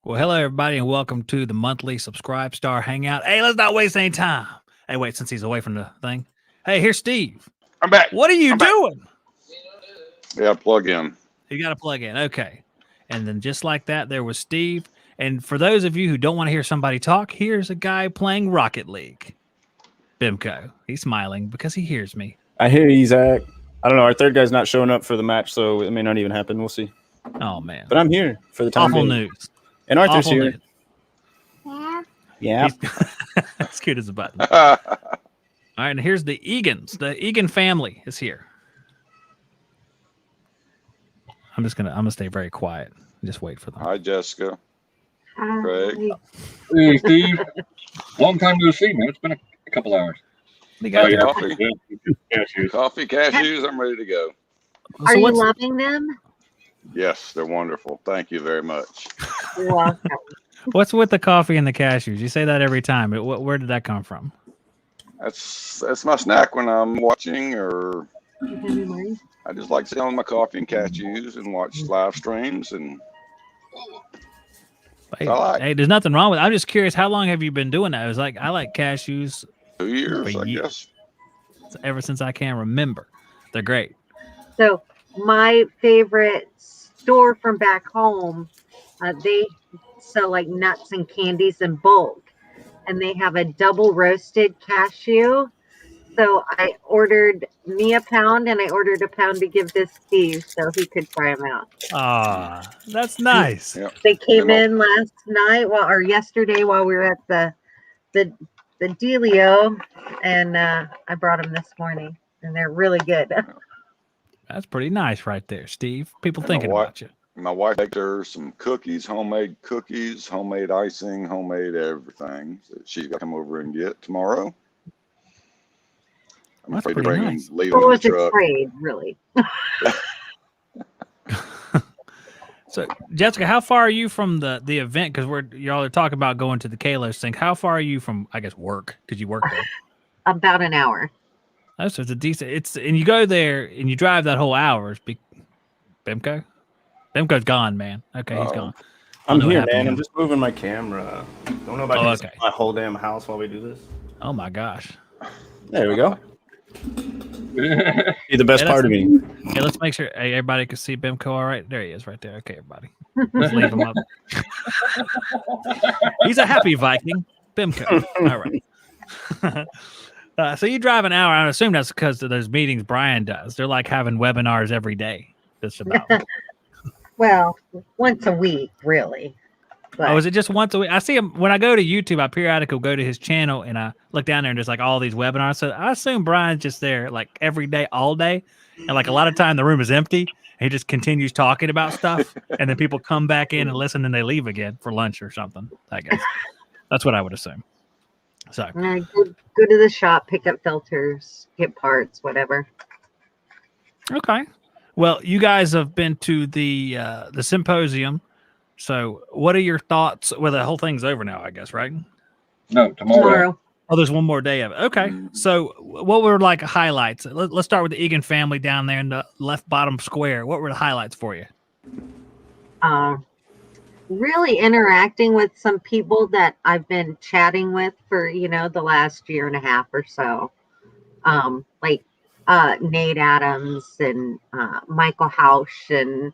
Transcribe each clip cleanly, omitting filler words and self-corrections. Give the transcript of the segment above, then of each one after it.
Well, hello, everybody, and welcome to the monthly Subscribe Star Hangout. Hey, let's not waste any time. Hey, wait, since he's away from the thing. Hey, here's Steve. I'm back. What are you doing? Yeah, plug in. You got to plug in. Okay. And then just like that, there was Steve. And for those of you who don't want to hear somebody talk, here's a guy playing Rocket League. Bimco. He's smiling because he hears me. I hear you, Zach. I don't know. Our third guy's not showing up for the match, so it may not even happen. We'll see. Oh, man. But I'm here for the time Awful being. news. And Arthur's Awful here. news. Yeah. As cute as a button. All right, and here's the Egans. The Egan family is here. I'm gonna stay very quiet and just wait for them. Hi, Jessica. Craig. Hey, Steve. Long time no see, man. It's been a couple hours. They got yeah. there. Coffee, cashews. I'm ready to go. Are you loving them? Yes, they're wonderful. Thank you very much. You're welcome. What's with the coffee and the cashews? You say that every time. But where did that come from? That's my snack when I'm watching, or I just like sitting on my coffee and cashews and watch live streams. And hey, there's nothing wrong with it. I'm just curious, how long have you been doing that? It was like I like cashews 2 years, I guess. Ever since I can remember. They're great. So my favorite store from back home, they sell like nuts and candies in bulk, and they have a double roasted cashew. So I ordered me a pound, and I ordered a pound to give this Steve so he could try them out. Ah, that's nice. Yep. They came in last night or yesterday while we were at the dealio, and I brought them this morning, and they're really good. That's pretty nice right there, Steve. People thinking about you. My wife baked her some cookies, homemade icing, homemade everything that she's got to come over and get tomorrow. I'm That's afraid to pretty bring nice. them, leave What them in was the a truck. trade, really? So, Jessica, how far are you from the event? Because y'all are talking about going to the Kalos thing. How far are you from, I guess, work? Because you work there. About an hour. Oh, so it's a decent. And you go there and you drive that whole hour. Bimco? Bimco's gone, man. Okay, he's gone. I'm here, man. I'm just moving my camera. Don't know about okay. my whole damn house while we do this. Oh my gosh. There we go. Be the best part of me. Okay, let's make sure everybody can see Bimco all right. There he is right there. Okay, everybody. Let's leave him up. He's a happy Viking. Bimco. All right. So you drive an hour. I assume that's because of those meetings Brian does. They're like having webinars every day. Just about. Well, once a week, really. But Oh, is it just once a week? I see him when I go to YouTube. I periodically go to his channel and I look down there and there's like all these webinars. So I assume Brian's just there like every day, all day, and like a lot of time the room is empty. He just continues talking about stuff, and then people come back in and listen, and they leave again for lunch or something. I guess that's what I would assume. So go to the shop, pick up filters, get parts, whatever. okay. Well, you guys have been to the symposium. So, what are your thoughts? Well, the whole thing's over now, I guess, right? No, tomorrow. Oh, there's one more day of it. Okay. So, what were like highlights? Let's start with the Egan family down there in the left bottom square. What were the highlights for you? Really interacting with some people that I've been chatting with for, the last year and a half or so. Like Nate Adams and Michael Hausch, and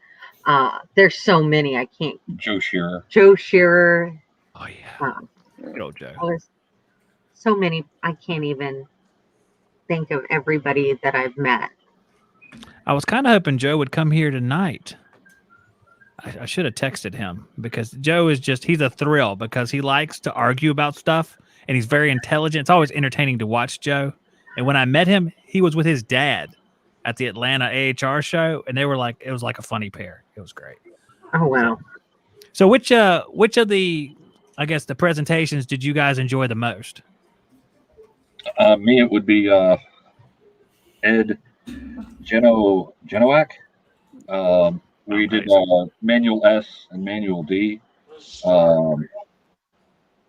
there's so many I can't. Joe Shearer. Oh yeah. Good old Joe. There's so many I can't even think of everybody that I've met. I was kind of hoping Joe would come here tonight. I should have texted him because Joe is he's a thrill because he likes to argue about stuff and he's very intelligent. It's always entertaining to watch Joe. And when I met him, he was with his dad at the Atlanta AHR show, and it was like a funny pair. It was great. Oh wow! So which of the, I guess, the presentations did you guys enjoy the most? Me, it would be Ed Genoak. We did Manual S and Manual D.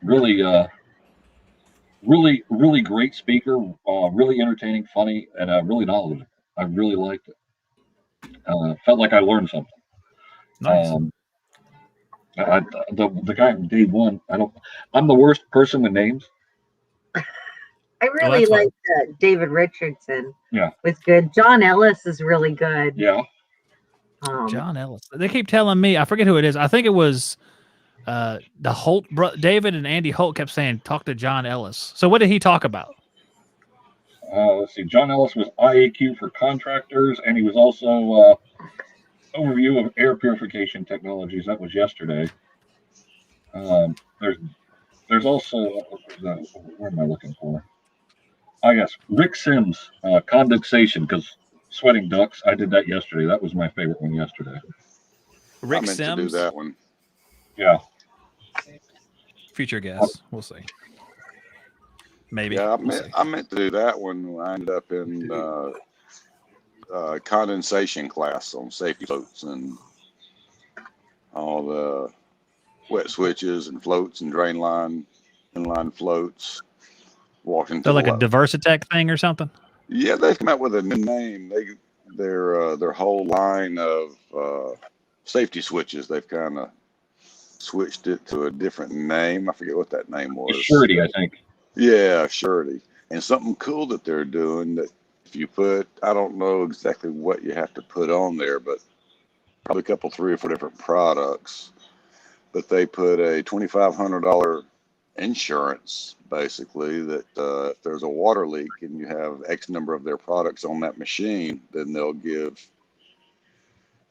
Really great speaker. Really entertaining, funny, and really knowledgeable. I really liked it. Felt like I learned something. Nice. The guy from day one. I'm the worst person with names. I really that's fine. like David Richardson. Yeah. Was good. John Ellis is really good. Yeah. John Ellis. They keep telling me, I forget who it is. I think it was the Holt David and Andy Holt kept saying, talk to John Ellis. So what did he talk about? Let's see. John Ellis was IAQ for contractors, and he was also overview of air purification technologies. That was yesterday. There's also where am I looking for? Oh yes, Rick Sims, condensation, because sweating ducks. I did that yesterday. That was my favorite one yesterday. Rick I meant Sims? to do that one. Yeah. Future guest. We'll see. Maybe. Yeah, We'll see. I meant to do that one. I ended up in condensation class on safety floats and all the wet switches and floats and drain line, inline floats. Walking So to like a Diversitech thing or something? Yeah, they've come out with a new name. Their whole line of safety switches, they've kind of switched it to a different name. I forget what that name was. Surety, I think. Yeah, surety. And something cool that they're doing that if you put, I don't know exactly what you have to put on there, but probably a couple, 3 or 4 different products. But they put a $2,500 insurance, basically, that if there's a water leak and you have X number of their products on that machine, then they'll give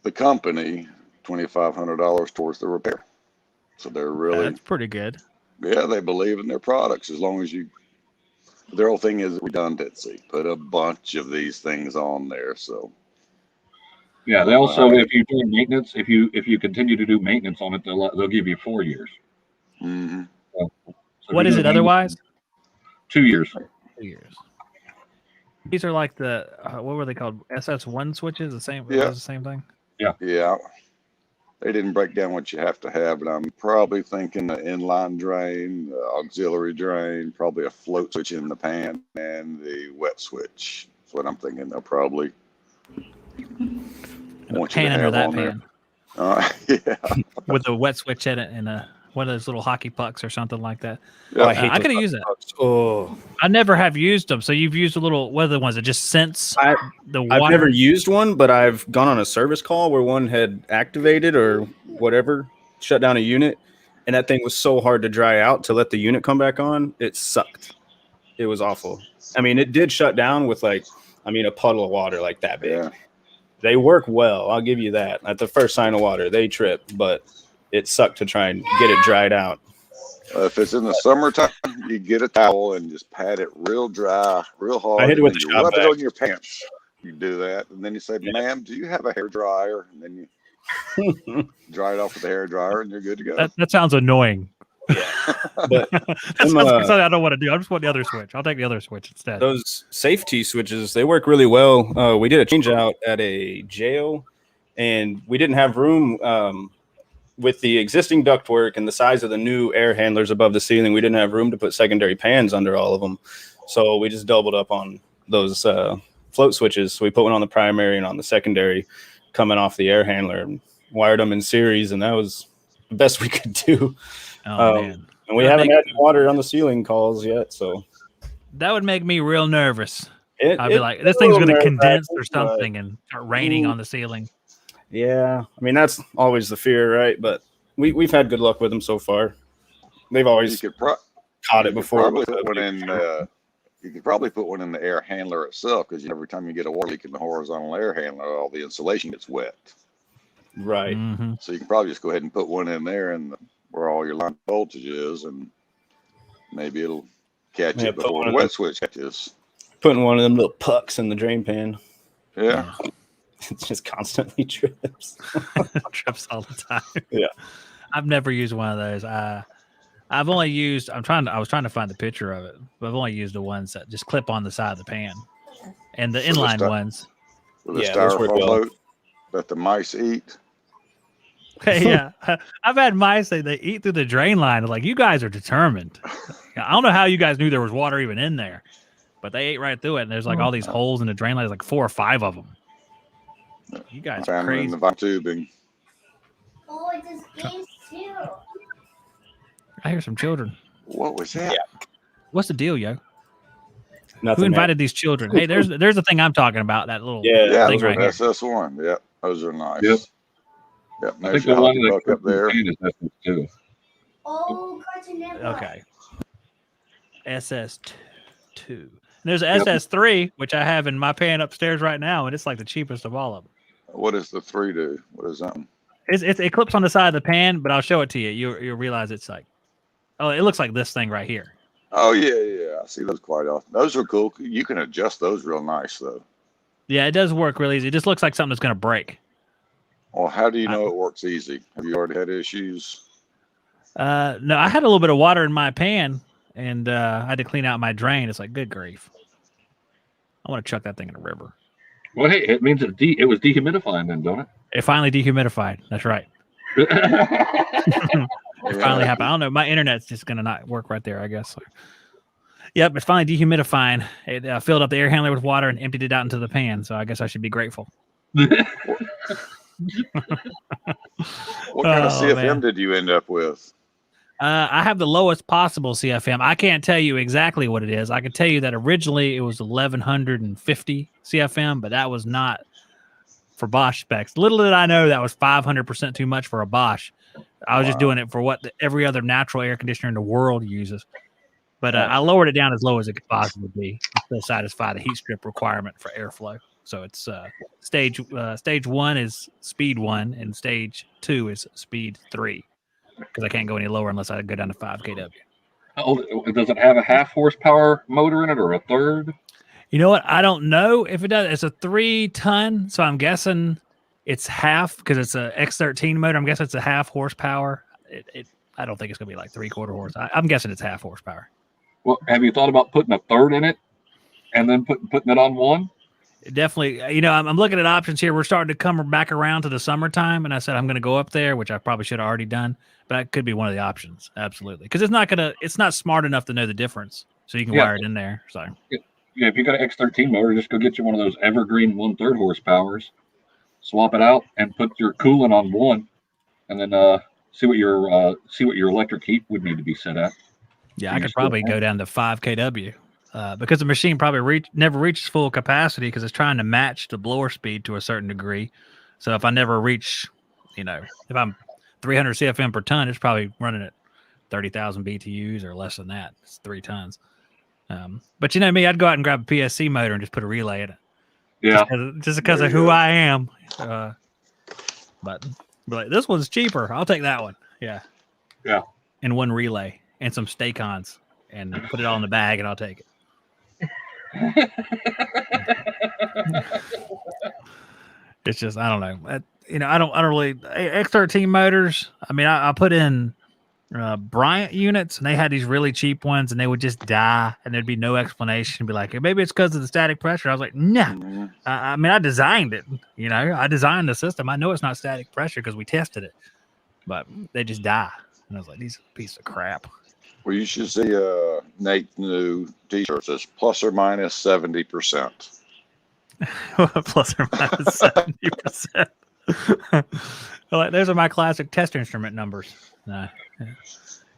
the company $2,500 towards the repair. So they're really, That's pretty good. yeah, they believe in their products as long as you, their whole thing is redundancy. Put a bunch of these things on there. So yeah, they also, if you do maintenance, if you continue to do maintenance on it, they'll give you 4 years. Mm-hmm. So What is it otherwise? 2 years. 2 years. These are like the what were they called? SS1 switches. The same. Yeah. It was the same thing. Yeah. They didn't break down what you have to have, but I'm probably thinking the inline drain, the auxiliary drain, probably a float switch in the pan, and the wet switch. That's what I'm thinking. They'll probably want you to Pan under have that on there. pan Yeah. with a wet switch in it and one of those little hockey pucks or something like that. Yeah. I hate I those could have used that. pucks. Oh, I never have used them. So you've used a little. What are the ones that just sense the water? I've never used one, but I've gone on a service call where one had activated or whatever, shut down a unit, and that thing was so hard to dry out to let the unit come back on. It sucked. It was awful. I mean, it did shut down with a puddle of water like that big. Yeah. They work well. I'll give you that. At the first sign of water, they trip, but it sucked to try and get it dried out. If it's in the summertime, you get a towel and just pat it real dry, real hard. I hit it with and the you shop rub it vac. on your pants. You do that, and then you say, "Ma'am, do you have a hair dryer?" And then you dry it off with the hair dryer, and you're good to go. That sounds annoying. But That sounds like something I don't want to do. I just want the other switch. I'll take the other switch instead. those safety switches, they work really well. We did a change out at a jail, and we didn't have room with the existing ductwork and the size of the new air handlers above the ceiling. We didn't have room to put secondary pans under all of them, so we just doubled up on those float switches. So we put one on the primary and on the secondary coming off the air handler and wired them in series, and that was the best we could do. Oh man! And we haven't had water on the ceiling calls yet, so That would make me real nervous. I'd be it's like, a this thing's little going to condense nerve-wracking, or something and start raining on the ceiling. Yeah, I mean that's always the fear, right? But we've had good luck with them so far. They've always caught it before. You could probably put one in the air handler itself, because every time you get a water leak in the horizontal air handler, all the insulation gets wet. Right. Mm-hmm. So you can probably just go ahead and put one in there and where all your line voltage is, and maybe it'll catch it before the wet switch catches. Putting one of them little pucks in the drain pan. Yeah. It just constantly trips. Trips all the time. Yeah. I've never used one of those. I've only used, I was trying to find the picture of it, but I've only used the ones that just clip on the side of the pan. And the inline ones. With the styrofoam float that the mice eat. Yeah. I've had mice say they eat through the drain line. Like, you guys are determined. I don't know how you guys knew there was water even in there, but they ate right through it. And there's like all these holes in the drain line. There's like 4 or 5 of them. You guys are crazy. In the tubing. I hear some children. What was that? What's the deal, yo? Nothing. Who invited these children? Hey, there's the thing I'm talking about. That little Yeah, thing those are right here. SS1. Yep, those are nice. Yep. Yep, I there's think your the one hockey puck that up there. is SS2. Okay. SS2. And there's an SS3, which I have in my pan upstairs right now, and it's like the cheapest of all of them. What does the 3 do? What is that? It clips on the side of the pan, but I'll show it to you. You'll realize it's like, oh, it looks like this thing right here. Oh yeah. I see those quite often. Those are cool. You can adjust those real nice though. Yeah, it does work real easy. It just looks like something that's going to break. Well, how do you know it works easy? Have you already had issues? No, I had a little bit of water in my pan, and I had to clean out my drain. It's like, good grief. I want to chuck that thing in a river. Well, hey, it means it was dehumidifying then, don't it? It finally dehumidified. That's right. It finally happened. I don't know. My internet's just going to not work right there, I guess. So. Yep, it's finally dehumidifying. It filled up the air handler with water and emptied it out into the pan. So I guess I should be grateful. What kind of CFM did you end up with? I have the lowest possible CFM. I can't tell you exactly what it is. I can tell you that originally it was 1150 CFM, but that was not for Bosch specs. Little did I know that was 500% too much for a Bosch. I was just doing it for what every other natural air conditioner in the world uses. But I lowered it down as low as it could possibly be to still satisfy the heat strip requirement for airflow. So it's stage 1 is speed 1 and stage 2 is speed 3 because I can't go any lower unless I go down to 5 kW. Oh, does it have a half horsepower motor in it or a third? You know what? I don't know if it does. It's a 3-ton, so I'm guessing it's half because it's a X13 motor. I'm guessing it's a half horsepower. I don't think it's going to be like 3/4 horse. I'm guessing it's half horsepower. Well, have you thought about putting a third in it and then putting it on one? Definitely. I'm looking at options here. We're starting to come back around to the summertime, and I said I'm going to go up there, which I probably should have already done, but that could be one of the options. Absolutely, because it's not smart enough to know the difference, so you can wire it in there. So yeah, if you got an X13 motor, just go get you one of those Evergreen 1/3 horsepowers, swap it out, and put your coolant on one, and then see what your electric heat would need to be set at. Yeah, I could probably go down to 5 kW. Because the machine probably never reaches full capacity because it's trying to match the blower speed to a certain degree. So if I never reach, if I'm 300 CFM per ton, it's probably running at 30,000 BTUs or less than that. It's 3 tons. But me, I'd go out and grab a PSC motor and just put a relay in it. Yeah. Just because of who I am. But like, this one's cheaper. I'll take that one. Yeah. Yeah. And one relay and some Stacons and put it all in the bag and I'll take it. It's just I don't know. I don't really X13 motors. I mean, I put in Bryant units, and they had these really cheap ones, and they would just die, and there'd be no explanation. Be like, maybe it's because of the static pressure. I was like, no. I mean, I designed it. I designed the system. I know it's not static pressure because we tested it, but they just die. And I was like, these piece of crap. Well, you should see Nate's new T-shirt says plus or minus 70%. Plus or minus 70%. Like, those are my classic test instrument numbers.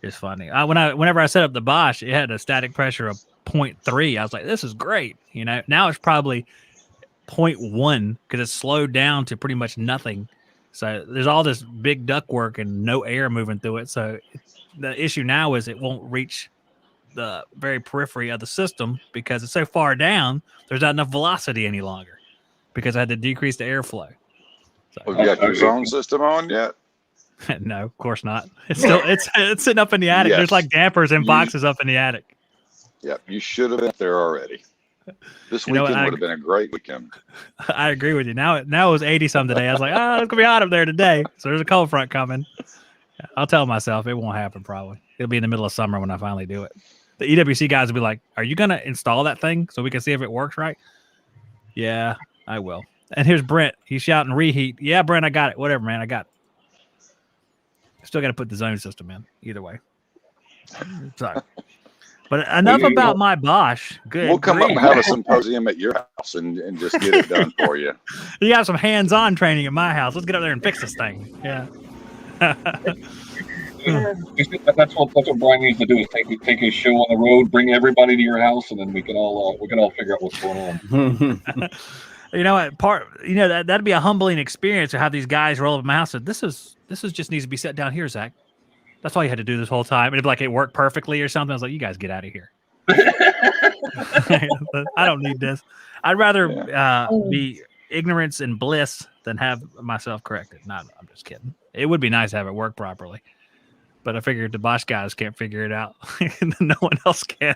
It's funny. Whenever I set up the Bosch, it had a static pressure of 0.3. I was like, this is great. Now it's probably 0.1 because it's slowed down to pretty much nothing. So there's all this big ductwork and no air moving through it. So the issue now is it won't reach the very periphery of the system because it's so far down. There's not enough velocity any longer because I had to decrease the airflow. So, Have you got your zone system on yet? No, of course not. It's still it's sitting up in the attic. Yes. There's like dampers and boxes up in the attic. Yep, you should have been there already. This weekend would have been a great weekend. I agree with you. Now it was 80 some today. I was like, it's gonna be hot up there today. So there's a cold front coming. I'll tell myself it won't happen probably. It'll be in the middle of summer when I finally do it. The EWC guys will be like, are you gonna install that thing so we can see if it works right? Yeah, I will. And here's Brent. He's shouting reheat. Yeah, Brent, I got it. Whatever, man, I got it. Still got to put the zone system in either way. Sorry. But enough about my Bosch. Good. We'll come up and have a symposium at your house and just get it done for you. You have some hands-on training at my house. Let's get up there and fix this thing. Yeah. That's what Brian needs to do is take his show on the road, bring everybody to your house, and then we can all figure out what's going on. You know what? That'd be a humbling experience to have these guys roll up in my house. And this is just needs to be set down here, Zach. That's all you had to do this whole time. It'd be like it worked perfectly or something. I was like, you guys get out of here. I don't need this. I'd rather be ignorance and bliss than have myself corrected. I'm just kidding. It would be nice to have it work properly. But I figured the Bosch guys can't figure it out. And no one else can.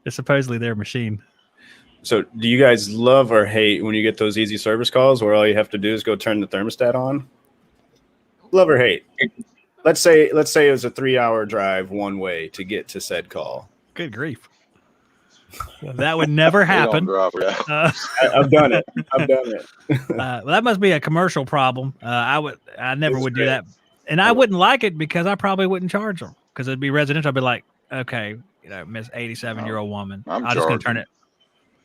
It's supposedly their machine. So do you guys love or hate when you get those easy service calls where all you have to do is go turn the thermostat on? Love or hate? Let's say it was a 3-hour drive one way to get to said call. Good grief. That would never happen. I've done it. Well, that must be a commercial problem. I never would do that. And I wouldn't like it because I probably wouldn't charge them because it'd be residential. I'd be like, okay, Miss 87-year-old woman, I'm just going to turn it.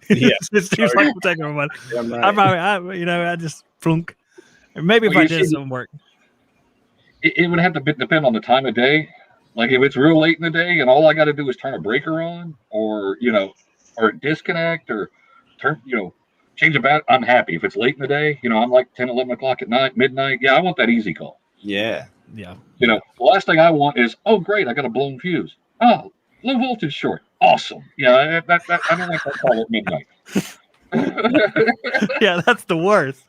Yeah. It seems like I'm taking my money. Yeah, right. I just flunk. Maybe if I did some work. It would have to depend on the time of day. Like if it's real late in the day and all I got to do is turn a breaker on or disconnect or change a bat, I'm happy. If it's late in the day, I'm like 10, 11 o'clock at night, midnight. Yeah, I want that easy call. Yeah. The last thing I want is, oh, great, I got a blown fuse. Oh, low voltage short. Awesome. Yeah, I don't like that call at midnight. Yeah, that's the worst.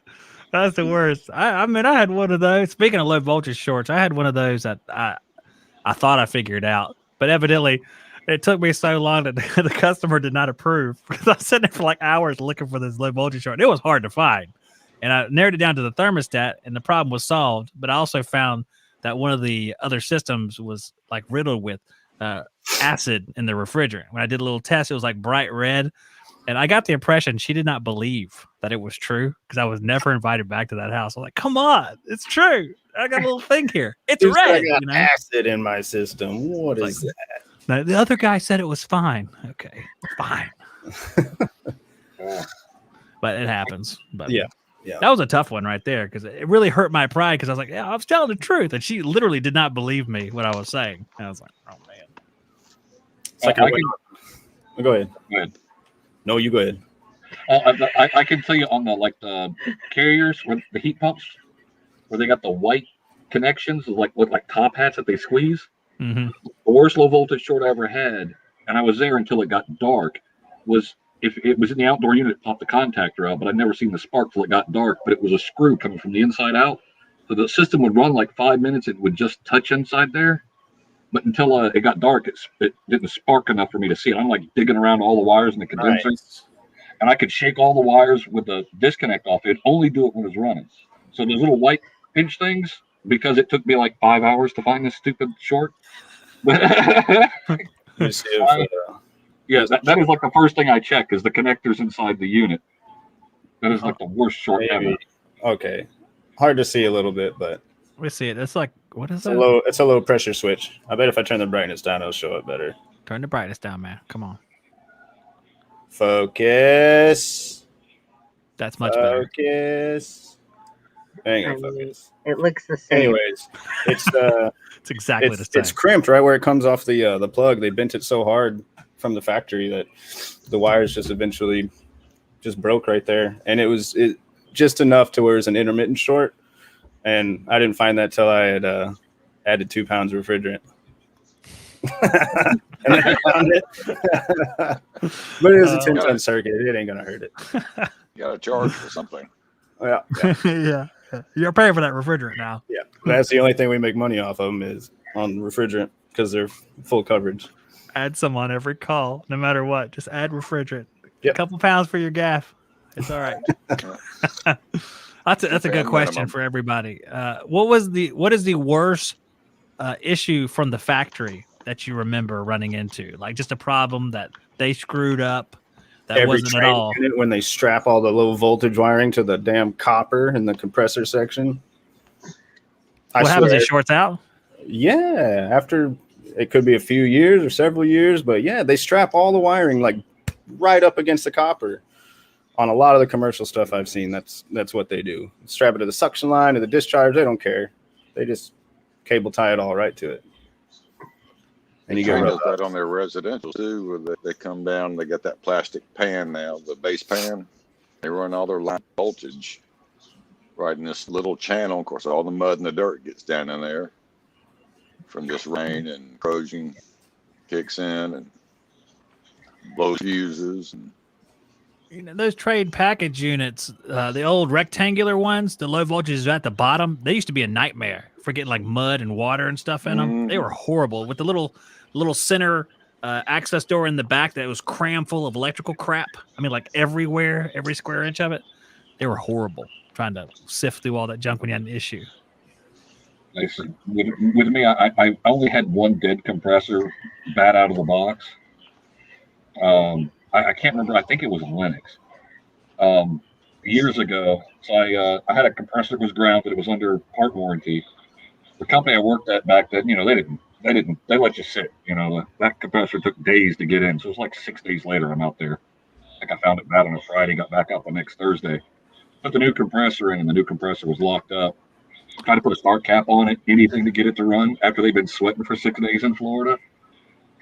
That's the worst. I had one of those. Speaking of low voltage shorts, I had one of those that I thought I figured out, but evidently it took me so long that the customer did not approve because I was sitting there for like hours looking for this low voltage short. It was hard to find, and I narrowed it down to the thermostat, and the problem was solved. But I also found that one of the other systems was like riddled with acid in the refrigerant. When I did a little test, it was like bright red. And I got the impression she did not believe that it was true because I was never invited back to that house. I'm like, come on, it's true. I got a little thing here. It's red. I got acid in my system. What is that? No, the other guy said it was fine. Okay, fine. But it happens. But yeah. That was a tough one right there because it really hurt my pride because I was like, yeah, I was telling the truth. And she literally did not believe me what I was saying. And I was like, oh, man. It's like go ahead. Go ahead. No, you go ahead. I can tell you on the carriers with the heat pumps where they got the white connections with top hats that they squeeze. Mm-hmm. The worst low voltage short I ever had, and I was there until it got dark, was if it was in the outdoor unit, it popped the contactor out, but I'd never seen the spark till it got dark, but it was a screw coming from the inside out. So the system would run like 5 minutes, it would just touch inside there. But until it got dark, it didn't spark enough for me to see it. I'm like digging around all the wires in the condenser, and I could shake all the wires with the disconnect off. It'd only do it when it was running. So those little white pinch things, because it took me like 5 hours to find this stupid short. Yeah, that is like the first thing I check is the connectors inside the unit. That is like the worst short ever. Okay, hard to see a little bit, but we see it. It's like, what is that? It's a low pressure switch. I bet if I turn the brightness down, it'll show it better. Turn the brightness down, man. Come on. Focus. That's much better. Focus. Hang on, focus. It looks the same. Anyways, it's it's exactly the same. It's crimped right where it comes off the plug. They bent it so hard from the factory that the wires just eventually just broke right there, and it was just enough to where it was an intermittent short. And I didn't find that till I had added 2 pounds of refrigerant. And then I found it. But it was a 10-ton circuit. It ain't going to hurt it. You got to charge for something. Yeah. Yeah. You're paying for that refrigerant now. Yeah. That's the only thing we make money off of them is on refrigerant because they're full coverage. Add some on every call, no matter what. Just add refrigerant. Yep. A couple pounds for your gaff. It's all right. That's a good question for everybody. What is the worst issue from the factory that you remember running into? Like just a problem that they screwed up that wasn't at all. When they strap all the low voltage wiring to the damn copper in the compressor section. What happens? It shorts out? Yeah. After it could be a few years or several years, but yeah, they strap all the wiring like right up against the copper. On a lot of the commercial stuff I've seen, that's what they do. Strap it to the suction line or the discharge. They don't care. They just cable tie it all right to it. And you Train go does that on their residential too, where they come down. They got that plastic pan now, the base pan. They run all their line voltage right in this little channel. Of course, all the mud and the dirt gets down in there from this rain, and corrosion kicks in and blows fuses. And You know, those trade package units, the old rectangular ones, the low voltages at the bottom, they used to be a nightmare for getting like mud and water and stuff in them. They were horrible with the little center access door in the back that was crammed full of electrical crap. I mean, like everywhere, every square inch of it. They were horrible trying to sift through all that junk when you had an issue. With me, I only had one dead compressor bad out of the box. I can't remember. I think it was a Linux. Years ago, so I had a compressor that was grounded. It was under part warranty. The company I worked at back then, they let you sit. That compressor took days to get in. So it was like 6 days later, I'm out there. Like I found it bad on a Friday, got back out the next Thursday. Put the new compressor in, and the new compressor was locked up. Tried to put a start cap on it, anything to get it to run after they've been sweating for 6 days in Florida.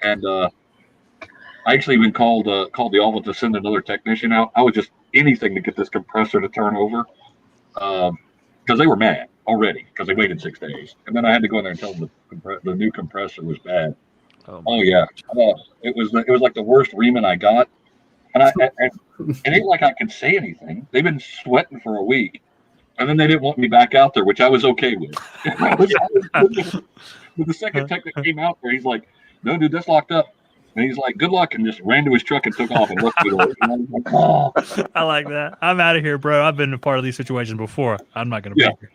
And I actually even called the office to send another technician out. I was just anything to get this compressor to turn over because they were mad already because they waited 6 days. And then I had to go in there and tell them the new compressor was bad. Oh yeah, it was like the worst reaming I got. And it ain't like I could say anything. They've been sweating for a week. And then they didn't want me back out there, which I was okay with. But the second tech that came out there, he's like, "No, dude, that's locked up." And he's like, "Good luck," and just ran to his truck and took off and left me there. And I was like, "Oh." I like that. I'm out of here, bro. I've been a part of these situations before. I'm not going to be here.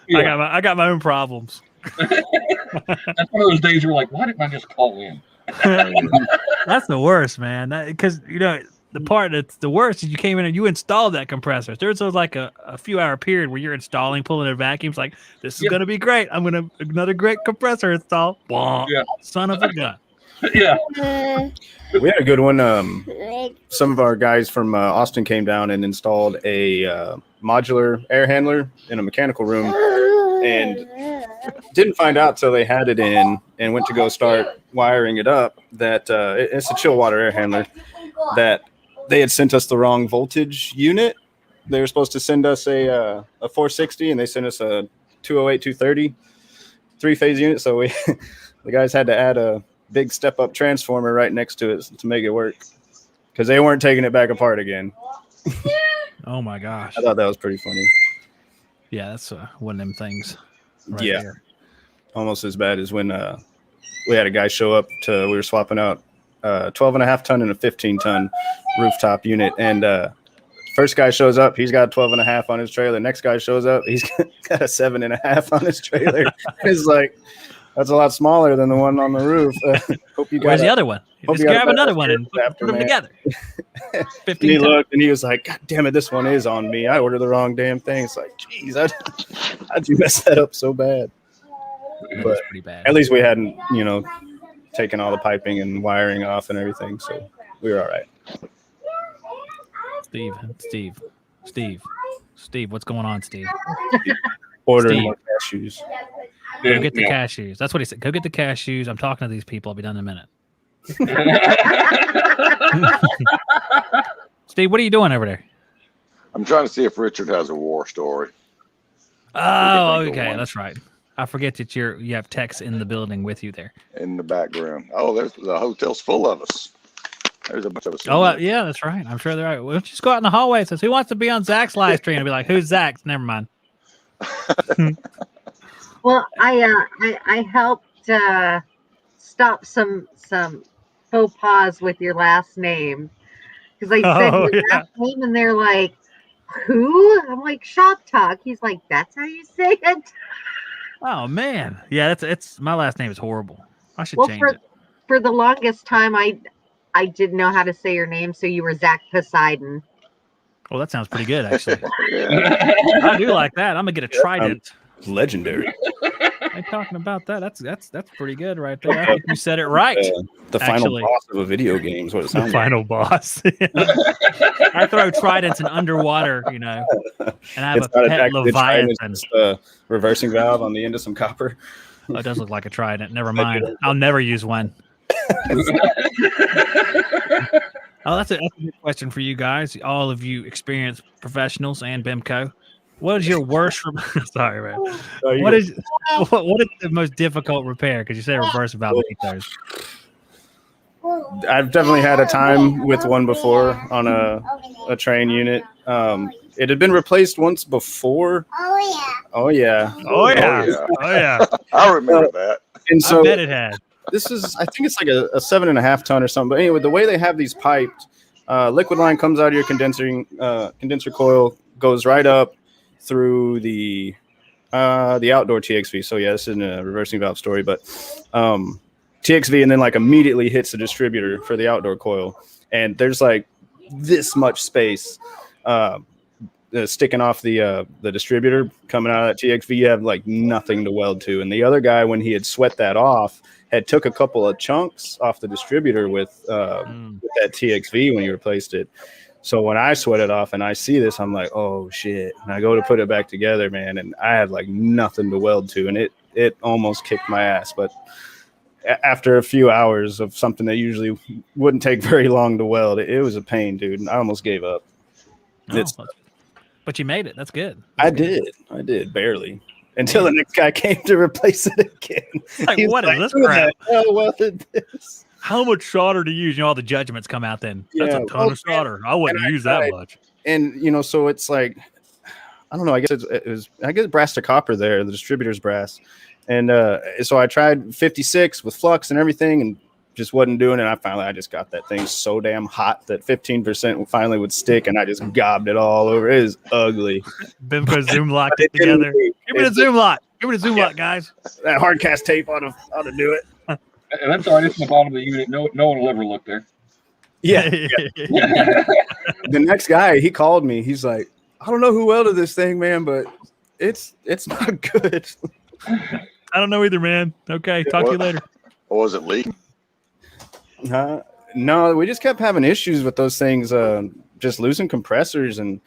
Yeah. I got my own problems. That's one of those days you're like, "Why didn't I just call in?" That's the worst, man. Because the part that's the worst is you came in and you installed that compressor. There's like a few hour period where you're installing, pulling a vacuum. It's like, this is going to be great. I'm going to another great compressor install. Wow. Yeah. Son of a gun. Yeah. We had a good one. Some of our guys from Austin came down and installed a modular air handler in a mechanical room, and didn't find out till they had it in and went to go start wiring it up that it's a chill water air handler, that they had sent us the wrong voltage unit. They were supposed to send us a 460, and they sent us a 208, 230 three-phase unit. So the guys had to add a big step-up transformer right next to it to make it work, because they weren't taking it back apart again. Oh my gosh! I thought that was pretty funny. Yeah, that's one of them things. Right there. Almost as bad as when we had a guy show up we were swapping out 12.5 ton and a 15 ton rooftop unit, and first guy shows up, he's got 12.5 on his trailer. Next guy shows up, he's got a 7.5 on his trailer. It's like, that's a lot smaller than the one on the roof. Hope you Where's the other one? Just grab another one and put them together. And he looked and he was like, "God damn it, this one is on me. I ordered the wrong damn thing." It's like, geez, how'd you mess that up so bad? But pretty bad. at least we hadn't, taken all the piping and wiring off and everything, so we were all right. Steve, what's going on, Steve? Ordering more cashews. Go get the cashews. That's what he said. Go get the cashews. I'm talking to these people. I'll be done in a minute. Steve, what are you doing over there? I'm trying to see if Richard has a war story. Oh, okay, that's right. I forget that you have techs in the building with you there. In the background. Oh, there's the hotel's full of us. There's a bunch of us. Oh, yeah, that's right. I'm sure they're right. We'll just go out in the hallway and says, "Who wants to be on Zach's live stream?" I'll be like, "Who's Zach?" Never mind. Well, I helped stop some faux pas with your last name, because I said your last name and they're like, "Who?" I'm like, "Shop Talk." He's like, "That's how you say it." Oh man, yeah, it's my last name is horrible. I should change it. For the longest time, I didn't know how to say your name, so you were Zack Psioda. Well, that sounds pretty good, actually. I do like that. I'm gonna get a trident. Legendary. I'm talking about that. That's pretty good right there. I think you said it right. The final boss of a video game is what it sounds like. Final boss. I throw tridents in underwater, and I have a pet Leviathan. It's the reversing valve on the end of some copper. Oh, it does look like a Trident. Never mind. I'll never use one. Oh, that's a good question for you guys. All of you experienced professionals and BIMCO. What is your worst? Sorry, man. What is the most difficult repair? Because you said reverse valve heaters. I've definitely had a time with one before on a train unit. It had been replaced once before. Oh yeah. I remember that. And so I bet it had. this is, I think it's like a 7.5 ton or something. But anyway, the way they have these piped, liquid line comes out of your condenser coil, goes right up through the outdoor TXV. So yeah, this isn't a reversing valve story, but TXV, and then like immediately hits the distributor for the outdoor coil, and there's like this much space sticking off the distributor coming out of that TXV. You have like nothing to weld to. And the other guy, when he had sweat that off, had took a couple of chunks off the distributor with that TXV when he replaced it. So when I sweat it off and I see this, I'm like, oh shit. And I go to put it back together, man, and I had like nothing to weld to, and it almost kicked my ass. But after a few hours of something that usually wouldn't take very long to weld, it was a pain, dude. And I almost gave up. But you made it. That's good. I did barely until the next guy came to replace it again. Like, what is this crap? How welded this? How much solder to use? All the judgments come out then. That's a ton of solder. I wouldn't use that much. And so it's like, I don't know. I guess it was brass to copper there. The distributor's brass. And so I tried 56 with flux and everything, and just wasn't doing it. I just got that thing so damn hot that 15% finally would stick, and I just gobbed it all over. It is ugly. BIMCO Zoom locked it together. Give me the Zoom lock. Give me the Zoom lock, guys. That hard cast tape ought to do it. And that's all right. It's in the bottom of the unit. No one will ever look there. Yeah. The next guy, he called me. He's like, I don't know who welded this thing, man, but it's not good. I don't know either, man. Okay, talk to you later. Or was it leaking? No, we just kept having issues with those things, just losing compressors. And,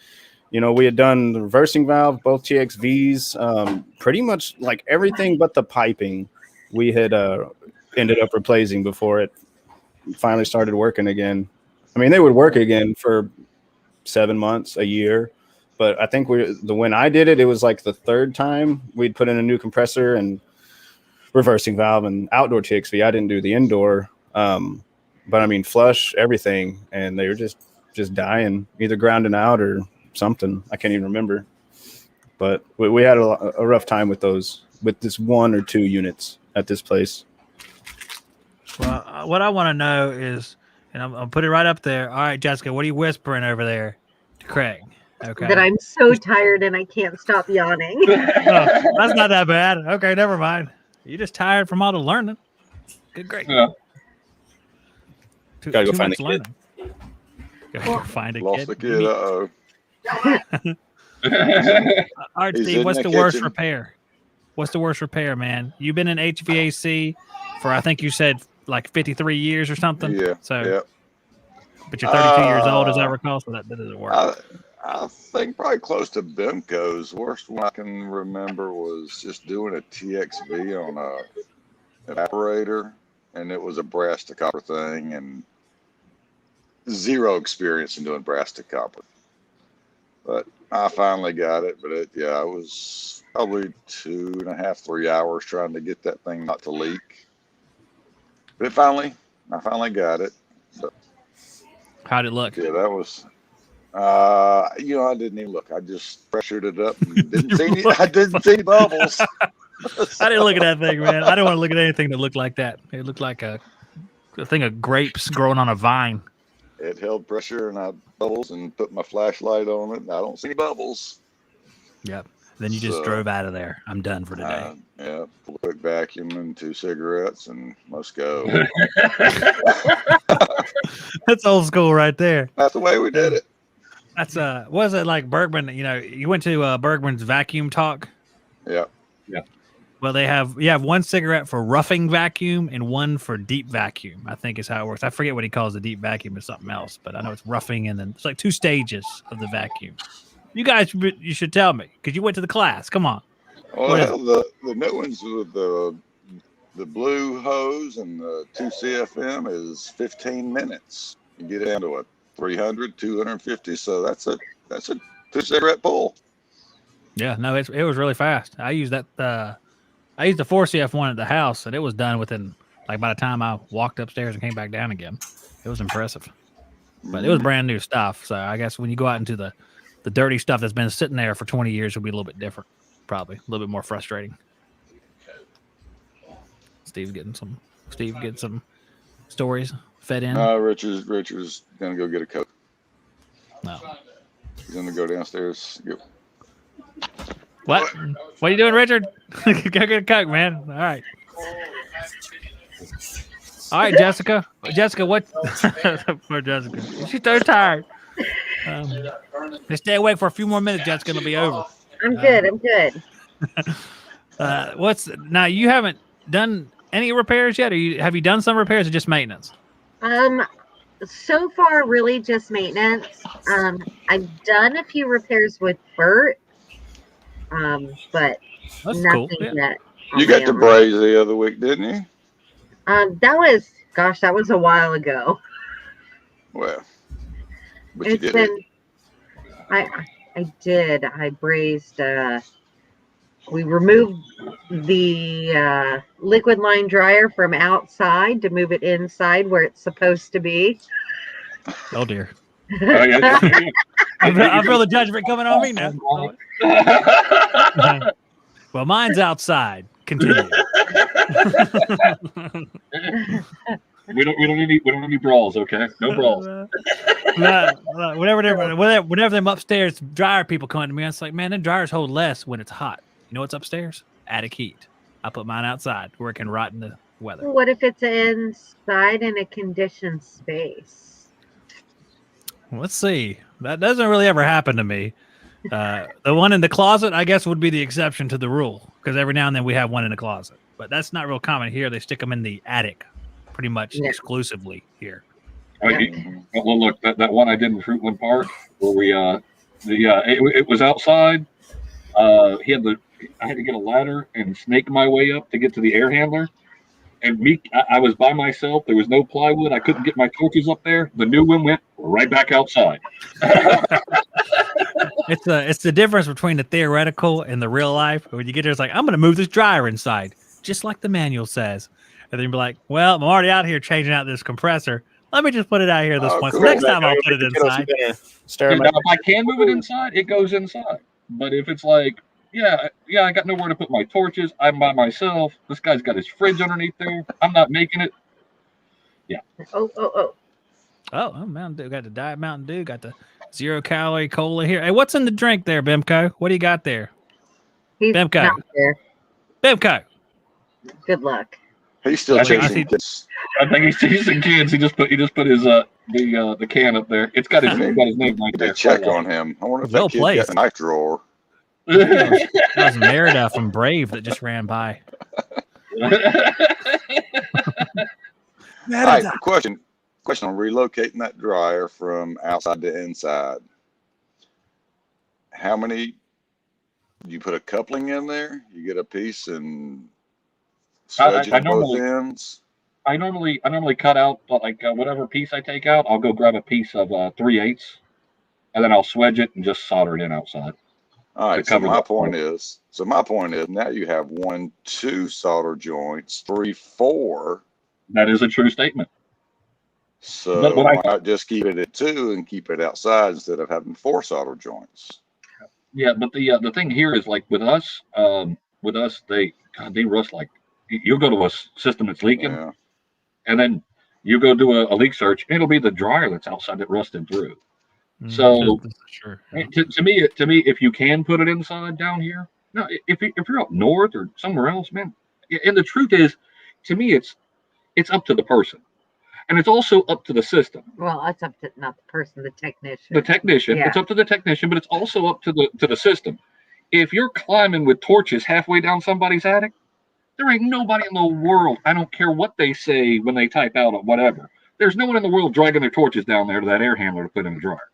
we had done the reversing valve, both TXVs, pretty much like everything but the piping we had ended up replacing before it finally started working again. I mean, they would work again for 7 months, a year. But I think when I did it, it was like the third time we'd put in a new compressor and reversing valve and outdoor TXV. I didn't do the indoor. But I mean, flush everything, and they were just dying, either grounding out or something. I can't even remember. But we had a rough time with this 1 or 2 units at this place. Well, what I want to know is, and I'll put it right up there. All right, Jessica, what are you whispering over there to Craig? Okay. That I'm so tired and I can't stop yawning. Oh, that's not that bad. Okay, never mind. You're just tired from all the learning. Good, great. Yeah. Gotta go find the learning. Go find a Lost kid. the kid. Uh-oh. All right, He's Steve, in what's the the worst kitchen. repair? What's the worst repair, man? You've been in HVAC for, I think you said, like 53 years or something. Yeah. So, yeah. But you're 32 years old, as I recall, so that doesn't work. I think probably close to BIMCO's. Worst one I can remember was just doing a TXV on a evaporator, and it was a brass to copper thing, and zero experience in doing brass to copper. But I finally got it. But it was probably 2.5, 3 hours trying to get that thing not to leak. But I finally got it. So, How'd it look? yeah, that was. I didn't even look. I just pressured it up and I didn't see bubbles. I didn't look at that thing, man. I didn't want to look at anything that looked like that. It looked like a thing of grapes growing on a vine. It held pressure and I bubbles and put my flashlight on it, and I don't see bubbles. Yep. Then you just drove out of there. I'm done for today. Yeah, pull a quick vacuum and 2 cigarettes, and let's go. That's old school right there. That's the way we did it. That's was it like Bergman? You went to Bergman's vacuum talk. Yeah. Well, you have 1 cigarette for roughing vacuum and 1 for deep vacuum, I think is how it works. I forget what he calls the deep vacuum. It's something else, but I know it's roughing, and then it's like 2 stages of the vacuum. You guys, you should tell me because you went to the class. Come on. Well, the new ones with the the blue hose and the 2 CFM is 15 minutes. You get down to 300, 250. So that's a 2-cigarette pull. Yeah, no, it was really fast. I used that. I used the 4CF1 at the house, and it was done within like by the time I walked upstairs and came back down again. It was impressive, but it was brand new stuff. So I guess when you go out into the dirty stuff that's been sitting there for 20 years, it'll be a little bit different, probably a little bit more frustrating. Steve getting some stories fed in. No, Richard's gonna go get a Coke. No. He's gonna go downstairs. What are you doing, Richard? Go get a Coke, man. All right. All right, Jessica. Jessica, what? Poor Jessica. She's so tired. Just stay awake for a few more minutes, Jessica. It'll be over. I'm good. I'm good. Now? You haven't done any repairs yet, or have you done some repairs or just maintenance? So far, really just maintenance. I've done a few repairs with Bert, but That's nothing cool. Yeah. yet. You got the braze the other week, didn't you? That was a while ago. Well, but It's you did been. it. I did. I brazed. We removed the liquid line dryer from outside to move it inside where it's supposed to be. Oh dear. Yeah. I feel the judgment coming on me now. Well, mine's outside. Continue. We don't need any brawls, okay? No brawls. Whenever them upstairs dryer people come to me, it's like, man, them dryers hold less when it's hot. You know what's upstairs? Attic heat. I put mine outside where it can rot in the weather. What if it's inside in a conditioned space? Let's see. That doesn't really ever happen to me. The one in the closet, I guess, would be the exception to the rule because every now and then we have one in the closet, but that's not real common here. They stick them in the attic pretty much exclusively here. Well, look, that one I did in Fruitland Park where we it was outside. I had to get a ladder and snake my way up to get to the air handler. And I was by myself. There was no plywood. I couldn't get my torches up there. The new one went right back outside. It's the difference between the theoretical and the real life. When you get there, it's like, I'm going to move this dryer inside, just like the manual says. And then you'll be like, well, I'm already out here changing out this compressor. Let me just put it out here this once. Cool. Next time I'll put it inside. Now, if I can move it inside, it goes inside. But if it's like, yeah, I got nowhere to put my torches. I'm by myself. This guy's got his fridge underneath there. I'm not making it. Yeah. Oh. Oh, Mountain Dew. Got the Diet Mountain Dew. Got the 0-calorie cola here. Hey, what's in the drink there, Bimco? What do you got there? He's Bimco. not there. Bimco. Good luck. He's still chasing kids. I think he's chasing kids. He just put his the can up there. It's got his name right there. Check on him. I wonder if that kid got a knife drawer. That was Merida from Brave that just ran by. All right, question on relocating that dryer from outside to inside. How many? You put a coupling in there? You get a piece and sledge it both ends? I normally cut out like whatever piece I take out. I'll go grab a piece of 3/8, and then I'll swedge it and just solder it in outside. All right. So my point is now you have 1, 2 solder joints, 3, 4. That is a true statement. So why not just keep it at 2 and keep it outside instead of having 4 solder joints? Yeah, but the thing here is like with us, they rust like you'll go to a system that's leaking, and then you go do a leak search, and it'll be the dryer that's outside that rusted through. So sure. To me, if you can put it inside down here, no. If you're up north or somewhere else, man. And the truth is, to me, it's up to the person, and it's also up to the system. Well, it's up to not the person, the technician. The technician. Yeah. It's up to the technician, but it's also up to the system. If you're climbing with torches halfway down somebody's attic, there ain't nobody in the world. I don't care what they say when they type out or whatever. There's no one in the world dragging their torches down there to that air handler to put in the dryer.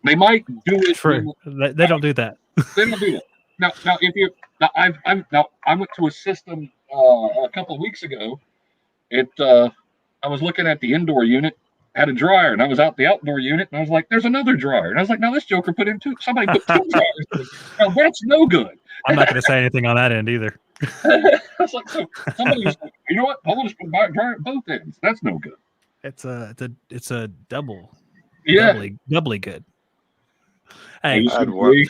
They might do it. True. They don't do that. They don't do that. Now, if you I went to a system a couple of weeks ago. I was looking at the indoor unit, had a dryer, and I was out the outdoor unit, and I was like, "There's another dryer," and I was like, "Now this joker put in two. Somebody put two dryers. Now that's no good." I'm not going to say anything on that end either. I was like, "So somebody was like, you know what? I'll just put a dryer at both ends. That's no good." It's a double, Yeah. doubly good. Hey, You I had should one. agree.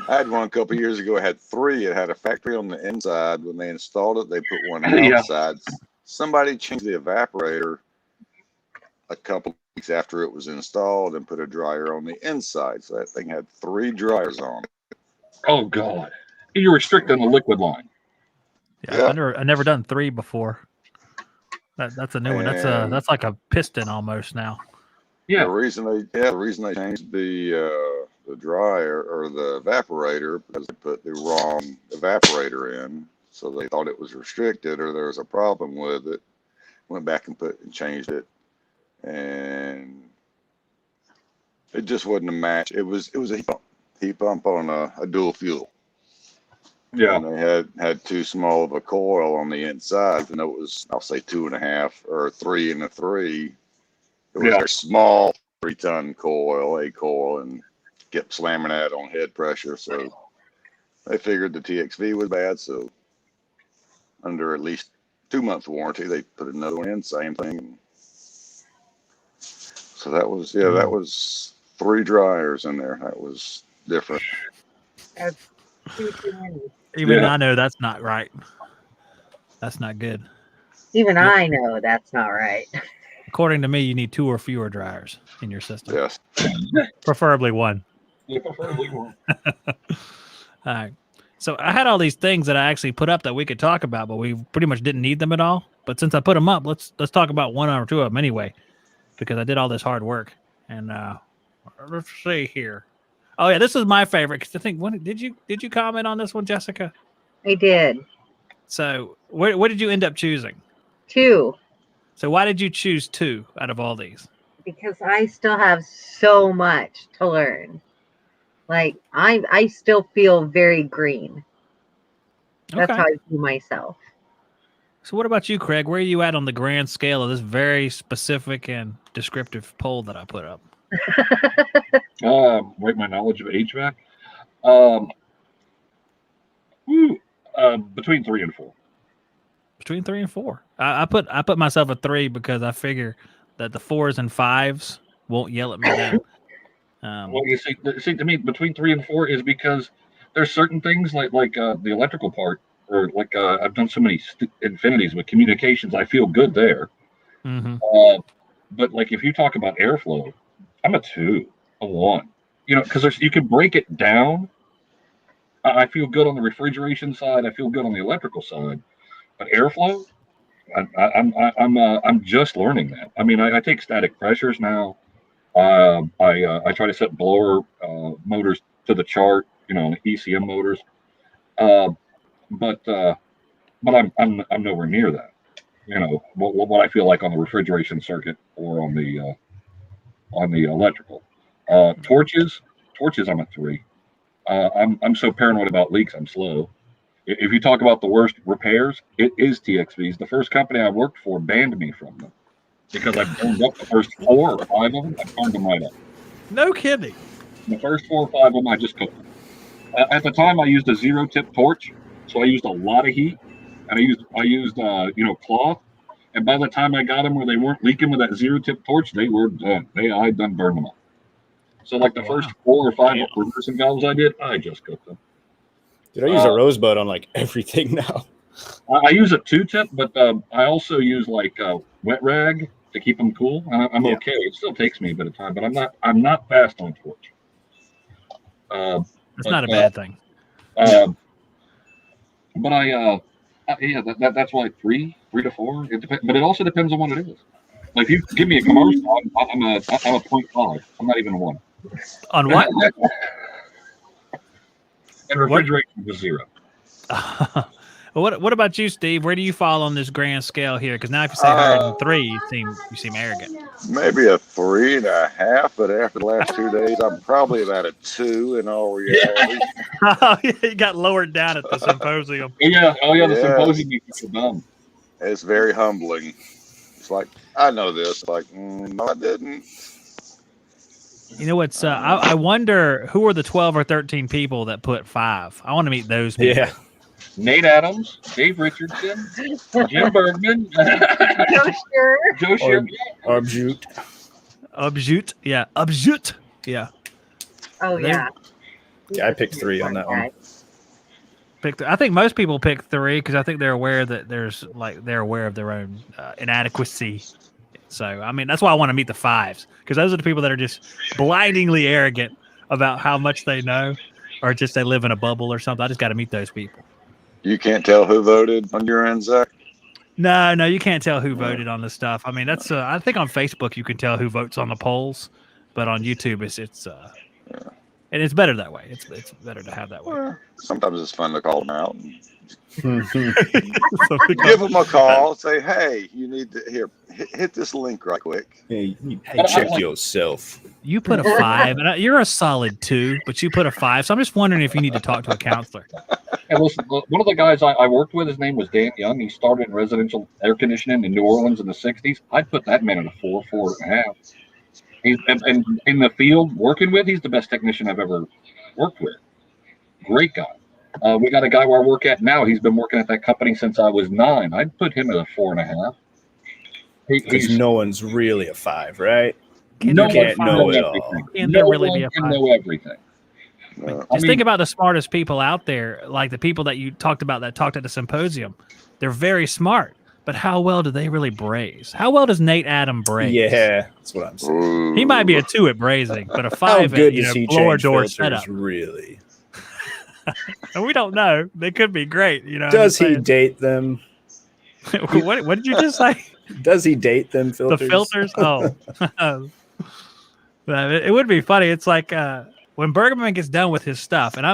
I had one a couple of years ago. It had three. It had a factory on the inside. When they installed it, they put one Yeah. outside. Somebody changed the evaporator a couple of weeks after it was installed and put a dryer on the inside. So that thing had three dryers on it. Oh God, you're restricting the liquid line. yeah, I never done 3 before. That's a new one. And That's like a piston almost now. Yeah. the reason they changed the dryer or the evaporator because they put the wrong evaporator in. So they thought it was restricted or there was a problem with it. Went back and changed it, and it just wasn't a match. It was a heat pump on a dual fuel. Yeah. And they had too small of a coil on the inside, and it was, I'll say 2.5 or 3 and a 3. It was a small 3-ton coil, and kept slamming that on head pressure. So they figured the TXV was bad. So under at least 2 months warranty, they put another one in, same thing. So that was 3 dryers in there. That was different. That's too many. Even I know that's not right. That's not good. Even I know that's not right. According to me, you need 2 or fewer dryers in your system. Yes. Preferably 1. Yeah, preferably one. All right. So I had all these things that I actually put up that we could talk about, but we pretty much didn't need them at all. But since I put them up, let's talk about 1 or 2 of them anyway, because I did all this hard work. And let's see here. Oh yeah, this is my favorite. Cause I think did you comment on this one, Jessica? I did. So what did you end up choosing? 2. So why did you choose 2 out of all these? Because I still have so much to learn. Like I still feel very green. That's Okay. how I view myself. So what about you, Craig? Where are you at on the grand scale of this very specific and descriptive poll that I put up? Rate my knowledge of HVAC. Between 3 and 4. Between 3 and 4. I put myself a 3 because I figure that the 4s and 5s won't yell at me then. Well, you see, to me, between 3 and 4 is because there's certain things like the electrical part, or like I've done so many infinities with communications. I feel good there. Mm-hmm. But like if you talk about airflow, I'm a 2, a 1. You know, because you can break it down. I feel good on the refrigeration side. I feel good on the electrical side, but airflow, I'm just learning that. I mean, I take static pressures now. I try to set blower motors to the chart, you know, ECM motors. But I'm nowhere near that. You know what I feel like on the refrigeration circuit or on the electrical. Torches, I'm a 3. I'm so paranoid about leaks. I'm slow. If you talk about the worst repairs, it is TXVs. The first company I worked for banned me from them because I burned up the first 4 or 5 of them. I burned them right up. No kidding. The first 4 or 5 of them, I just cooked them. At the time, I used a 0-tip torch, so I used a lot of heat, and I used cloth. And by the time I got them where they weren't leaking with that 0-tip torch, they were done. I done burned them up. So like the first 4 or 5 reversing valves I did, I just cooked them. Dude, I use a rosebud on like everything now. I use a 2-tip, but I also use like a wet rag to keep them cool. And I'm okay. It still takes me a bit of time, but I'm not fast on torch. It's not a bad thing. But that's why 3 to 4. It depends, but it also depends on what it is. Like if you give me a commercial, I'm a 0.5. I'm not even a 1. On what? And refrigeration was 0. Well, what about you, Steve? Where do you fall on this grand scale here? Because now if you say 103, you seem arrogant. Maybe a 3.5, but after the last 2 days, I'm probably about a 2 in all reality. Oh, yeah, you got lowered down at the symposium. Oh yeah, the Yes. symposium you are dumb. It's very humbling. It's like, I know this. Like, no, I didn't. You know what's? I wonder who are the 12 or 13 people that put 5. I want to meet those people. Yeah. Nate Adams, Dave Richardson, Jim Bergman, Joe Sure. Joe Shear. Arbjute. Abjute. Yeah. Abjute. Yeah. Oh yeah. Yeah, I picked 3 on that one. I think most people pick 3 because I think they're aware that they're aware of their own inadequacy. So I mean that's why I want to meet the 5s because those are the people that are just blindingly arrogant about how much they know, or just they live in a bubble or something. I just got to meet those people. You can't tell who voted on your end, Zach? No, you can't tell who voted on this stuff. I mean that's I think on Facebook you can tell who votes on the polls, but on YouTube it's and it's better that way. It's better to have that way. Well, sometimes it's fun to call them out. So Give them a call. Say, hey, you need to hit this link right quick. Hey, check yourself. You put a 5, and you're a solid 2, but you put a 5. So I'm just wondering if you need to talk to a counselor. And listen, one of the guys I worked with, his name was Dan Young. He started in residential air conditioning in New Orleans in the 60s. I'd put that man in a 4, 4.5. He's and in the field working with, he's the best technician I've ever worked with. Great guy. We got a guy where I work at now. He's been working at that company since I was 9. I'd put him at a 4.5. Because no one's really a 5, right? No can't know it all. Can there really be a can 5? know everything. Just think about the smartest people out there, like the people that you talked about that talked at the symposium. They're very smart, but how well do they really braze? How well does Nate Adam braze? Yeah, that's what I'm saying. Ooh. He might be a 2 at brazing, but a How 5 good at does he blower change door filters, setup. really? And we don't know. They could be great. You know. Does he date them? what did you just say? Does he date them filters? The filters? Oh. It would be funny. It's like when Bergman gets done with his stuff, and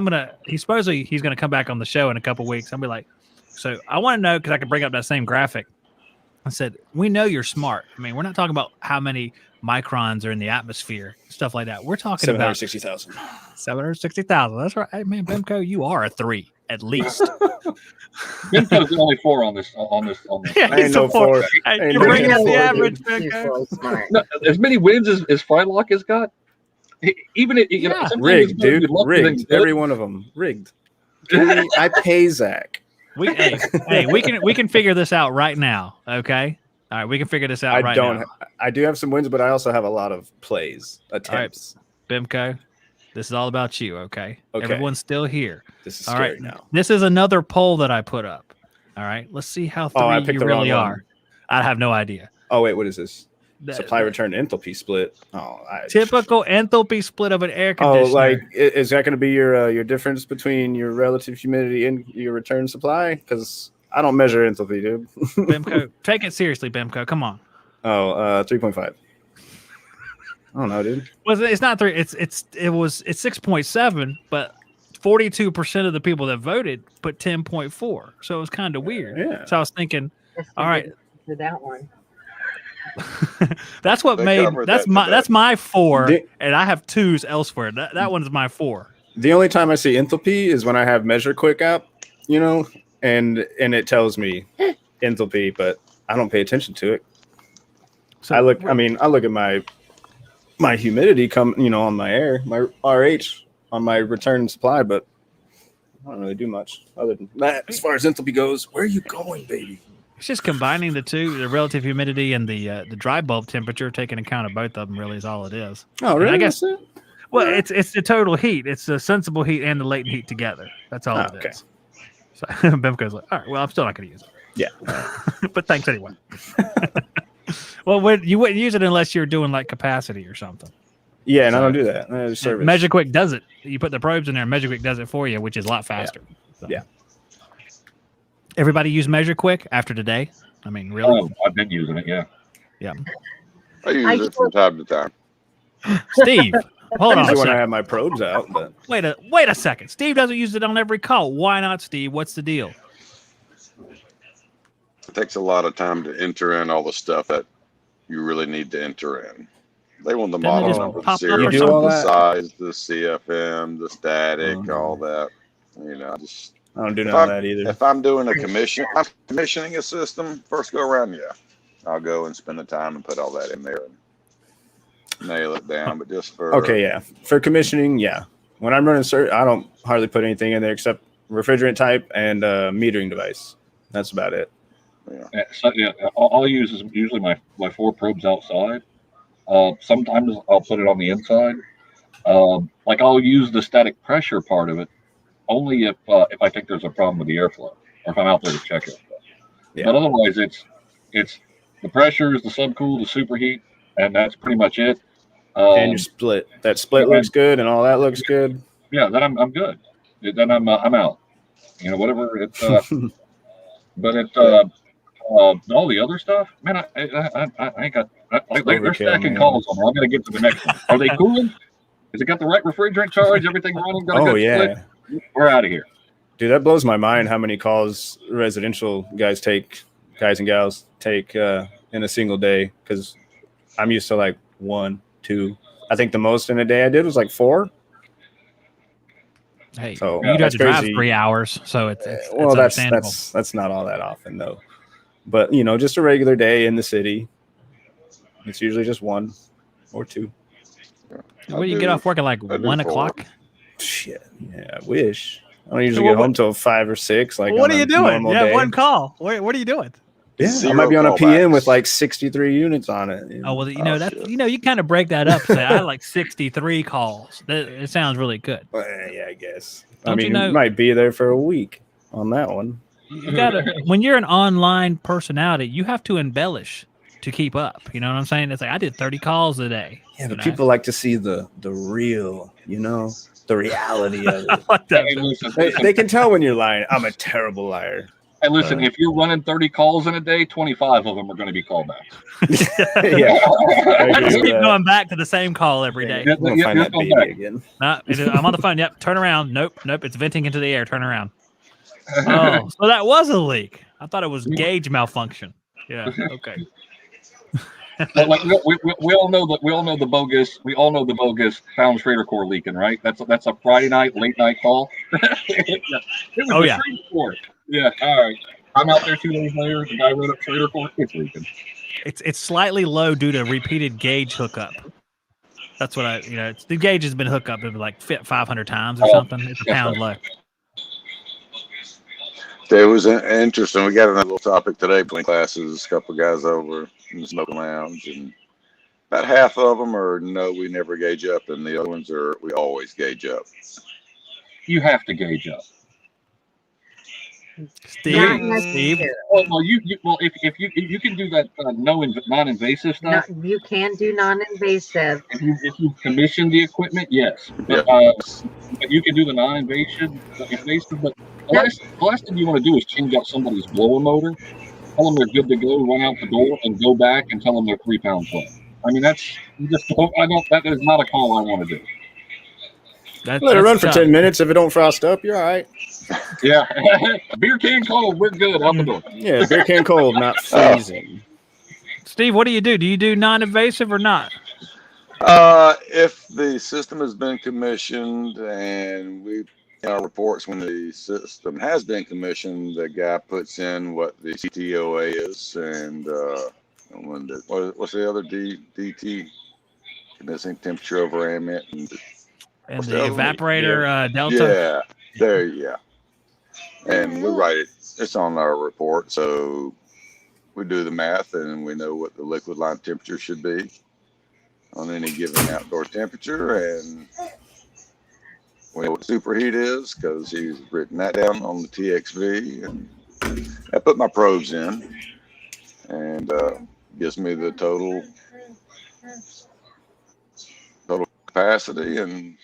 he's gonna come back on the show in a couple weeks. I'll be like, so I want to know, because I can bring up that same graphic. I said, we know you're smart. I mean, we're not talking about how many microns are in the atmosphere, stuff like that. We're talking about 760,000. 760,000. That's right. Hey, man, Bemco, you are a 3 at least. Bimco's the only 4 on this. Yeah, I ain't no 4. Hey, Ain't you're no bringing up the 4, average, dude. Bemco. No, as many wins as Frylock has got. Even if Rigged, dude. Rigged. Every one of them. Rigged. I pay Zach. We can figure this out right now. Okay. All right, we can figure this out now. I do have some wins, but I also have a lot of plays, attempts. All right, Bimco, this is all about you, okay? Everyone's still here. This is all scary right now. This is another poll that I put up. All right, let's see how 3 you really are. I have no idea. Oh, wait, what is this? Supply return enthalpy split. Typical enthalpy split of an air conditioner. Oh, like, is that going to be your difference between your relative humidity and your return supply? Because I don't measure enthalpy, dude. Bimco, take it seriously, Bimco. Come on. Oh, 3.5. I don't know, dude. Well, it's not 3. It's 6.7, but 42% of the people that voted put 10.4. So it was kind of weird. Yeah. So I was thinking, all right, For that one. that's what They made covered that's my 4, The- and I have 2s elsewhere. That one's my 4. The only time I see enthalpy is when I have Measure Quick app, and it tells me enthalpy, but I don't pay attention to it. So I look at my humidity on my air, my RH on my return and supply, but I don't really do much other than that. As far as enthalpy goes, where are you going, baby? It's just combining the two, the relative humidity and the dry bulb temperature, taking account of both of them. Really, is all it is. Oh, really? And I guess. That's it? Well, it's the total heat. It's the sensible heat and the latent heat together. That's all it is. So Bimco's like, all right, well, I'm still not going to use it. Yeah. But thanks anyway. Well, you wouldn't use it unless you're doing like capacity or something. Yeah, and I don't do that. Service. Measure Quick does it. You put the probes in there, and Measure Quick does it for you, which is a lot faster. So. Yeah. Everybody use Measure Quick after today? I mean, really? Oh, I've been using it, yeah. Yeah. I use it from time to time. Steve, hold on I a usually want to second. have my probes out, but Wait a second. Steve doesn't use it on every call. Why not, Steve? What's the deal? It takes a lot of time to enter in all the stuff that you really need to enter in. They want the Doesn't it model just number, the pop up serial or You do all number, the that? size, the CFM, the static, Uh-huh. all that. You know, just I don't do if none of I'm that either. if I'm doing a commission, I'm commissioning a system. First go around, yeah, I'll go and spend the time and put all that in there and nail it down. But just for Okay, yeah. For commissioning, yeah. When I'm running cert, I don't hardly put anything in there except refrigerant type and metering device. That's about it. So, yeah, I'll use is usually my 4 probes outside. Sometimes I'll put it on the inside. Like I'll use the static pressure part of it only if I think there's a problem with the airflow, or if I'm out there to check it. Yeah. But otherwise, it's the pressures, the subcool, the superheat, and that's pretty much it. And your split. That split looks good and all that looks good. Yeah, then I'm good. Then I'm out. You know, whatever it. But it. All the other stuff, man, I ain't got. They're Overkill, stacking man. calls on me. I'm gonna get to the next one. Are they cooling? Has it got the right refrigerant charge? Everything running? Got a Oh good yeah. split? We're out of here. Dude, that blows my mind how many calls residential guys and gals take in a single day. Because I'm used to like 1, 2. I think the most in a day I did was like 4. Hey, So you'd have that's to drive crazy. 3 hours, so it's Well, that's understandable. that's not all that often though. But you know, just a regular day in the city, it's usually just 1 or 2. What do you get off work at like I do 1 4. o'clock? Shit, yeah, I wish. I don't usually So get what- home till 5 or 6. Like, what on are you a doing? normal Yeah, day. 1 call. What are you doing? Yeah, I Zero might be on a PM with callbacks. like 63 units on it. You know? Oh well, you Oh, know that's shit. you kind of break that up. Say I had like 63 calls. It sounds really good. Well, yeah, I guess. Don't I you mean, know- you might be there for a week on that one. You gotta when you're an online personality, you have to embellish to keep up. You know what I'm saying? It's like I did 30 calls a day. Yeah, you but know? people like to see the real, you know, the reality of it. Like that. Hey, listen, They can tell when you're lying. I'm a terrible liar. Hey, listen, if you're running 30 calls in a day, 25 of them are going to be callbacks. Yeah, I I agree just with keep that. going back to the same call every day. Yeah. I'm gonna Yeah, find you're that going baby back. again. Nah, I'm on the phone. Yep. Turn around. Nope. It's venting into the air. Turn around. Oh, so that was a leak. I thought it was gauge malfunction. Yeah. Okay. But like we all know the bogus Pound Schrader core leaking, right? That's a Friday night late night call. It was Oh, the yeah. Schrader core. Yeah. All right. I'm out there 2 days later. The guy wrote up Schrader core. It's leaking. It's slightly low due to repeated gauge hookup. That's what the gauge has been hooked up like 500 times or something. It's a pound low. It was interesting. We got another little topic today between classes. A couple of guys over in the smoking lounge, and about half of them are no, we never gauge up, and the other ones are we always gauge up. You have to gauge up. Not Steve, necessarily. Well, if you can do that non-invasive stuff. You can do non-invasive. If you commission the equipment, yes. But, but you can do the non-invasive. But the last thing you want to do is change out somebody's blower motor, tell them they're good to go, run out the door, and go back and tell them they're 3 pounds low. I mean, that is not a call I want to do. That's Let it run for tough. 10 minutes. If it don't frost up, you're all right. Yeah, beer can cold, we're good. Out the door. Yeah, beer can cold, not freezing. Steve, what do? Do you do non-invasive or not? If the system has been commissioned and we in our reports when the system has been commissioned, the guy puts in what the CTOA is and when what's the other DT condensing temperature over ambient And what's the the other one? evaporator delta. Yeah, there, yeah. And we write it. It's on our report, so we do the math and we know what the liquid line temperature should be on any given outdoor temperature, and we know what superheat is because he's written that down on the TXV, and I put my probes in, and gives me the total capacity and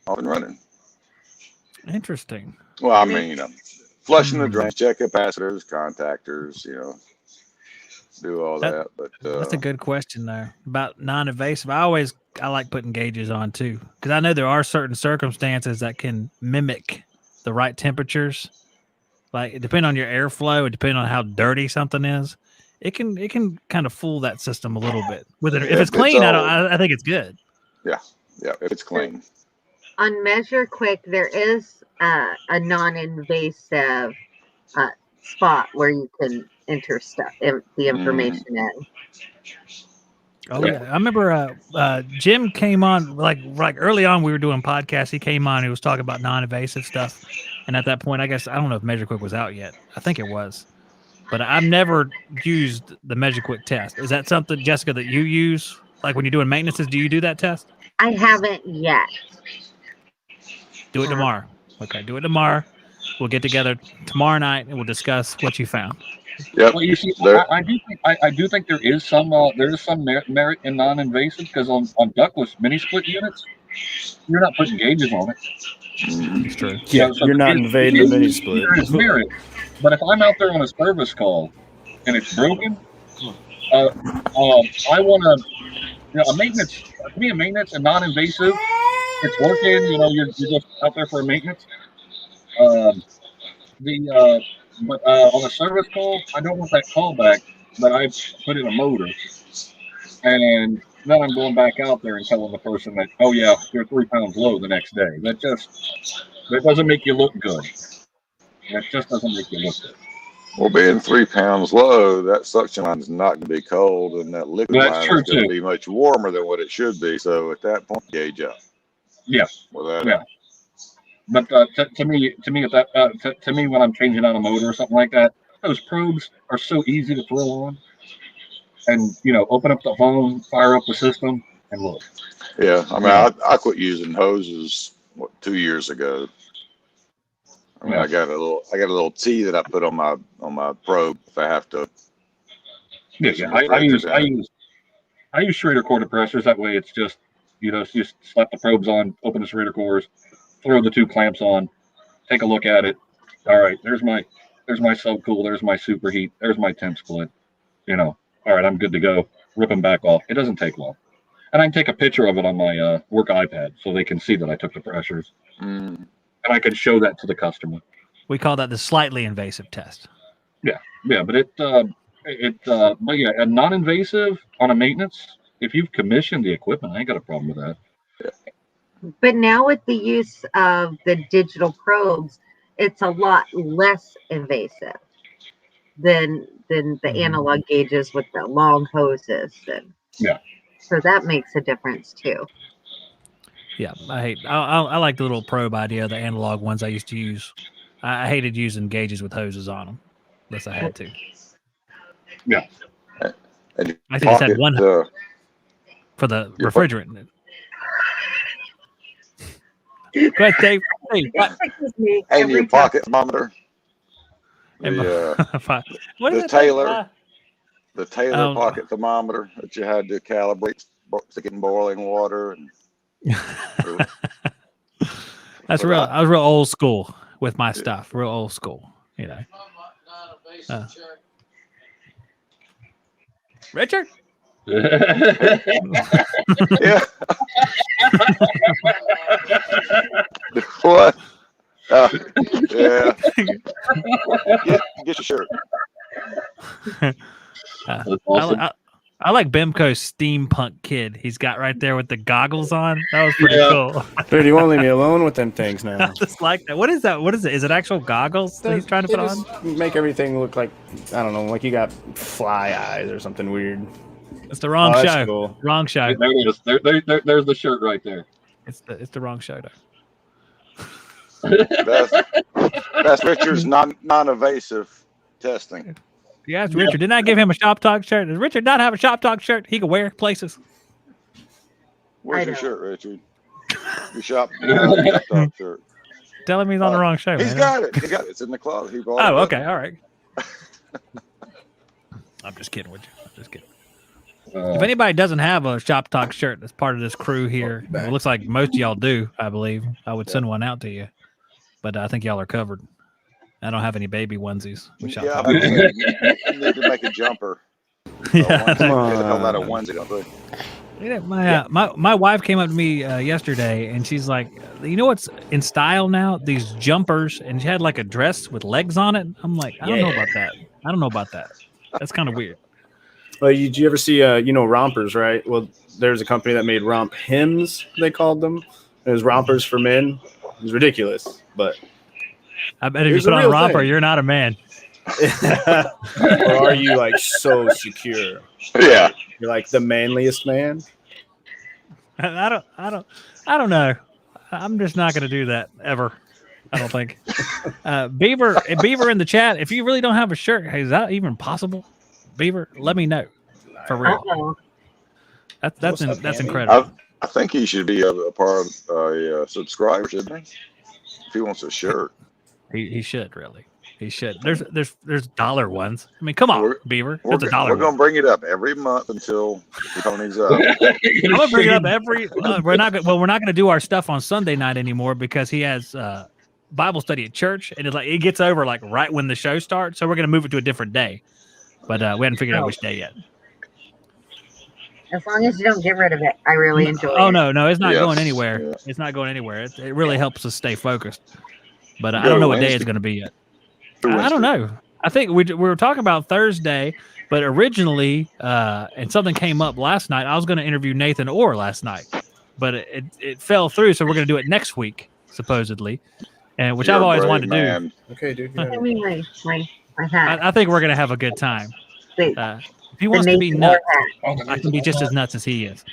off and running. Interesting. Well, I mean, flushing the drains, check capacitors, contactors, do all that. But That's a good question there about non-invasive. I like putting gauges on too, because I know there are certain circumstances that can mimic the right temperatures like depending on your airflow and depending on how dirty something is, it can kind of fool that system a little bit. With it, if it's clean, I think it's good. Yeah, if it's clean. On Measure Quick, there is a non-invasive spot where you can enter stuff, the information in. Oh yeah, I remember Jim came on like early on. We were doing podcasts. He came on. He was talking about non-invasive stuff, and at that point, I guess I don't know if Measure Quick was out yet. I think it was, but I've never used the Measure Quick test. Is that something, Jessica, that you use? Like when you're doing maintenances, do you do that test? I haven't yet. Do it tomorrow. Okay, do it tomorrow. We'll get together tomorrow night and we'll discuss what you found. Yep. Well, you see, I do think there is some merit in non-invasive, because on ductless mini split units, you're not putting gauges on it. It's true. Yeah, so you're not invading the mini split. There is merit, but if I'm out there on a service call and it's broken, I want to, a maintenance. To me, a maintenance and non-invasive, it's working. You're just out there for a maintenance. But on a service call, I don't want that call back, but I put in a motor. And then I'm going back out there and telling the person that, oh yeah, you're 3 pounds low the next day. That doesn't make you look good. That just doesn't make you look good. Well, being 3 pounds low, that suction line is not going to be cold, and that liquid line is going to be much warmer than what it should be. So at that point, gauge up. Yeah. Yeah. But to me, when I'm changing out a motor or something like that, those probes are so easy to throw on, and open up the phone, fire up the system, and look. Yeah, I mean, I quit using hoses 2 years ago. I mean, I got a little T that I put on my probe if I have to. Yeah. I use Schrader core depressors. That way, it's just just slap the probes on, open the Schrader cores, throw the 2 clamps on, take a look at it. All right, there's my subcool, there's my superheat, there's my temp split. All right, I'm good to go. Rip them back off. It doesn't take long. And I can take a picture of it on my work iPad so they can see that I took the pressures. And I can show that to the customer. We call that the slightly invasive test. Yeah, but but yeah, a non-invasive on a maintenance, if you've commissioned the equipment, I ain't got a problem with that. But now with the use of the digital probes, it's a lot less invasive than the analog gauges with the long hoses. So that makes a difference too. Yeah, I like the little probe idea, the analog ones I used to use. I hated using gauges with hoses on them, unless I had to. Yeah. I just had one for the refrigerant. Go ahead, Dave. And your pocket thermometer. The Taylor pocket thermometer that you had to calibrate to get in boiling water. That's real. I was real old school with my stuff. Real old school, Richard. Yeah. What? Yeah. Get your shirt. Awesome. I like Bimco's steampunk kid. He's got right there with the goggles on. That was pretty cool. Dude, you won't leave me alone with them things now. I just like that. What is that? What is it? Is it actual goggles that he's trying to put on? Make everything look like, I don't know, like you got fly eyes or something weird. It's the wrong show. Cool. Wrong show. There it is. There's the shirt right there. It's the wrong show, though. That's Richard's non-invasive testing. Yeah, it's Richard. Didn't I give him a Shop Talk shirt? Does Richard not have a Shop Talk shirt he can wear places? Where's your shirt, Richard? Your Shop Talk shirt. Tell him he's on the wrong show. He's got it. It's in the closet. He bought it. Oh, okay. All right. I'm just kidding with you. If anybody doesn't have a Shop Talk shirt that's part of this crew here, it looks like most of y'all do, I believe. I would send one out to you. But I think y'all are covered. I don't have any baby onesies. You need to make a jumper. Yeah. Get the hell out of onesie. my wife came up to me yesterday, and she's like, "You know what's in style now? These jumpers." And she had like a dress with legs on it. I'm like, I don't know about that. I don't know about that. That's kind of weird. Well, did you ever see, rompers, right? Well, there's a company that made romp hymns, they called them. It was rompers for men. It was ridiculous, but I bet if you put on a romper, you're not a man. Or are you like so secure? Yeah. You're like the manliest man. I don't know. I'm just not going to do that ever. I don't think. Beaver in the chat. If you really don't have a shirt, hey, is that even possible? Beaver, let me know. For real. That's incredible. I think he should be a part of a subscriber, shouldn't he? If he wants a shirt. He should really. He should. There's dollar ones. I mean, come on, Beaver. That's a dollar. We're gonna bring it up every month until Tony's up. I'm gonna bring it up every. We're not gonna do our stuff on Sunday night anymore because he has Bible study at church, and it gets over like right when the show starts. So we're gonna move it to a different day, but we haven't figured out which day yet. As long as you don't get rid of it, I really enjoy it. Oh no, it's not going anywhere. Yeah. It's not going anywhere. It really helps us stay focused. But I don't know what day it's going to be yet. I don't know. I think we were talking about Thursday, but originally, and something came up last night. I was going to interview Nathan Orr last night, but it fell through. So we're going to do it next week, supposedly, and which I've always wanted to do. Okay, dude. I mean, my hat. I think we're going to have a good time. If he wants to be nuts, I can be just as nuts as he is,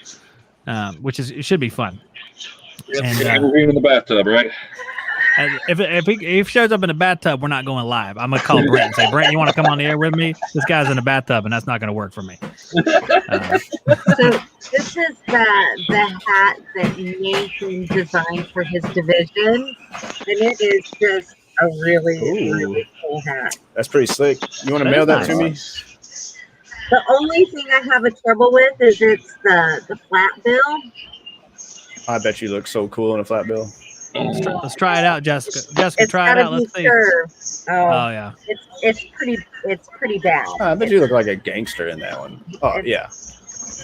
it should be fun. Yep, and evergreen in the bathtub, right? And if he shows up in the bathtub, we're not going live. I'm gonna call Brent and say, Brent, you want to come on the air with me? This guy's in the bathtub, and that's not gonna work for me. So this is the hat that Nathan designed for his division, and it is just a really cool hat. That's pretty slick. You want to mail that to me? The only thing I have a trouble with is it's the flat bill. I bet you look so cool in a flat bill. Let's try it out, Jessica. Jessica, try it out. Let's see. Oh yeah. It's pretty bad. I bet you look like a gangster in that one. Oh yeah.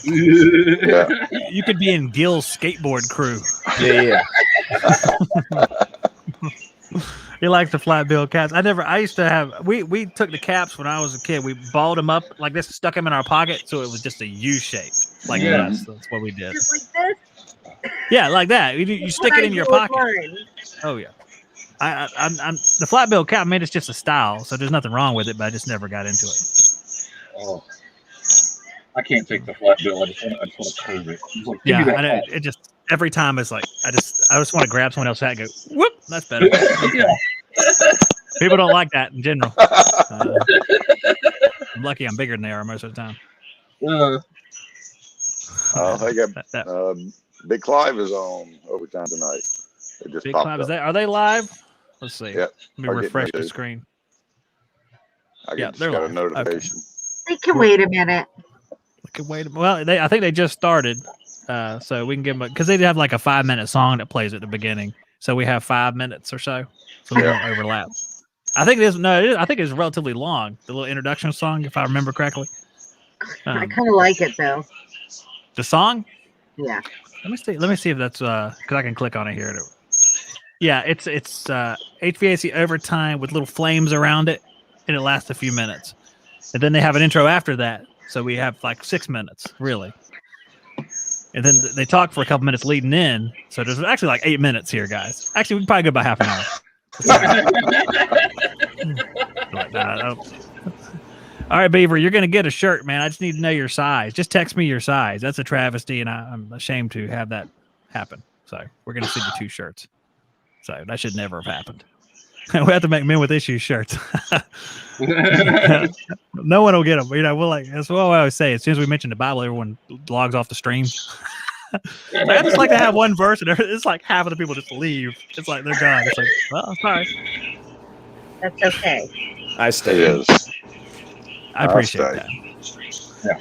You could be in Gil's skateboard crew. Yeah. He likes the flat bill caps. I used to have. We took the caps when I was a kid. We balled them up like this, stuck them in our pocket, so it was just a U shape, like this. That's what we did. Just like this. Yeah, like that. You stick it in your pocket. Oh yeah. I'm the flat bill cap. I mean, it's just a style, so there's nothing wrong with it. But I just never got into it. Oh, I can't take the flat bill. I just want to curve it. Like, yeah, it just every time it's like I just want to grab someone else's hat and go whoop. That's better. People don't like that in general. I'm lucky I'm bigger than they are most of the time. I got Big Clive is on overtime tonight. It just Big popped Clive, up. are they live? Let's see. Yep. Let me refresh the screen. I just got a notification. They can wait a minute. We can wait. Well, I think they just started, so we can give them because they have like a 5-minute song that plays at the beginning. So we have 5 minutes or so we don't overlap. I think it is. No, I think it's relatively long. The little introduction song, if I remember correctly. I kind of like it though. The song? Yeah. Let me see if that's because I can click on it here. Yeah, it's HVAC overtime with little flames around it, and it lasts a few minutes. And then they have an intro after that, so we have like 6 minutes, really. And then they talk for a couple minutes leading in, so there's actually like 8 minutes here, guys. Actually, we can probably go about half an hour. All right, Beaver, you're going to get a shirt, man. I just need to know your size. Just text me your size. That's a travesty, and I'm ashamed to have that happen. So we're going to send you 2 shirts. So that should never have happened. We have to make Men with Issues shirts. No one will get them. That's what I always say. As soon as we mention the Bible, everyone logs off the stream. I just like to have one verse, and it's like half of the people just leave. It's like they're gone. It's like, well, sorry. That's okay. I stay. I appreciate that. Yeah.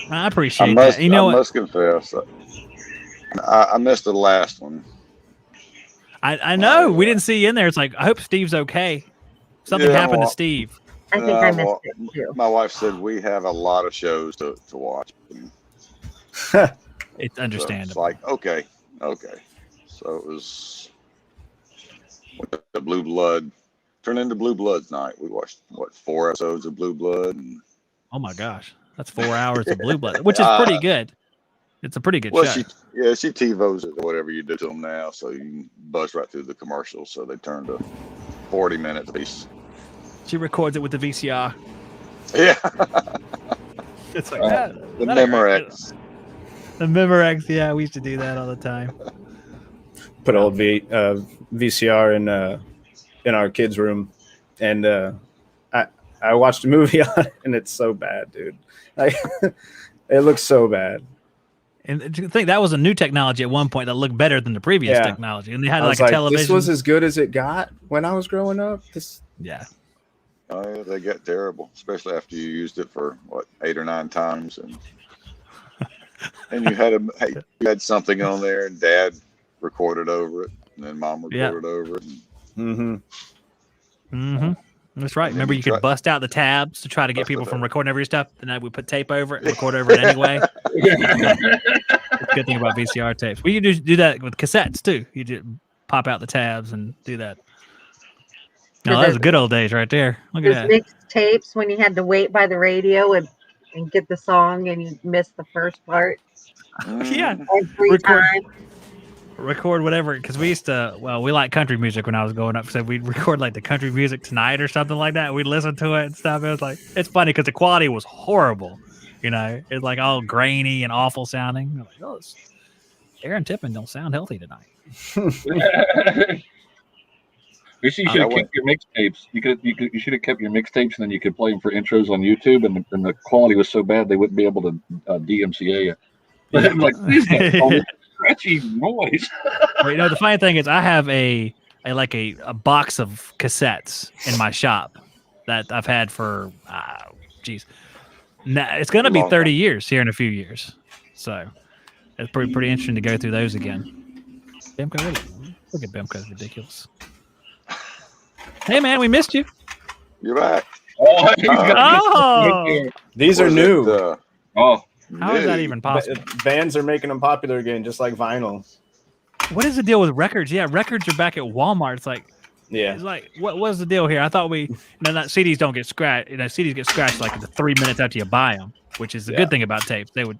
I appreciate that. You know I must confess, I missed the last one. I know. We didn't see you in there. It's like, I hope Steve's okay. Something happened to Steve. I think I missed it too. My wife said we have a lot of shows to watch. It's So understandable. it's like, okay. So it was the Blue Blood turned into Blue Bloods night. We watched 4 episodes of Blue Blood. And, Oh my gosh, that's 4 hours of Blue Blood, which is pretty good. It's a pretty good well, show. she TiVos it, whatever you do to them now, so you can buzz right through the commercials. So they turned to 40 minutes apiece. She records it with the VCR. Yeah, It's like the Memorex. The Memorex, yeah, we used to do that all the time. Put old VCR in our kids' room, and I watched a movie on it, and it's so bad, dude. Like, it looks so bad. And to think that was a new technology at one point that looked better than the previous technology, and they had like a television. This was as good as it got when I was growing up. Yeah. Oh yeah, they get terrible, especially after you used it for 8 or 9 times, and you had something on there, and Dad recorded over it, and then Mom recorded over it. That's right. Remember, you could bust out the tabs to try to get people from recording over your stuff. Then we put tape over it and record over it anyway. That's the good thing about VCR tapes. We could do that with cassettes too. You just pop out the tabs and do that. No, that was the good old days right there. Look at that. Mixed tapes when you had to wait by the radio and get the song and you missed the first part. Yeah. Every time. Record whatever, because we used to, we like country music when I was growing up, so we'd record like the country music tonight or something like that. We'd listen to it and stuff. It was like, it's funny because the quality was horrible, it's like all grainy and awful sounding. I'm like, oh, Aaron Tippin don't sound healthy tonight. You should have kept your mixtapes. You should have kept your mixtapes, and then you could play them for intros on YouTube. And the quality was so bad they wouldn't be able to DMCA you. But I'm like, this is all this scratchy noise. Well, the funny thing is, I have a box of cassettes in my shop that I've had for it's going to be 30 years here in a few years. So it's pretty interesting to go through those again. Bimco, look at Bimco's ridiculous. Hey man, we missed you. You're back. These are new. How is that even possible? Bands are making them popular again, just like vinyl. What is the deal with records? Yeah, records are back at Walmart. It's like, yeah, it's like, what's the deal here? I thought that CDs don't get scratched. CDs get scratched like the 3 minutes after you buy them, which is the good thing about tapes. They would,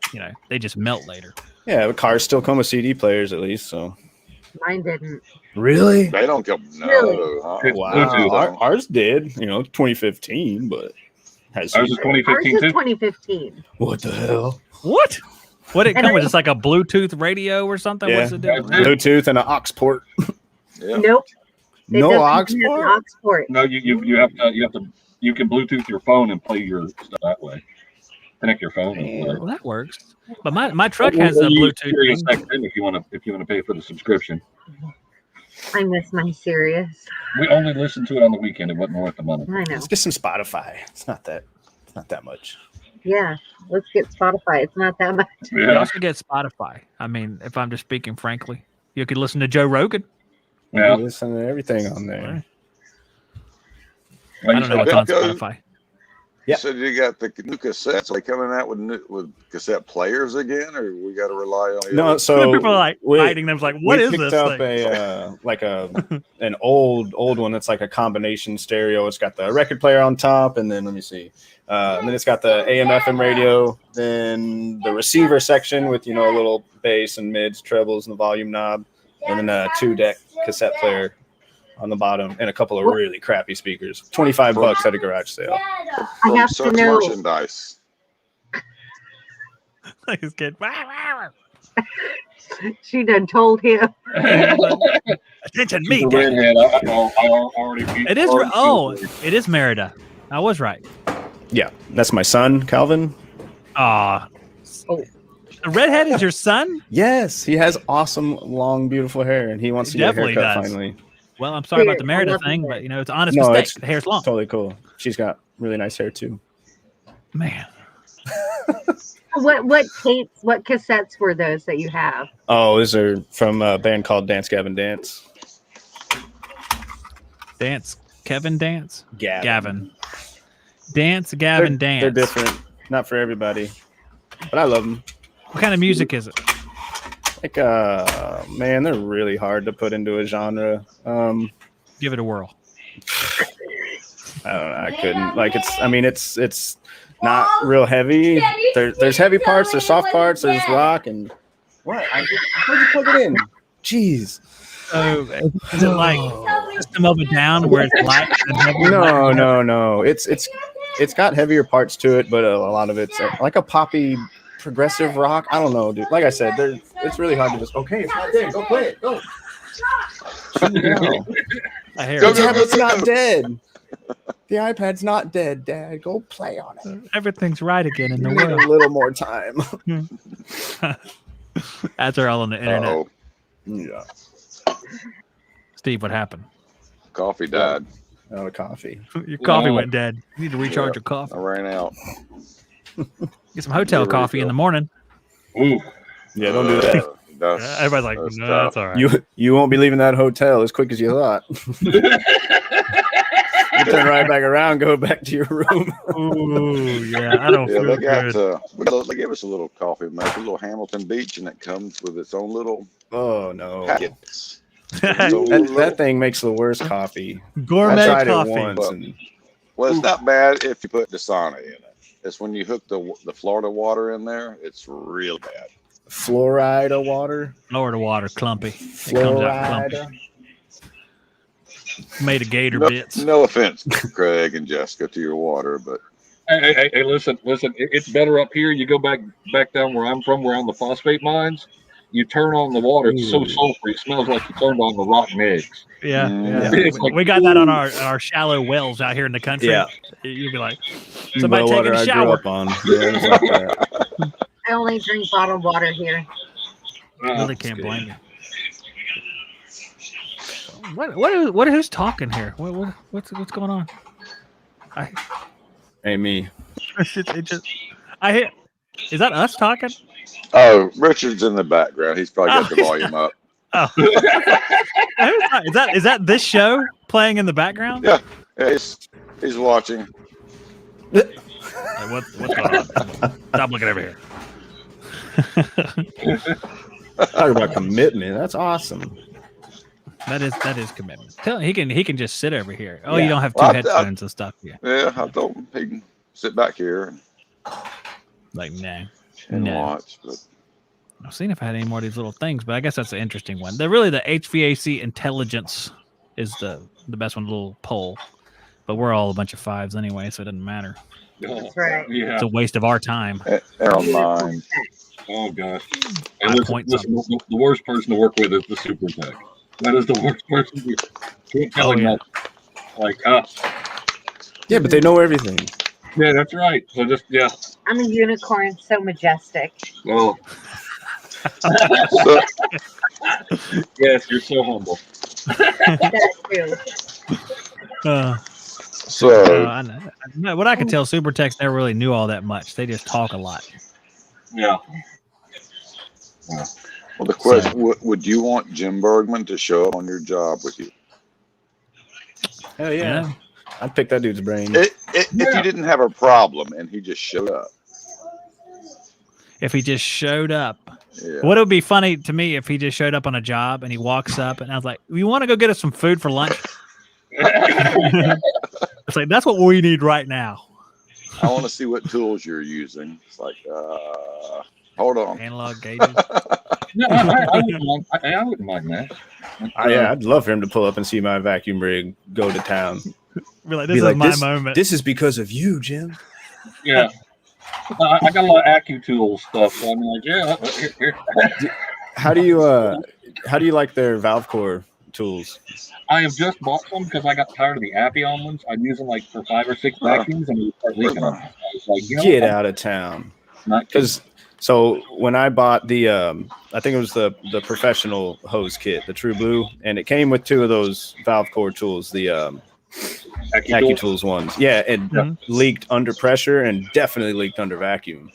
they just melt later. Yeah, but cars still come with CD players at least. So mine didn't. Really? They don't come. No. Really? Wow. Ours did. 2015, but. Ours is 2015 Ours is too. 2015. What the hell? What did it come with? Just like a Bluetooth radio or something? Yeah. What's the deal? Bluetooth and an aux port. Yeah. Nope. No aux port? No, you have to. You can Bluetooth your phone and play your stuff that way. Connect your phone. Well, that works. But my truck has a Bluetooth. If you want to pay for the subscription. I miss my Sirius. We only listened to it on the weekend. It wasn't worth the money. I know. Let's get some Spotify. It's not that much. Yeah, let's get Spotify. It's not that much. You also get Spotify. I mean, if I'm just speaking frankly, you could listen to Joe Rogan. Yeah, listen to everything on there. I don't know what's on Spotify. Yeah. So you got the new cassettes. Are they coming out with cassette players again, or we got to rely on? No, so people are like hiding them. Like, what is this thing? We picked up an old one that's like a combination stereo. It's got the record player on top, and then let me see. And then it's got the AM/FM radio. Then the receiver section with a little bass and mids, trebles, and the volume knob, and then a 2-deck cassette player on the bottom, and a couple of really crappy speakers. $25 at a garage sale. I have to know. Merchandise. Like this kid. She done told him. Attention, me. It is Merida. I was right. Yeah, that's my son, Calvin. The redhead is your son? Yes, he has awesome, long, beautiful hair, and he wants to get a haircut finally. Well, I'm sorry about the Merida thing, but it's an honest mistake. The hair's long. It's totally cool. She's got really nice hair too. Man. What tapes, what cassettes were those that you have? Oh, these are from a band called Dance Gavin Dance. Kevin Dance? Gavin. Dance Gavin Dance. They're different. Not for everybody. But I love them. What kind of music is it? Like, man, they're really hard to put into a genre. Give it a whirl. I don't know. I couldn't. Like, it's not real heavy. There's heavy parts. There's soft parts. There's rock and what? How'd you plug it in? Jeez. Oh, is it like System of a Down where it's light? And heavy? No. It's got heavier parts to it, but a lot of it's like a poppy progressive rock. I don't know, dude. Like I said, it's really hard to just. Okay, it's not dead. Go play it. Go. I hear Go, it. go, go. It's not dead. The iPad's not dead, Dad. Go play on it. Everything's right again in the We need world. a little more time. Ads are all on the internet. Uh-oh. Yeah. Steve, what happened? Coffee died. Out of coffee. Your coffee Wow. went dead. You need to recharge your coffee. I ran out. Get some hotel Give it a coffee in go. the morning. Ooh. Yeah, don't do that. Everybody's like, that's no, tough. that's all right. You won't be leaving that hotel as quick as you thought. You turn right back around, go back to your room. Ooh, yeah, I don't Yeah, feel they got good. they gave us a little coffee maker, a little Hamilton Beach, and it comes with its own little Oh no. packets. That thing makes the worst coffee. I Gourmet tried coffee. it once and Well, it's not bad if you put Dasani in it. It's when you hook the Florida water in there, it's real bad. Florida water. Florida water, clumpy. It comes out clumpy. Florida. Made of gator No, bits. no offense, Craig and Jessica, to your water, but Hey, listen. It's better up here. You go back down where I'm from, where on the phosphate mines. You turn on the water. It's so Ooh. sulfury. It smells like you turned on the rotten eggs. Yeah, yeah. It's like, We got that on our shallow wells out here in the country. Yeah. You'd be like, somebody Well, taking water a I grew shower. up on. Yeah, it was like that. I only drink bottled water here. Really can't good. blame you. Who's talking here? What's going on? Hey, me. I hear. Is that us talking? oh, Richard's in the background. He's probably got the Oh. volume up. Oh, is that this show playing in the background? Yeah, he's watching. Hey, what's going on? Stop looking over here. Talk about commitment. That's awesome. That is commitment. Tell him he can just sit over here. Oh, Yeah. you don't have two Well, headphones and stuff. Yeah, Yeah, I told him he can sit back here like nah. and No. watch. But I've seen if I had any more of these little things, but I guess that's an interesting one. The HVAC intelligence is the best one, little poll. But we're all a bunch of fives anyway, so it doesn't matter. That's right. Yeah. It's a waste of our time. they're on mine. Oh gosh. I And point listen, the worst person to work with is the super tech. That is the worst person. You can't tell him yeah. that. Like, Yeah, but they know everything. yeah, that's right. So just I'm a unicorn, so majestic. well, So, yes, you're so humble. That too. so I know. What I could tell, Super Techs never really knew all that much. They just talk a lot. Yeah. well, the question: would you want Jim Bergman to show up on your job with you? Hell You yeah. know? I'd pick that dude's brain. If you didn't have a problem and he just showed up, If he just showed up. yeah. What would be funny to me if he just showed up on a job and he walks up and I was like, "You want to go get us some food for lunch?" It's like that's what we need right now. I want to see what tools you're using. It's like, hold on. Analog gauges. No, I wouldn't mind that. Yeah, I'd love for him to pull up and see my vacuum rig go to town. Be like, this is my moment. This is because of you, Jim. Yeah. I got a lot of AccuTools stuff. So I'm like, yeah, here. How do you like their valve core tools? I have just bought some because I got tired of the Appion ones. I'd use them like for 5 or 6 vacuums and it would start leaking. I was like, Get out of town. Because so when I bought the I think it was the professional hose kit, the True Blue, and it came with 2 of those valve core tools, the AccuTools ones. Yeah, it leaked under pressure and definitely leaked under vacuum.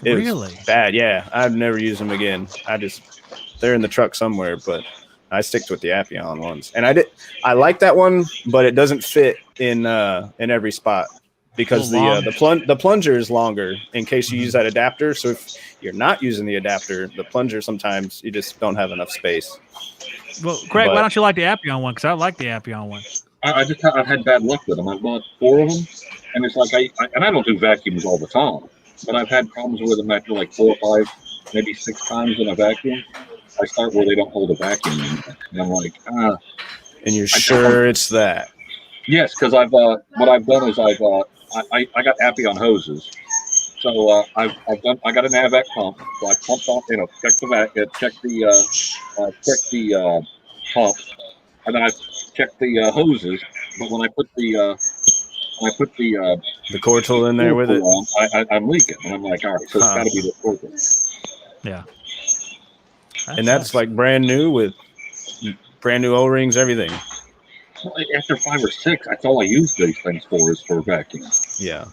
It was Really? bad. Yeah, I've never used them again. They're in the truck somewhere, but I sticked with the Appion ones. And I like that one, but it doesn't fit in every spot. because the plunger is longer in case you use that adapter. So if you're not using the adapter, the plunger, sometimes you just don't have enough space. Well, Craig, why don't you like the Appion one? Because I like the Appion one. I've had bad luck with them. I bought 4 of them, and it's like I don't do vacuums all the time, but I've had problems with them after like 4 or 5, maybe 6 times in a vacuum. I start where they don't hold a vacuum anymore, and I'm like, And you're sure it's that? Yes, because what I've done is I got Appion hoses. So I got an HVAC pump. So I pumped off, check the pump, and then I checked the hoses. But when I put the core tool in there with it, I'm leaking, and I'm like, all right, so it's got to be the core tool. Yeah, and that's like brand new with brand new O-rings, everything. After 5 or 6, that's all I use these things for is for vacuum. Yeah.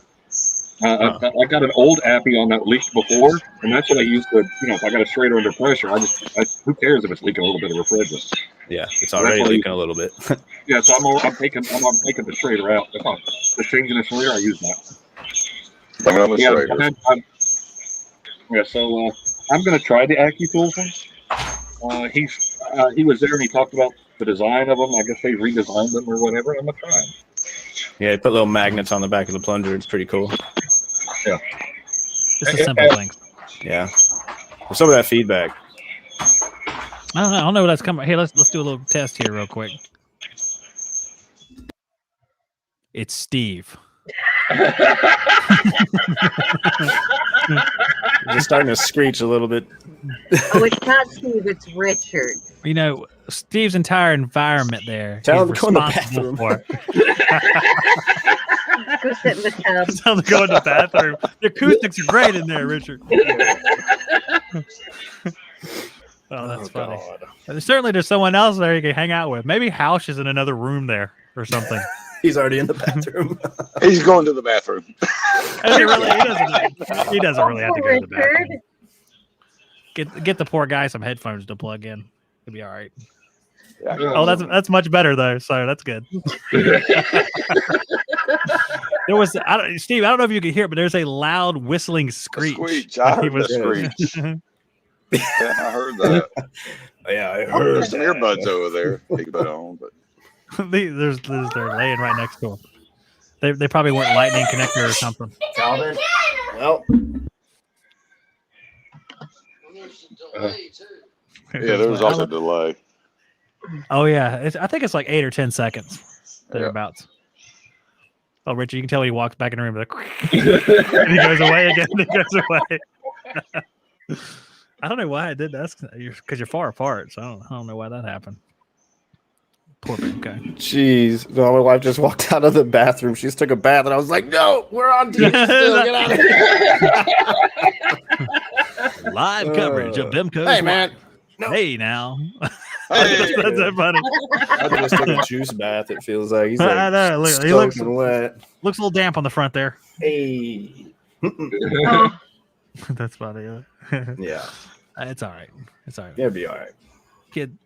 I got an old Appion that leaked before, and that's what I use to, if I got a straighter under pressure, who cares if it's leaking a little bit of refrigerant? Yeah, it's already leaking a little bit. Yeah, so I'm taking the straighter out. If I'm just changing the straighter, I use that. So I'm going to try the AccuTools one. He was there and he talked about the design of them. I guess they redesigned them or whatever. I'm going to try them. Yeah, they put little magnets on the back of the plunger. It's pretty cool. Yeah. It's a simple thing. Yeah. What's up with that feedback? I don't know what that's coming. Hey, let's do a little test here real quick. It's Steve. Just starting to screech a little bit. Oh, it's not Steve, it's Richard. Steve's entire environment there. Tell him to go in the bathroom. Go sit in the tub. Tell him to go in the bathroom. The acoustics are great in there, Richard. Oh, that's funny. Certainly there's someone else there you can hang out with. Maybe Hausch is in another room there or something. He's already in the bathroom. He's going to the bathroom. He doesn't really have to go to the bathroom. Get the poor guy some headphones to plug in. He'll be all right. Yeah. Oh, that's much better though. So that's good. There was Steve. I don't know if you could hear it, but there's a loud whistling screech. I heard the screech. Yeah, I heard that. Yeah, I heard. There's some earbuds over there. They put on, but they're laying right next to him. They probably weren't lightning connector or something. Calvin. Well. Yeah, there was also a delay. Oh yeah, I think it's like 8 or 10 seconds thereabouts. Oh, Richard, you can tell he walks back in the room, like, and he goes away again. He goes away. I don't know why I did that. Because you're far apart, so I don't know why that happened. Poor guy. Jeez, my wife just walked out of the bathroom. She just took a bath, and I was like, "No, we're on TV still. Get out of here!" Live coverage of Bimco's. Hey, man. No. Hey, now. Hey. That's so funny. I just took a juice bath. It feels like he's like I know. He looks wet. Looks a little damp on the front there. Hey. That's funny. Yeah. It's all right. It's all right. It'll be all right.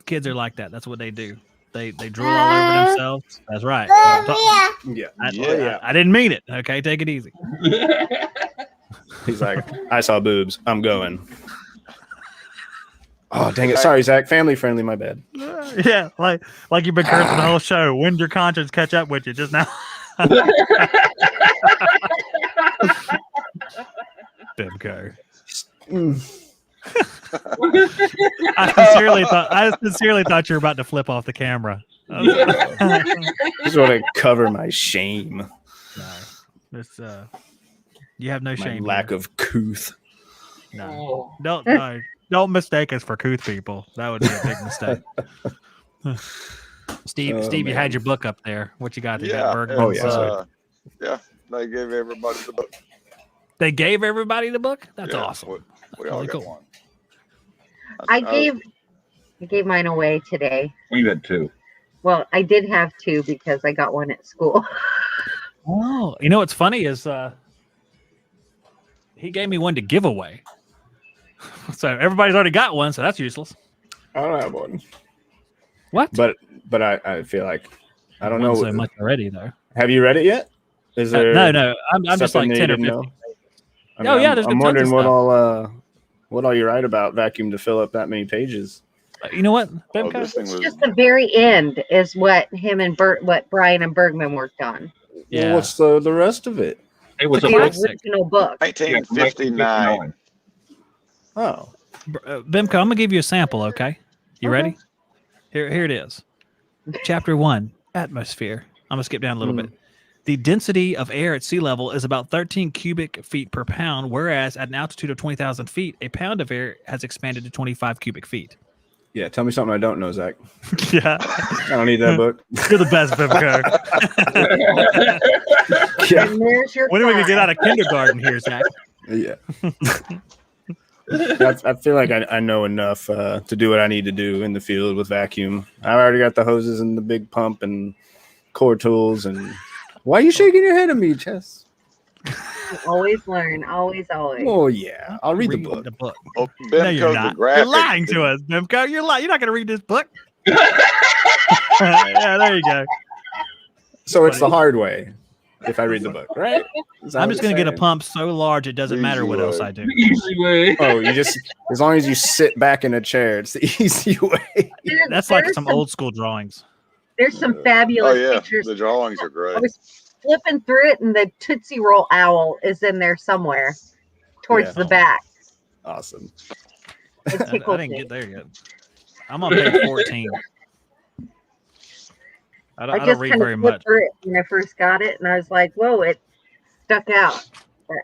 Kids are like that. That's what they do. They drool all over themselves. That's right. Yeah. I didn't mean it. Okay, take it easy. He's like, I saw boobs. I'm going. Oh, dang it. Sorry, Zach. Family friendly. My bad. Yeah, like you've been cursing the whole show. When did your conscience catch up with you just now? Bimco. I sincerely thought you were about to flip off the camera. Just want to cover my shame. No, it's you have no My shame. lack of couth. No, don't mistake us for couth people. That would be a big mistake. Steve, you had your book up there. What you got? Yeah. Oh, yeah. Yeah, they gave everybody the book. They gave everybody the book? That's Yeah, awesome. We all really got cool. one. I gave mine away today. We had 2. Well, I did have 2 because I got one at school. Oh, you know what's funny is he gave me one to give away. So everybody's already got one, so that's useless. I don't have one. What? But I feel like I don't know so much already though. Have you read it yet? Is there no. I'm just something like that you 10 or didn't 50. know? I mean, Oh yeah, there's I'm tons of wondering stuff. what all you write about vacuum to fill up that many pages. You know what, Oh, Bimco? this thing It's was just the very end is what him and what Brian and Bergman worked on. Yeah. Well, what's the rest of it? It was It's a a The book. classic. original book. Yeah, from 1959. 1959. Oh, Bimco, I'm gonna give you a sample. Okay, you Okay. ready? Here it is. Chapter 1: Atmosphere. I'm gonna skip down a little bit. The density of air at sea level is about 13 cubic feet per pound, whereas at an altitude of 20,000 feet, a pound of air has expanded to 25 cubic feet. yeah. Tell me something I don't know, Zach. Yeah, I don't need that book. you're the best, Bimco. Yeah, And there's your When are we gonna get five. out of kindergarten here, Zach? yeah. I feel like I know enough to do what I need to do in the field with vacuum. I already got the hoses and the big pump and core tools. And why are you shaking your head at me, Chess? Always learn. Always. Oh yeah, I'll read the book. Oh, No, you're Bimco, the not. graphic. You're lying to us, Bimco. You're lying. You're not gonna read this book. Yeah, there you go. So it's the hard way if I read the book, right? Is that I'm what just it's gonna get a saying? pump so large it doesn't matter Easy what else way. I do. Easy way. Oh, you just as long as you sit back in a chair, it's the easy way. That's like There's some old school drawings. There's some Oh fabulous yeah, pictures. the drawings are I great. was flipping through it, and the Tootsie Roll owl is in there somewhere, towards Yeah. the back. Awesome. It I tickled didn't me. get there yet. I'm on page 14. I I don't just read kind very of much. flipped through it when I first got it, and I was like, "Whoa!" It stuck out. That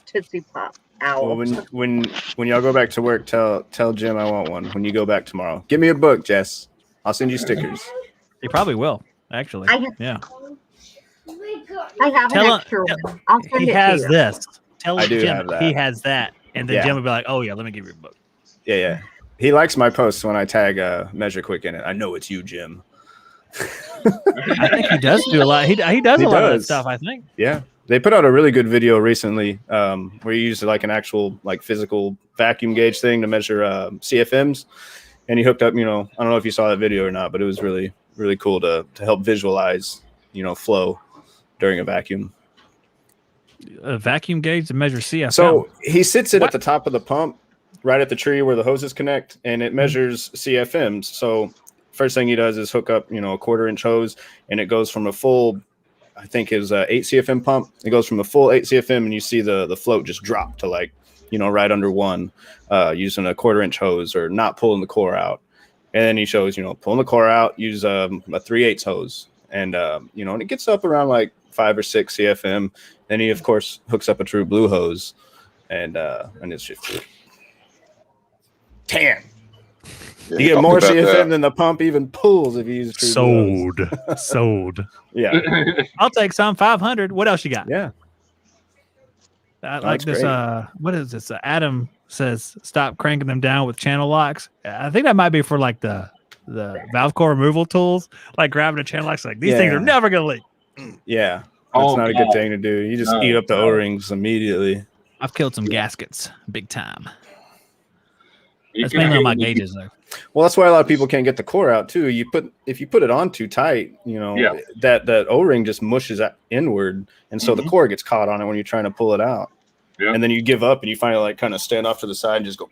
Tootsie Pop owl. Well, when y'all go back to work, tell Jim I want one. When you go back tomorrow, give me a book, Jess. I'll send you stickers. He probably will, actually. Yeah. I have Tell an him- extra one. I'll send He it has to you. this. Tell I do Jim have that. he has that. And then Yeah. Jim will be like, oh, yeah, let me give you a book. Yeah. He likes my posts when I tag Measure Quick in it. I know it's you, Jim. I think he does do a lot. He does He a lot of that does. stuff, I think. Yeah. They put out a really good video recently where you used like an actual like physical vacuum gauge thing to measure CFMs. And he hooked up, I don't know if you saw that video or not, but it was really, really cool to help visualize, flow during a vacuum. A vacuum gauge to measure CFM. So he sits it What? at the top of the pump, right at the tree where the hoses connect, and it measures CFMs. So first thing he does is hook up, a 1/4-inch hose, and it goes from a full, I think is 8 CFM pump. It goes from a full 8 CFM, and you see the float just drop to like, right under 1, using a 1/4-inch hose or not pulling the core out. And then he shows, pulling the core out, use a 3/8 hose, and and it gets up around like 5 or 6 CFM. Then he of course hooks up a true blue hose, and it's just 10. Yeah, You get talk more about CFM that. than the pump even pulls if you use true blue hose. Sold. Yeah, I'll take some 500. What else you got? yeah. I like That's this. great. What is this? Adam says stop cranking them down with channel locks. I think that might be for like the valve core removal tools, like grabbing a channel locks. Like these things are Yeah. never gonna leak. Yeah, that's Oh, not a good God. thing to do. You just No, eat up the no. O-rings immediately. I've killed some gaskets, big time. You That's can- mainly on my gauges though. Well, that's why a lot of people can't get the core out too. If you put it on too tight, Yeah. that O-ring just mushes inward, and so the Mhm. core gets caught on it when you're trying to pull it out. Yeah. And then you give up and you finally like kind of stand off to the side and just go.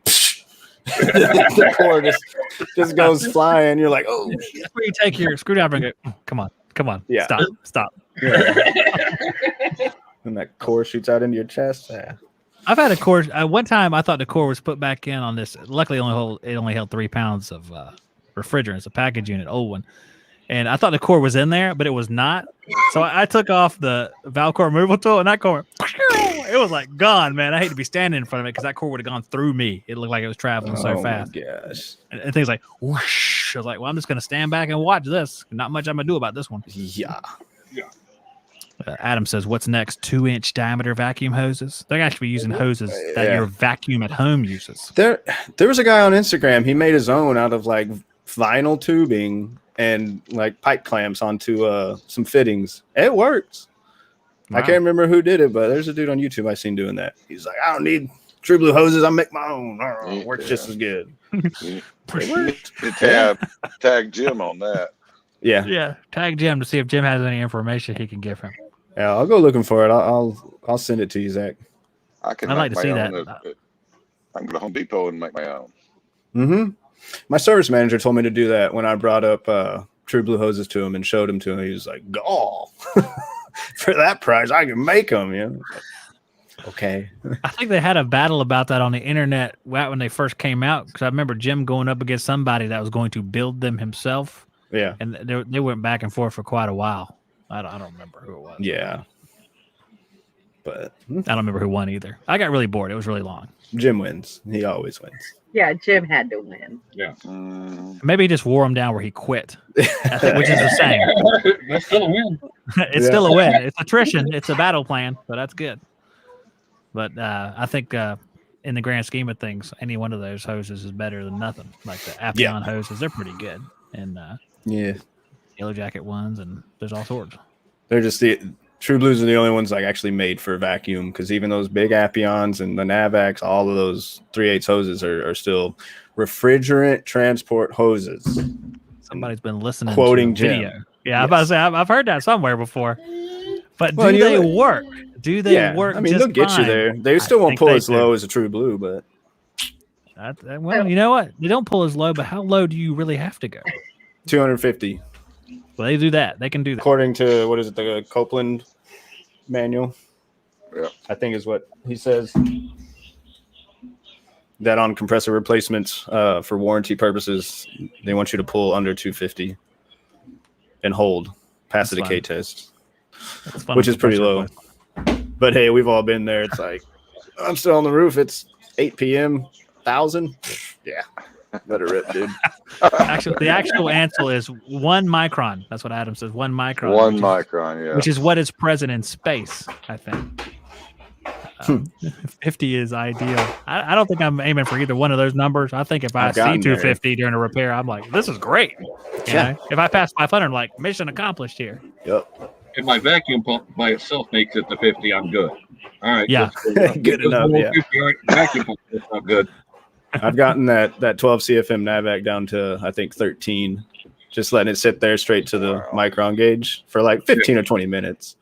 The core just goes flying. You're like, oh, shit. That's where you take your screwdriver and go, come on, Yeah. stop. Yeah. And that core shoots out into your chest. Yeah. I've had a core. One time I thought the core was put back in on this. Luckily, it only held 3 pounds of refrigerant. A package unit, old one. And I thought the core was in there, but it was not. So I took off the valve core removal tool, and that core, it was like gone, man. I hate to be standing in front of it because that core would have gone through me. It looked like it was traveling so fast. My gosh. And things like whoosh. I was like, well, I'm just going to stand back and watch this. Not much I'm going to do about this one. Yeah. Adam says, what's next? 2-inch diameter vacuum hoses? They're actually using hoses that your vacuum at home uses. There was a guy on Instagram. He made his own out of like vinyl tubing and like pipe clamps onto some fittings. It works. Wow. I can't remember who did it, but there's a dude on YouTube I seen doing that. He's like, I don't need true blue hoses. I'll make my own. Works just as good. You tag Jim on that. Yeah. Yeah. Tag Jim to see if Jim has any information he can give him. Yeah, I'll go looking for it. I'll send it to you, Zach. I can I'd like make to see my own. that. I can go to Home Depot and make my own. Mm-hmm. My service manager told me to do that when I brought up True Blue hoses to him and showed them to him. He was like, "Oh, for that price, I can make them." You know? Okay. I think they had a battle about that on the internet when they first came out, because I remember Jim going up against somebody that was going to build them himself. Yeah. And they went back and forth for quite a while. I don't remember who it was. Yeah. But I don't remember who won either. I got really bored. It was really long. Jim wins. He always wins. Yeah, Jim had to win. Yeah. Maybe he just wore him down where he quit, I think, which is the same. That's still a win. It's still a win. It's attrition. It's a battle plan, so that's good. But I think in the grand scheme of things, any one of those hoses is better than nothing. Like the Appian hoses, they're pretty good. And Yellow Jacket ones, and there's all sorts. They're just the True Blues are the only ones like actually made for vacuum, because even those big Appians and the Navacs, all of those 3/8 hoses are still refrigerant transport hoses. Somebody's been listening Quoting to the video. Jim. Yeah, I'm about to say I've heard that somewhere before. But Well, do they work? Do they work? I mean, just they'll get fine? you there. They still won't think pull they as do. low as a True Blue, but Well, you know what? They don't pull as low, but how low do you really have to go? 250. Well, they do that. They can do that. According to, what is it, the Copeland manual? Yeah. I think is what he says. That on compressor replacements for warranty purposes, they want you to pull under 250 and hold, pass That's the fine. K test, It's fun which with is pretty compressor low. replacement. But hey, we've all been there. It's like, I'm still on the roof. It's 8 p.m. 1,000. Yeah. Let it rip, dude. Actually, the actual answer is 1 micron. That's what Adam says. 1 micron. 1 which is- micron, yeah. Which is what is present in space, I think. 50 is ideal. I don't think I'm aiming for either one of those numbers. I think if I I've see gotten there. 250 during a repair, I'm like, this is great. You Yeah. know? If I pass 500, I'm like, mission accomplished here. Yep. If my vacuum pump by itself makes it to 50, I'm good. All right. Yeah. Good enough, yeah. 50, all right, vacuum pump, that's not good. I've gotten that 12 CFM Navac down to, I think, 13. Just letting it sit there straight to the micron gauge for like 15 or 20 minutes.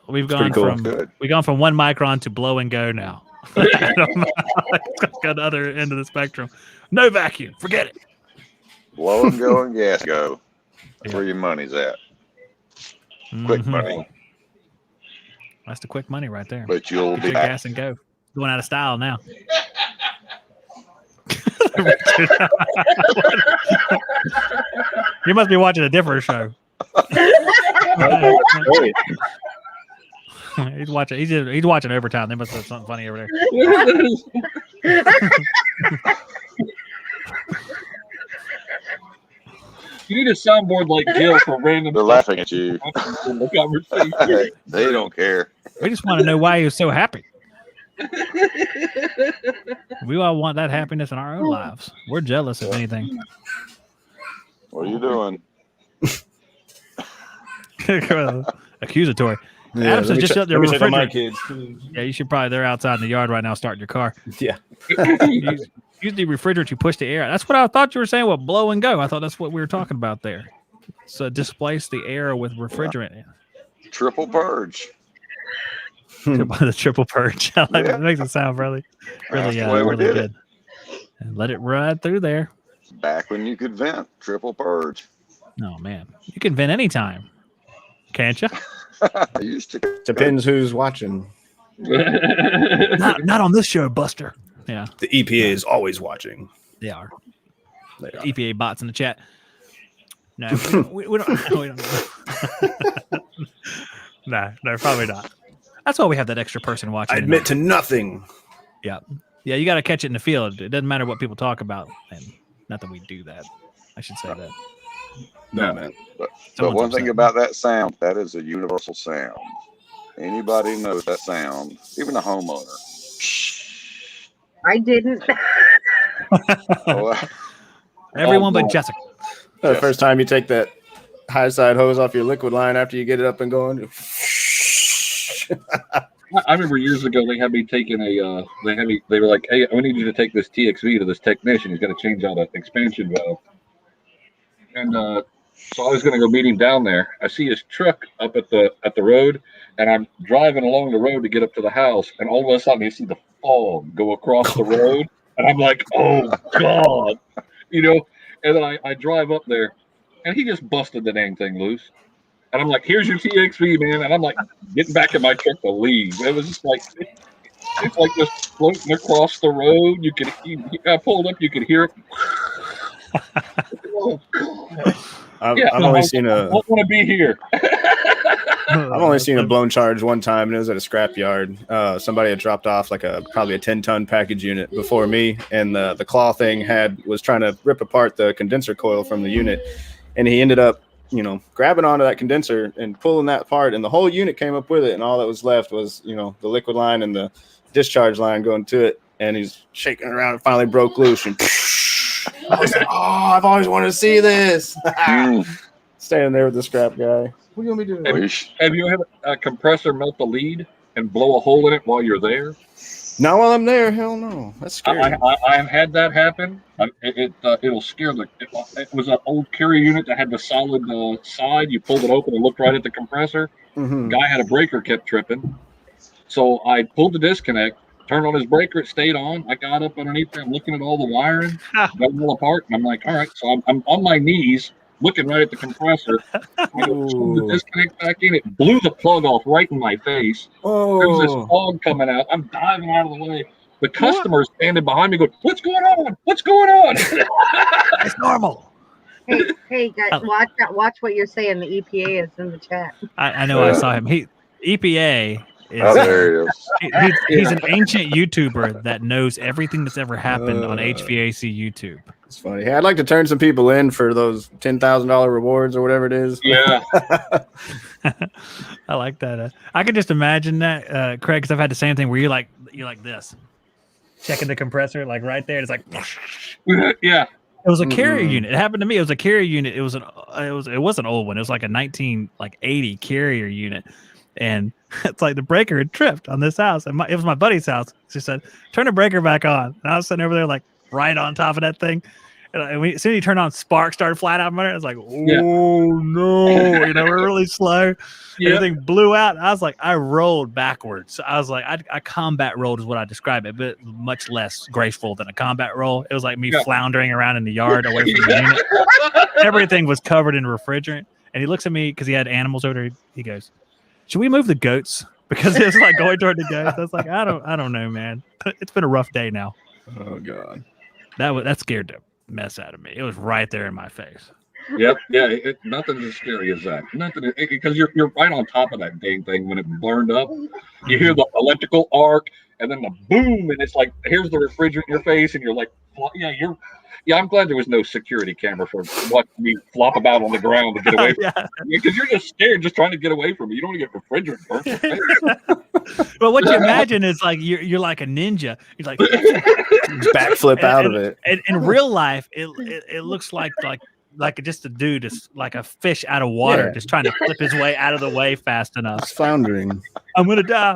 We've pretty gone cool. from Good. 1 micron to blow and go now. I don't know. It's got the other end of the spectrum. No vacuum. Forget it. Blow and go and gas go. That's Yeah. where your money's at. Quick Mhm. money. That's the quick money right there. But you'll Get be your back. gas and go. Going out of style now. You must be watching a different show. He's watching. He's watching Overtime. They must have something funny over there. You need a soundboard like Jill for random They're laughing at you. in the conversation. They don't care. We just want to know why he was so happy. We all want that happiness in our own lives. We're jealous of anything. What are you doing? Accusatory. Yeah, Adam says just shut their let me check on my refrigerator. kids. Yeah, you should probably. They're outside in the yard right now, starting your car. Yeah. Use the refrigerant. You push the air out. That's what I thought you were saying with blow and go. I thought that's what we were talking about there. So displace the air with refrigerant. Triple purge. The triple purge. I like Yeah. It makes it sound really, That's the way we really did good. And let it ride through there. Back when you could vent. Triple purge. Oh man, you can vent anytime, can't you? I used to. Depends who's watching. Not on this show, Buster. Yeah, The EPA is always watching. they are. They are. EPA bots in the chat. No, we don't. We don't. No, probably not. That's why we have that extra person watching. I admit to nothing. Yeah, you got to catch it in the field. It doesn't matter what people talk about, and not that we do that. I should say that. No, man. But Someone's one thing upset. about that sound, that is a universal sound. Anybody knows that sound, even a homeowner. I didn't. Oh, Everyone but Jessica. The first time you take that high side hose off your liquid line after you get it up and going. I remember years ago they had me taking a they were like, hey, I need you to take this TXV to this technician. He's got to change out an expansion valve. And So I was going to go meet him down there. I see his truck up at the road, and I'm driving along the road to get up to the house, and all of a sudden I see the fog go across the road, and I'm like, oh God, you know. And then I drive up there, and he just busted the dang thing loose. And I'm like, here's your TXV, man. And I'm like getting back in my truck to leave. It was just like it's like just floating across the road. I pulled up, you could hear it. Oh, God. I've only seen I don't want to be here. I've only seen a blown charge one time, and it was at a scrapyard. Somebody had dropped off like probably a 10-ton package unit before me, and the claw thing was trying to rip apart the condenser coil from the unit, and he ended up, grabbing onto that condenser and pulling that apart, and the whole unit came up with it, and all that was left was, the liquid line and the discharge line going to it, and he's shaking around and finally broke loose, and I was like, oh, I've always wanted to see this. Standing there with the scrap guy. What are you going to be doing? Have you had a compressor melt the lead and blow a hole in it while you're there? Not while I'm there. Hell no. That's scary. I have had that happen. It'll scare it was an old carrier unit that had the solid side. You pulled it open and looked right at the compressor. Mm-hmm. Guy had a breaker kept tripping. So I pulled the disconnect, turned on his breaker, it stayed on. I got up underneath there, looking at all the wiring, got it all apart, and I'm like, all right. So I'm on my knees, looking right at the compressor. I pulled the disconnect back in. It blew the plug off right in my face. Oh. There was this fog coming out. I'm diving out of the way. The customer's standing behind me, going, "What's going on? What's going on?" It's normal. Hey guys, watch what you're saying. The EPA is in the chat. I know. I saw him. EPA. There he is. He's an ancient YouTuber that knows everything that's ever happened on HVAC YouTube. It's funny. Hey, I'd like to turn some people in for those $10,000 rewards or whatever it is. Yeah. I like that. I could just imagine that, Craig, because I've had the same thing where you're like this, checking the compressor, like right there. It's like, yeah. It was a carrier unit. It happened to me. It was a carrier unit. It was an old one. It was like a 1980 carrier unit. And it's like the breaker had tripped on this house. And it was my buddy's house. She said, turn the breaker back on. And I was sitting over there like right on top of that thing. And as soon as you turn on, sparks started flying out of my ear. I was like, oh no, we're really slow. Yeah. Everything blew out. I was like, I rolled backwards. So I was like, I combat rolled is what I describe it, but much less graceful than a combat roll. It was like me floundering around in the yard away from the unit. Everything was covered in refrigerant. And he looks at me because he had animals over there. He goes, should we move the goats? Because it was like going toward the goats. I was like, I don't know, man. It's been a rough day now. Oh God. That scared the mess out of me. It was right there in my face. Yep. Yeah. Nothing as scary as that. Nothing, because you're right on top of that dang thing when it burned up. You hear the electrical arc and then the boom, and it's like, here's the refrigerant in your face, and you're like, I'm glad there was no security camera for watching me flop about on the ground to get away from you, because you're just scared, just trying to get away from it. You don't want to get refrigerant burnt. Well, what you imagine is like you're like a ninja. You're like backflip out of it. And in real life, it looks like just a dude is like a fish out of water, just trying to flip his way out of the way fast enough. It's floundering. I'm gonna die.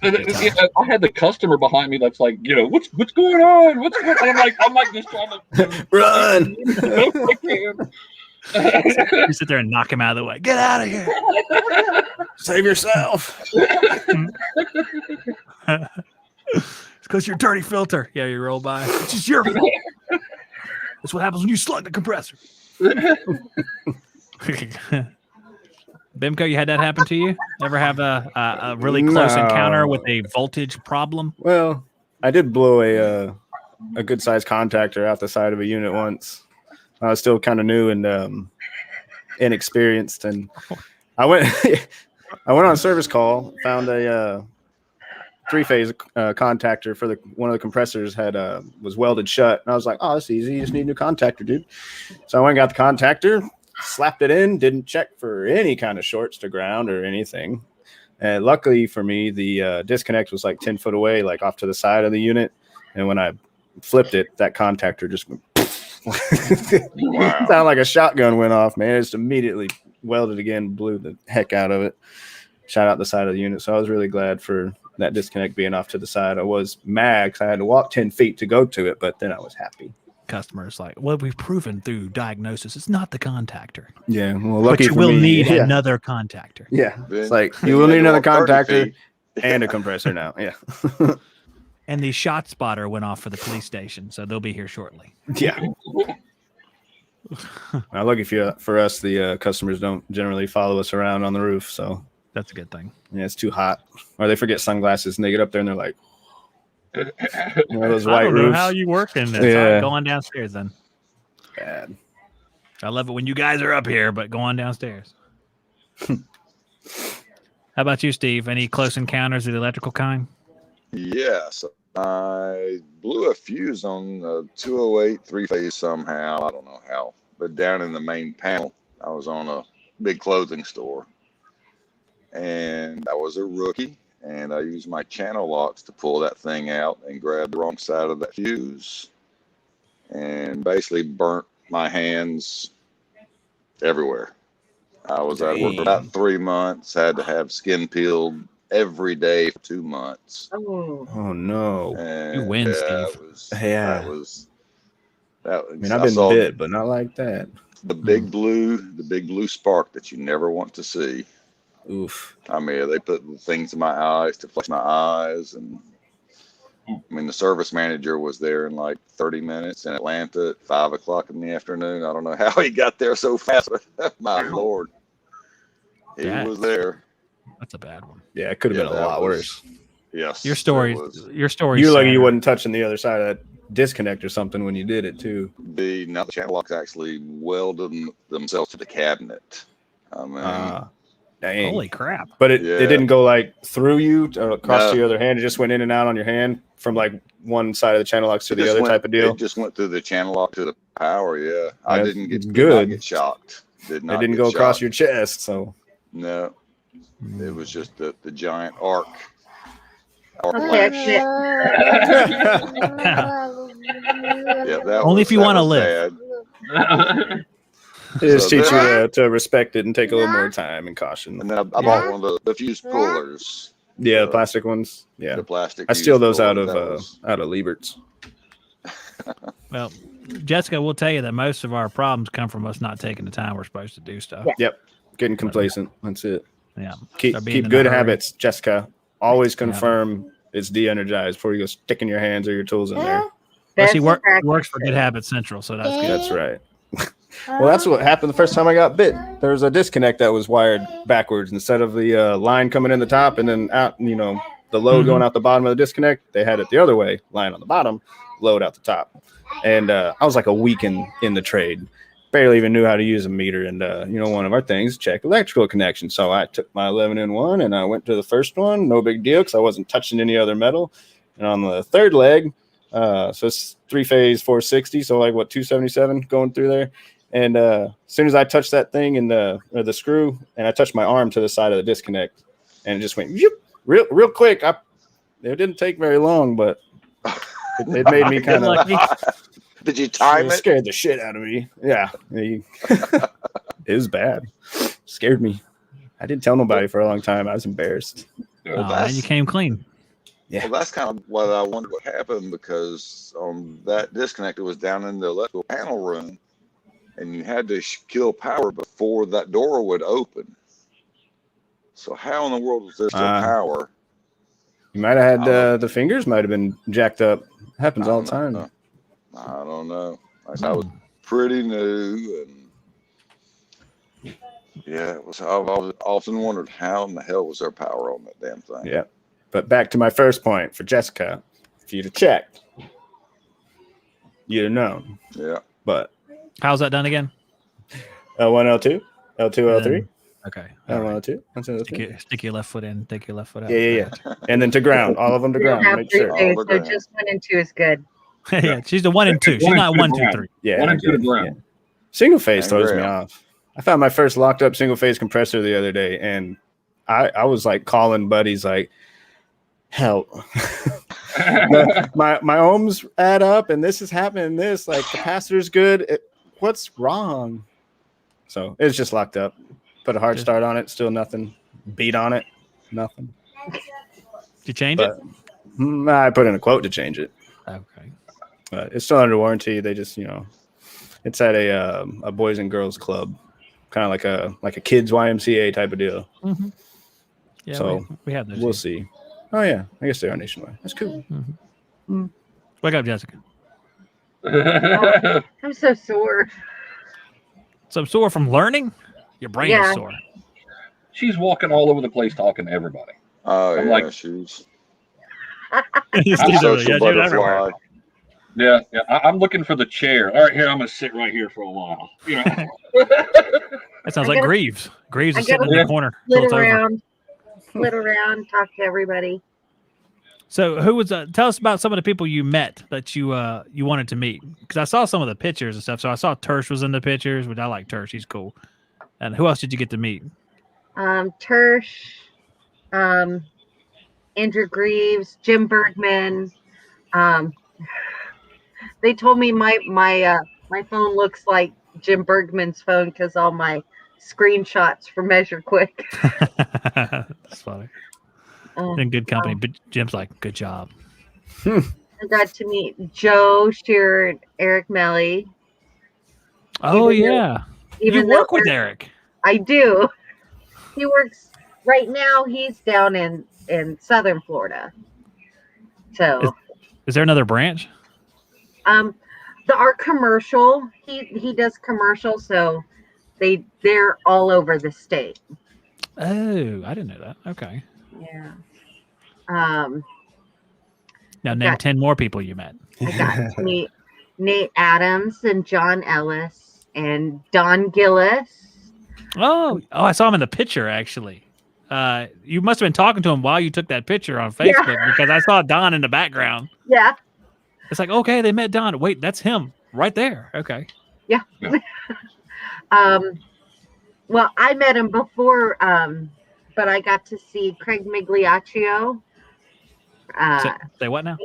I had the customer behind me that's like, what's going on? What's going on? I'm like just trying to run. You sit there and knock him out of the way. Get out of here. Save yourself. It's because your dirty filter. Yeah, you roll by. It's just your fault. That's what happens when you slug the compressor. Bimco, you had that happen to you? Ever have a really close encounter with a voltage problem? Well, I did blow a good sized contactor out the side of a unit once. I was still kind of new and inexperienced, and I went on a service call, found a 3-phase contactor for one of the compressors was welded shut, and I was like, oh, that's easy. You just need a new contactor, dude. So I went and got the contactor, slapped it in, didn't check for any kind of shorts to ground or anything. And luckily for me, the disconnect was like 10 foot away, like off to the side of the unit. And when I flipped it, that contactor just went sounded like a shotgun went off, man. It just immediately welded again, blew the heck out of it, shot out the side of the unit. So I was really glad for that disconnect being off to the side. I was mad because I had to walk 10 feet to go to it, but then I was happy. customers like, well, we've proven through diagnosis it's not the contactor. Yeah. Well, But lucky you for will me, need yeah. another contactor. Yeah. Then- It's like then you will had need to another walk 30 contactor feet. and a compressor now. Yeah. And the shot spotter went off for the police station, so they'll be here shortly. Yeah. Now, lucky for us, the customers don't generally follow us around on the roof, so That's a good thing. yeah, it's too hot. Or they forget sunglasses and they get up there and they're like, those I white don't know roofs. how you work in this. Yeah. All right, go on downstairs then. Bad. I love it when you guys are up here, but go on downstairs. How about you, Steve? Any close encounters of the electrical kind? Yes, I blew a fuse on the 208 three-phase somehow. I don't know how, but down in the main panel, I was on a big clothing store, and I was a rookie, and I used my channel locks to pull that thing out and grab the wrong side of that fuse, and basically burnt my hands everywhere. I was out of work for about 3 months, had to have skin peeled every day for 2 months. Oh, Oh no. And You win, Steve. Yeah. That I mean, I've been bit, but not like that. the big blue spark that you never want to see. Oof. I mean, they put things in my eyes to flush my eyes, and I mean, the service manager was there in like 30 minutes in Atlanta at 5 o'clock in the afternoon. I don't know how he got there so fast, but my Lord, he That- was there. That's a bad one. Yeah, it could have Yeah, been a that lot was- worse. Yes. Your story. it was. Your story. You're lucky you wasn't touching the other side of that disconnect or something when you did it too. The channel locks actually welded themselves to the cabinet. I mean, Dang. Holy crap! But it Yeah. didn't go like through you or across No. to your other hand. It just went in and out on your hand from like one side of the channel locks to it the just other went- type of deal. It just went through the channel lock to the power. Yeah, I Yeah, didn't it's did good. not get shocked. Did not. It didn't get go across shocked. your chest. So No, it was just the giant arc. okay. Yeah, that Only was- if you that wanna was live. bad. it just So teach you then- to respect it and take a little more time and caution. And then I bought one of the fuse pullers, Yeah, the plastic ones. Yeah, the plastic. I steal fuse those out puller. of That was- out of Liebert's. Well, Jessica, we'll tell you that most of our problems come from us not taking the time we're supposed to do stuff. Yep, getting complacent. That's it. Yeah. Keep Start being in a good hurry. habits, Jessica. Always confirm it's de-energized before you go sticking your hands or your tools in there. Well, she Best works for practice. Good Habits Central, so that's good. That's right. Well, that's what happened the first time I got bit. There was a disconnect that was wired backwards instead of the line coming in the top and then out, the load going out the bottom of the disconnect. They had it the other way, line on the bottom, load out the top. And I was like a week in the trade, barely even knew how to use a meter. And, one of our things, check electrical connection. So I took my 11-in-1 and I went to the first one. No big deal because I wasn't touching any other metal. And on the third leg, so it's 3-phase 460, so like 277 going through there. And as soon as I touched that thing in the screw, and I touched my arm to the side of the disconnect, and it just went real quick. It didn't take very long, but it made me kind of Did you time it? scared the shit out of me. Yeah, it was bad. Scared me. I didn't tell nobody for a long time. I was embarrassed. And you came clean. Yeah. Well, that's kind of what I wondered what happened, because on that disconnect, it was down in the electrical panel room, and you had to kill power before that door would open. So how in the world was there still power? You might have had the fingers might have been jacked up. Happens all the time. I don't know. I was pretty new, and yeah, I've often wondered how in the hell was there power on that damn thing. Yeah. But back to my first point for Jessica, if you'd have checked, you'd have known. Yeah. But How's that done again? L1, L2, L2, L3, Okay. L1, L2, L2. Stick your left foot in, take your left foot out. Yeah. And then to ground, all of them to We don't ground. have Make sure. three-phase, All so the just 1 and 2 is good. Yeah, she's the 1 and 2. She's One and not two 1, to 2, ground. 3. Yeah. 1 and 2 to ground. Single phase And throws me ground. off. I found my first locked up single phase compressor the other day, and I was like calling buddies like, help. my ohms add up, and this is happening. This like capacitor's good. What's wrong? So it's just locked up. Put a hard start on it. Still nothing. Beat on it. Nothing. Did you change But I put in a quote to change it. it? Okay. It's still under warranty. They just, it's at a boys and girls club, kind of like a kids YMCA type of deal. Mm-hmm. Yeah, so we have those. We'll see. Oh yeah, I guess they are nationwide. That's cool. Mm-hmm. Wake up, Jessica. Oh, I'm so sore. So sore from learning? Your brain is sore. She's walking all over the place talking to everybody. Oh, I'm yeah, like, she's Just a do social that. butterfly. Yeah. I'm looking for the chair. All right, here, I'm going to sit right here for a while. That sounds like Greaves. Greaves is sitting in the corner. Flit around, talk to everybody. So who was tell us about some of the people you met that you wanted to meet, because I saw some of the pictures and stuff. So I saw Tersh was in the pictures, which I like Tersh. He's cool. And who else did you get to meet? Tersh, Andrew Greaves, Jim Bergman. They told me my phone looks like Jim Bergman's phone because all my screenshots for Measure Quick. That's funny. In good company. But Jim's like, good job. I got to meet Joe Shearer, Eric Melly. Oh, yeah. You work with Eric. I do. He works right now. He's down in Southern Florida. So is there another branch? Our commercial, he does commercial, so they're all over the state. Oh, I didn't know that. Okay. Yeah. Now name 10 more people you met. I got to meet Nate Adams and John Ellis and Don Gillis. Oh, I saw him in the picture actually. You must have been talking to him while you took that picture on Facebook because I saw Don in the background. Yeah. It's like, okay, they met Don. Wait, that's him right there. Okay. Yeah. Well, I met him before, but I got to see Craig Migliaccio. Say what now?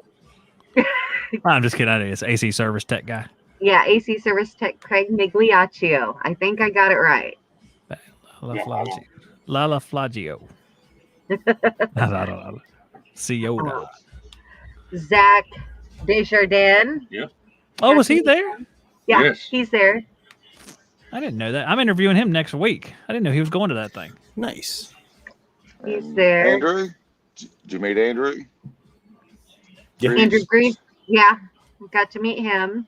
I'm just kidding. I think it's AC Service Tech guy. Yeah, AC Service Tech Craig Migliaccio. I think I got it right. Lala Flagio. Psioda. Zach Desjardins. Yeah. Oh, was he there? Yeah, yes. He's there. I didn't know that. I'm interviewing him next week. I didn't know he was going to that thing. Nice. He's there. Andrew? Did you meet Andrew? Yeah. Andrew Green. Yeah, got to meet him.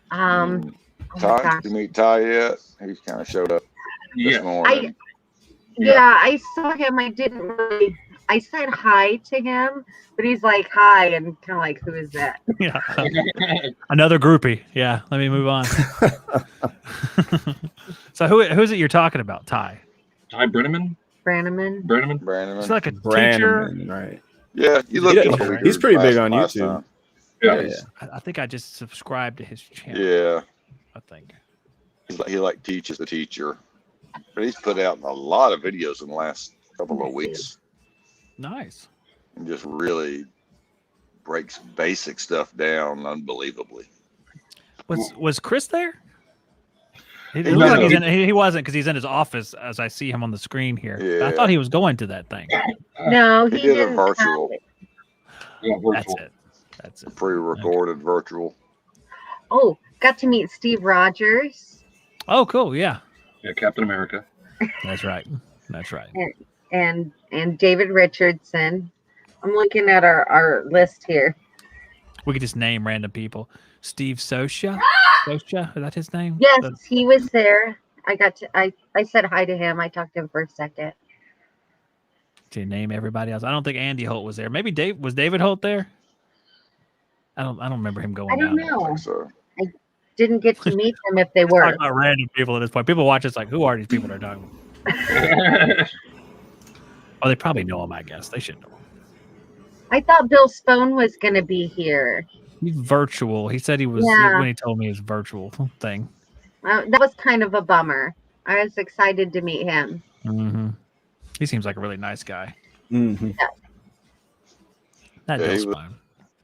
Ty? Did you meet Ty yet? He kind of showed up this morning. I saw him. I said hi to him, but he's like, hi, and kind of like, who is that? Yeah. Another groupie. Yeah, let me move on. So who's it you're talking about, Ty? Ty Brenneman? Brannaman. He's like a teacher. Right. Yeah, you look. He's pretty big on YouTube. Yeah. I think I just subscribed to his channel. Yeah. I think. He teaches the teacher. But he's put out a lot of videos in the last couple of weeks. Nice. And just really breaks basic stuff down unbelievably. Was Chris there? He wasn't because he's in his office as I see him on the screen here. Yeah. I thought he was going to that thing. No, he did a virtual. Yeah, virtual. That's it. Pre-recorded virtual. Oh, got to meet Steve Rogers. Oh, cool. Yeah. Yeah, Captain America. That's right. And David Richardson. I'm looking at our list here. We could just name random people. Steve Sosha. Sosha, is that his name? Yes, he was there. I said hi to him. I talked to him for a second. To name everybody else. I don't think Andy Holt was there. Maybe David Holt there? I don't remember him going down. I don't know. I think so. I didn't get to meet them if they were. Talking about random people at this point. People watch it's like, who are these people they're talking about? Oh, they probably know him, I guess. They should know him. I thought Bill Stone was going to be here. He's virtual. He said he was when he told me his virtual thing. That was kind of a bummer. I was excited to meet him. Mm-hmm. He seems like a really nice guy. Mm-hmm.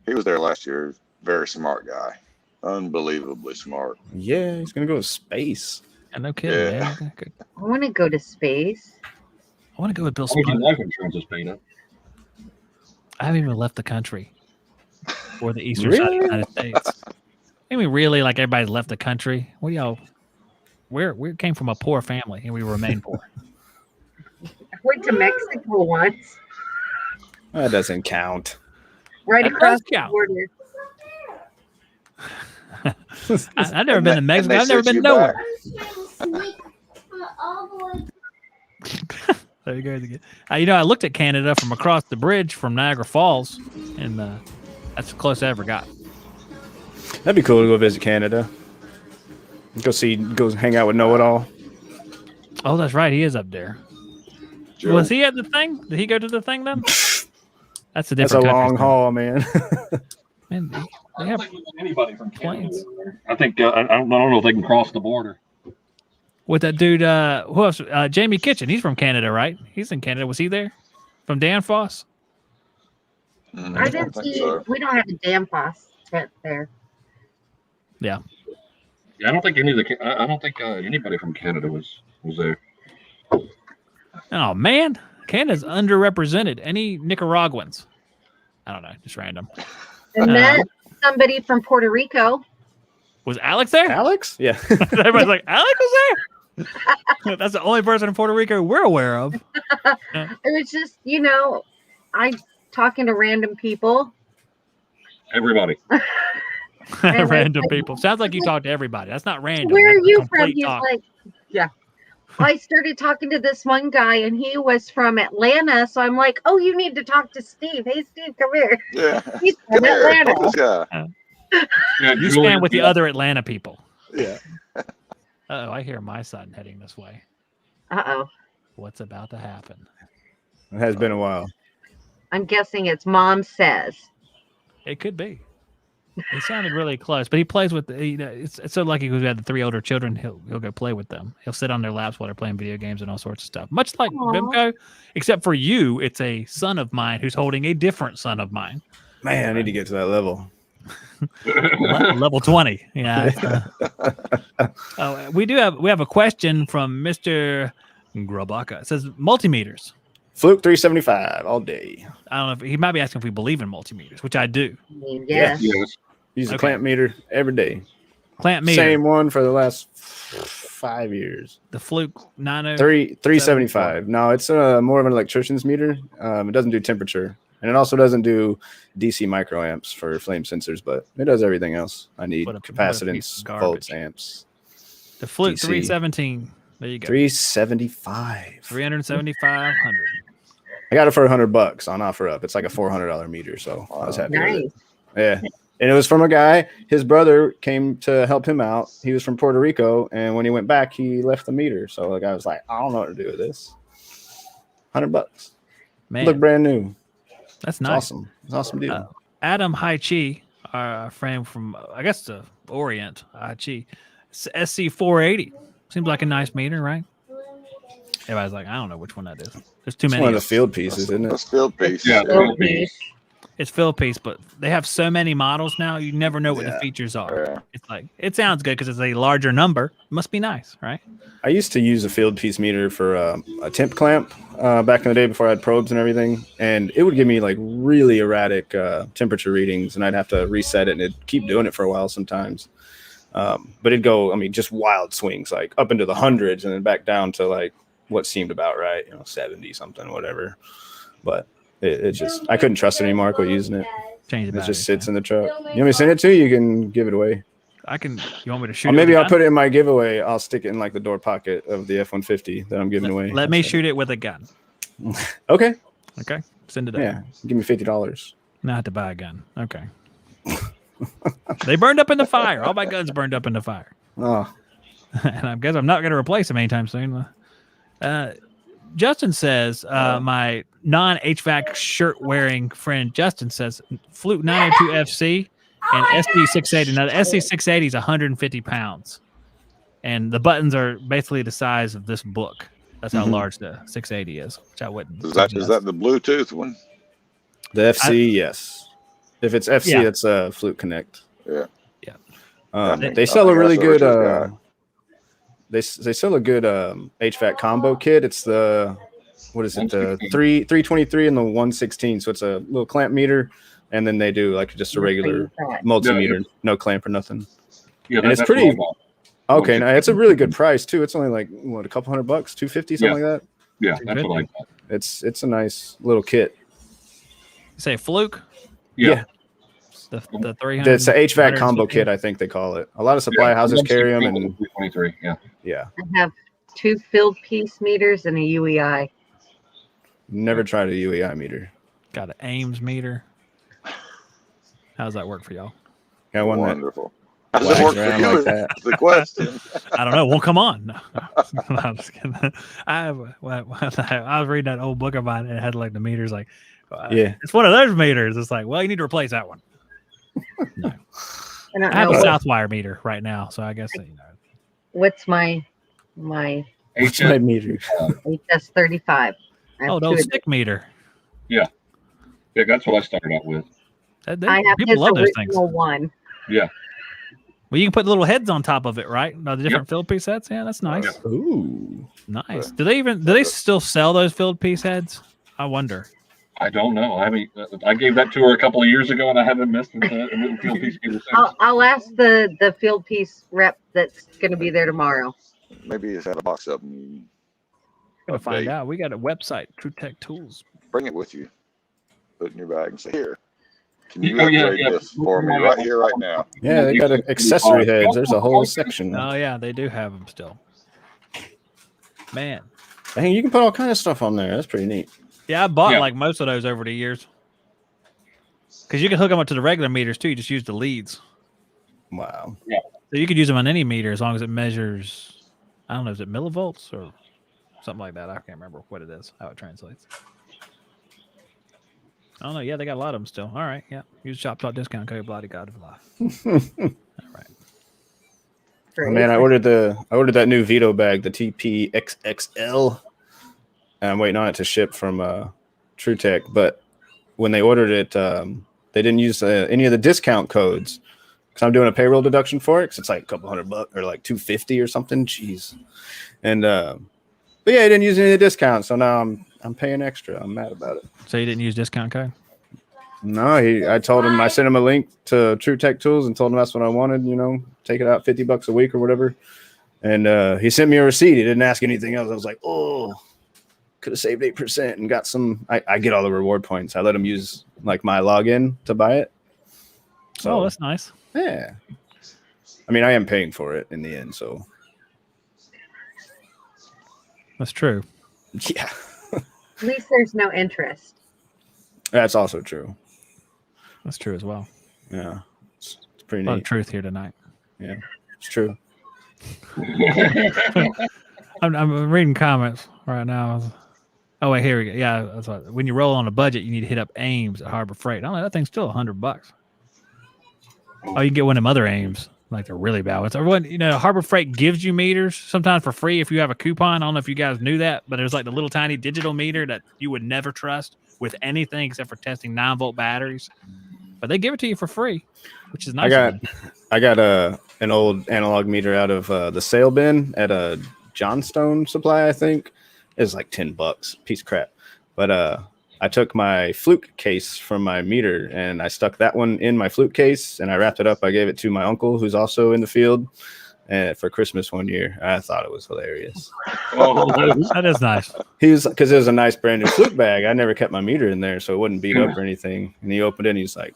He was there last year. Very smart guy. Unbelievably smart. Yeah, he's going to go to space. And no kidding, Yeah. man. I want to go to space. I want to go with Bill All your Stone. life insurance is paid up. I haven't even left the country or the eastern side of the United States. I mean, really, like everybody's left the country. What do y'all? We came from a poor family and we remain poor. I went to Mexico once, That doesn't count. right That across does the count. border. I've never been to Mexico. they I've never sent been you nowhere. back. There you go again. I looked at Canada from across the bridge from Niagara Falls, and that's the closest I ever got. That'd be cool to go visit Canada. Go hang out with Know It All. Oh, that's right. He is up there. Joe, Was he at the thing? Did he go to the thing then? That's a That's different. a country, long man. haul, man. Man, I they don't have think we want anybody from Canada. planes. There. I think I don't know if they can cross the border. with that dude. Who else? Jamie Kitchen. He's from Canada, right? He's in Canada. Was he there? From Danfoss? I didn't think see. so. We don't have a Danfoss tent there. Yeah. Yeah, I don't think anybody from Canada was there. Oh man, Canada's underrepresented. Any Nicaraguans? I don't know. Just random. And then somebody from Puerto Rico. Was Alex there? Alex? Yeah. Everybody's like, Alex was there? That's the only person in Puerto Rico we're aware of. It was just, I talking to random people. Everybody. And Random people. Sounds like you talk to everybody. That's not random. Where are That's a you from? complete He's talk. like, yeah. I started talking to this one guy, and he was from Atlanta. So I'm like, oh, you need to talk to Steve. Hey, Steve, come here. Yeah. He's Come from here. Atlanta. Talk to this guy. Yeah, You Julia, stand with the other Atlanta people. Yeah. Oh, I hear my son heading this way. Uh-oh. What's about to happen? It has been a while. I'm guessing it's Mom Says. It could be. He sounded really close, but he plays with. It's so lucky because we had the 3 older children. He'll go play with them. He'll sit on their laps while they're playing video games and all sorts of stuff. Much like Aw. Bimco, except for you, it's a son of mine who's holding a different son of mine. Man, I need to get to that level. Level 20. Yeah. We have a question from Mr. Grabaka. It says multimeters. Fluke 375 all day. I don't know if he might be asking if we believe in multimeters, which I do. I mean, yes. Yes. Use a Okay. clamp meter every day. Clamp meter. Same one for the last 5 years. The Fluke 90. 375. No, it's more of an electrician's meter. It doesn't do temperature, and it also doesn't do DC microamps for flame sensors, but it does everything else. I need What a piece capacitance, of garbage. volts, amps. The Fluke DC. 317. There you go. 375. 37500. I got it for $100 on OfferUp. It's like a $400 meter, so I was happy with it. Nice. Yeah. And it was from a guy, his brother came to help him out. He was from Puerto Rico, and when he went back, he left the meter. So the guy was like, I don't know what to do with this. $100. Man, Look brand new. that's It's nice. awesome. It's an awesome deal. Adam Haichi, our friend from, I guess, the Orient, Haichi, SC480. Seems like a nice meter, right? Everybody's like, I don't know which one that is. There's too It's many. one of the field pieces, isn't it? That's field piece. Yeah. Little piece. It's fill piece, but they have so many models now, you never know what the Yeah. features are. Yeah. It's like, it sounds good because it's a larger number. It must be nice, right? I used to use a field piece meter for a temp clamp back in the day before I had probes and everything, and it would give me like really erratic temperature readings, and I'd have to reset it, and it'd keep doing it for a while sometimes. But it'd go, just wild swings, like up into the hundreds, and then back down to like what seemed about right, 70 something, whatever. But it just, I couldn't trust it anymore. I quit using it. Change the It battery. just sits in the truck. You want me to send it to you? You can give it away. I can. You want me to shoot? Or it maybe with a I'll gun? put it in my giveaway. I'll stick it in like the door pocket of the F-150 that I'm giving away. Let me shoot it with a gun. Okay. Okay, send it up. Yeah. Give me $50. Not to buy a gun. Okay. They burned up in the fire. All my guns burned up in the fire, Oh, and I guess I'm not going to replace them anytime soon. Justin says, my non-HVAC shirt-wearing friend Justin says, Fluke 902 FC and SD680. Now, the SD680 is 150 pounds, and the buttons are basically the size of this book. That's how Mhm. large the 680 is, which I wouldn't. Is that the Bluetooth one? the FC, yes. If it's FC, Yeah. it's Fluke Connect. Yeah. They sell a really I think good. that's They sell a good HVAC combo kit. It's the, what is it? The 323 and the 116. So it's a little clamp meter and then they do like just a regular That. multimeter, no clamp or nothing. Yeah, And it's that's pretty. what I bought. Okay, now it's a really good price too. It's only like what, a couple $100, $250, something like that. Yeah, that's what I bought. It's a nice little kit. You say Fluke? Yeah. The 300. It's a HVAC combo kit, I think they call it. A lot of supply houses carry them, and 323. Yeah. I have 2 field piece meters and a UEI. Never tried a UEI meter. Got an Ames meter. How does that work for y'all? Got one that Wonderful. How does it work for around you? like Is that. the question. I don't know. Well, come on. No. I'm just kidding. I was reading that old book of mine and it had like the meters like, Yeah. it's one of those meters. It's like, well, you need to replace that one. No. I don't I have know a Southwire meter right now, so I guess what's my What's my meter? HS35. Oh, the old stick meter. Yeah, that's what I started out with. I have People his love those things. original one. Yeah. Well, you can put little heads on top of it, right? The different field piece heads. Yeah, that's nice. Yeah. Ooh. Nice. Do they still sell those field piece heads? I wonder. I don't know. I gave that to her a couple of years ago, and I haven't missed a little field piece either since. I'll ask the field piece rep that's going to be there tomorrow. Maybe it's had a box up and Gonna find update. out. We got a website, True Tech Tools. Bring it with you. Put it in your bag and say, here, can Oh, you yeah, upgrade yeah. this for me right here, right now? Yeah, they got accessory heads. There's a whole section. Oh yeah, they do have them still. Man, Dang, you can put all kind of stuff on there. That's pretty neat. yeah, I bought Yeah. like most of those over the years. Because you can hook them up to the regular meters too. You just use the leads, Wow. so you could use them on any meter as long as it measures. I don't know, is it millivolts or something like that? I can't remember what it is, how it translates. I don't know. Yeah, they got a lot of them still. All right. Yeah. Use Shop Talk discount code Bloody God of Life. All right. Oh, man, I ordered that new Vito bag, the TPXXL, and I'm waiting on it to ship from True Tech. But when they ordered it, they didn't use any of the discount codes because I'm doing a payroll deduction for it. 'Cause it's like a couple $100 or like $250 or something. Jeez. And but yeah, I didn't use any of the discounts, so now I'm paying extra. I'm mad about it. So you didn't use discount code? No, I told him, I sent him a link to True Tech Tools and told him that's what I wanted, take it out $50 a week or whatever. And he sent me a receipt. He didn't ask anything else. I was like, oh, could have saved 8% and got some. I get all the reward points. I let him use like my login to buy it. So that's nice. yeah. I mean, I am paying for it in the end. So That's true. yeah, At least there's no interest. that's also true. That's true as well. Yeah. It's pretty A lot of neat. truth here tonight. Yeah, it's true. I'm reading comments right now. Oh wait, here we go. Yeah, that's what, when you roll on a budget, you need to hit up Ames at Harbor Freight. I don't know, that thing's still $100. Oh, you can get one of them other Ames, like they're really bad ones. Everyone, Harbor Freight gives you meters sometimes for free if you have a coupon. I don't know if you guys knew that, but there's like the little tiny digital meter that you would never trust with anything except for testing 9-volt batteries. But they give it to you for free, which is nice. I got an old analog meter out of the sale bin at a Johnstone Supply, I think. It's like $10, piece of crap. But I took my Fluke case from my meter and I stuck that one in my Fluke case and I wrapped it up. I gave it to my uncle who's also in the field for Christmas one year. I thought it was hilarious. That is nice. Because it was a nice brand new Fluke bag. I never kept my meter in there so it wouldn't beat up or anything. And he opened it and he's like,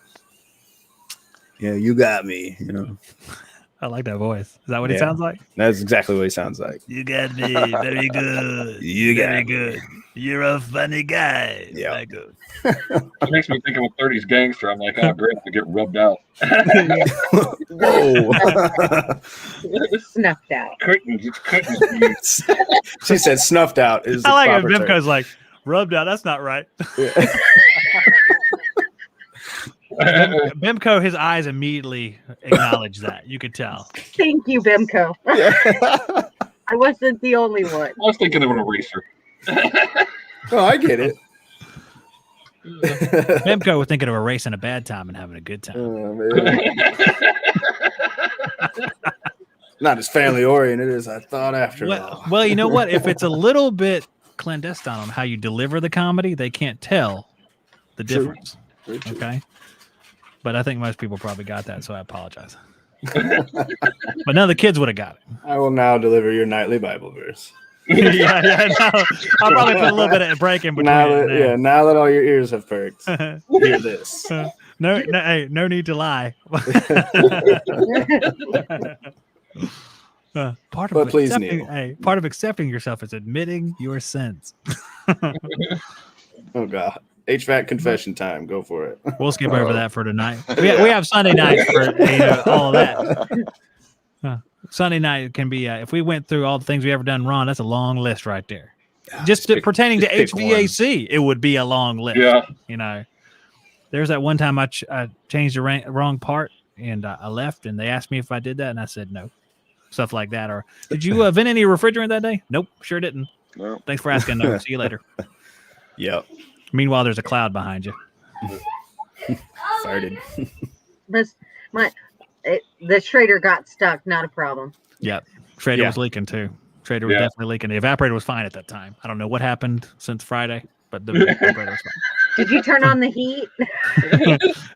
yeah, you got me, I like that voice. Is that what Yeah. he sounds like? That's exactly what he sounds like. You got me. Very good. You got me. good. You're a funny guy. Yeah. Very good. It makes me think of a 30s gangster. I'm like, oh, great to get rubbed out. Whoa. Snuffed out. Curtains, it's curtains. She said snuffed out is the I like it. proper term. Bimco's like, rubbed out. That's not right. Yeah. Bimco, his eyes immediately acknowledge that. You could tell. Thank you, Bimco. Yeah. I wasn't the only one. I was thinking of an eraser. Oh, I get it. Bimco was thinking of erasing a bad time and having a good time. Oh, man. Not as family oriented as I thought after all. Well, you know what? If it's a little bit clandestine on how you deliver the comedy, they can't tell the True. difference. Very true. Okay. but I think most people probably got that, so I apologize. But none of the kids would have got it. I will now deliver your nightly Bible verse. Yeah. No, I'll probably put a little bit of break in between. Now that all your ears have perked, hear this. No need to lie. Part of accepting yourself is admitting your sins. Oh God. HVAC confession time. Go for it. We'll skip over that for tonight. We have Sunday night for all of that. Sunday night can be if we went through all the things we ever done wrong. That's a long list right there. Pertaining to HVAC, it would be a long list. Yeah. There's that one time I changed the wrong part and I left, and they asked me if I did that, and I said no. Stuff like that. Or did you vent any refrigerant that day? Nope, sure didn't. No. Thanks for asking. No. See you later. Yep. Meanwhile, there's a cloud behind you. Farted. The Schrader got stuck. Not a problem. Yep. Schrader was leaking too. Schrader was definitely leaking. The evaporator was fine at that time. I don't know what happened since Friday, but the evaporator was fine. Did you turn on the heat?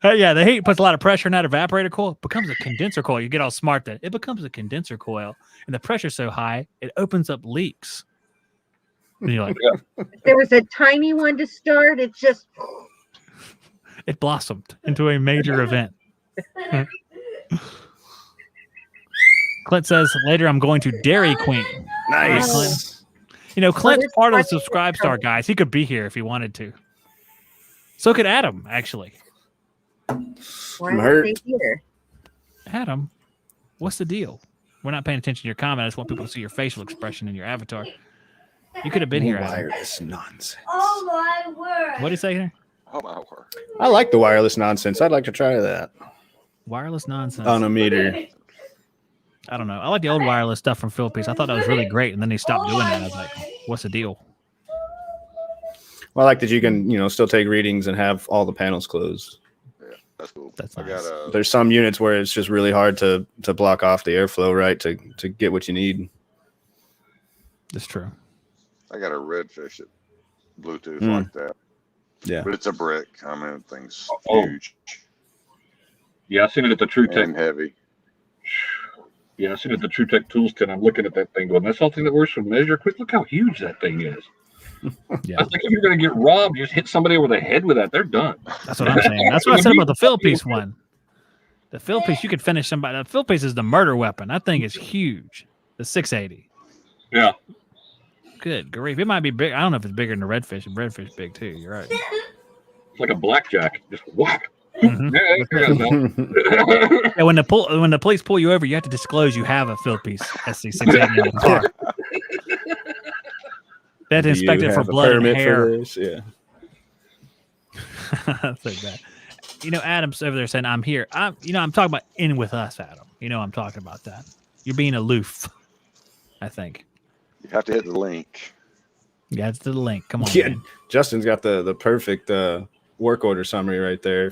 Yeah, the heat puts a lot of pressure in that evaporator coil. It becomes a condenser coil. You get all smart then. It becomes a condenser coil, and the pressure's so high, it opens up leaks. And you're like, There was a tiny one to start. It just it blossomed into a major event. Clint says, later I'm going to Dairy Queen. Nice. Clint. Clint's part of the Subscribe Star, guys. He could be here if he wanted to. So could Adam, actually. why aren't they here? Adam, what's the deal? We're not paying attention to your comment. I just want people to see your facial expression in your avatar. You could have been here, Adam. Wireless nonsense. Oh my word. What did he say here? Oh my word. I like the wireless nonsense. I'd like to try that. Wireless nonsense. On a meter. I don't know. I like the old wireless stuff from Philippines. I thought that was really great, and then they stopped doing that. I was like, what's the deal? Well, I like that you can, still take readings and have all the panels closed. Yeah, that's cool. That's I nice. got There's some units where it's just really hard to block off the airflow, right, to get what you need. That's true. I got a redfish at Bluetooth Mm. like that. Yeah. But it's a brick. I mean, the thing's Oh. huge Yeah, I seen it at the True Tech. and heavy. Yeah, I seen it at the True Tech Tools tent. I'm looking at that thing going, that's something that works from measure. Quick, look how huge that thing is. Yeah. I think if you're going to get robbed, just hit somebody over the head with that. They're done. That's what I'm saying. That's what I said about the Philippines one. The Philippines, you could finish somebody. The Philippines is the murder weapon. That thing is huge. The 680. Yeah. Good grief. It might be big. I don't know if it's bigger than the redfish. And redfish is big too. You're right. It's like a blackjack. Just whack. Mhm. Yeah, Yeah, when the police pull you over, you have to disclose you have a Philippines SC680 in the car. They had to inspect it for blood and hair. Yeah. That's so bad. Adam's over there saying, I'm here. I'm talking about in with us, Adam. I'm talking about that. You're being aloof, I think. You have to hit the link. Yeah, it's the link. Come on. Yeah, Man. Justin's got the perfect work order summary right there.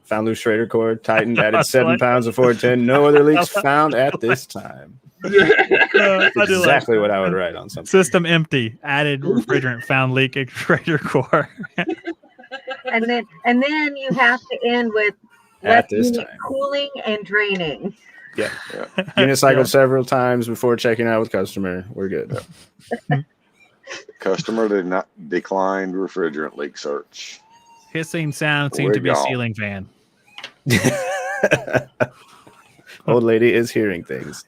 Found loose Schrader cord, tightened, added 7 pounds of 410. No other leaks found at this time. Exactly what I would write on something. System empty. Added refrigerant found leak in Schrader core. And then you have to end with At left this unit time. cooling and draining. Yeah. Yeah. Unit cycled several times before checking out with customer. We're good. Customer did not declined refrigerant leak search. Hissing sound seemed to be a ceiling fan. Old lady is hearing things.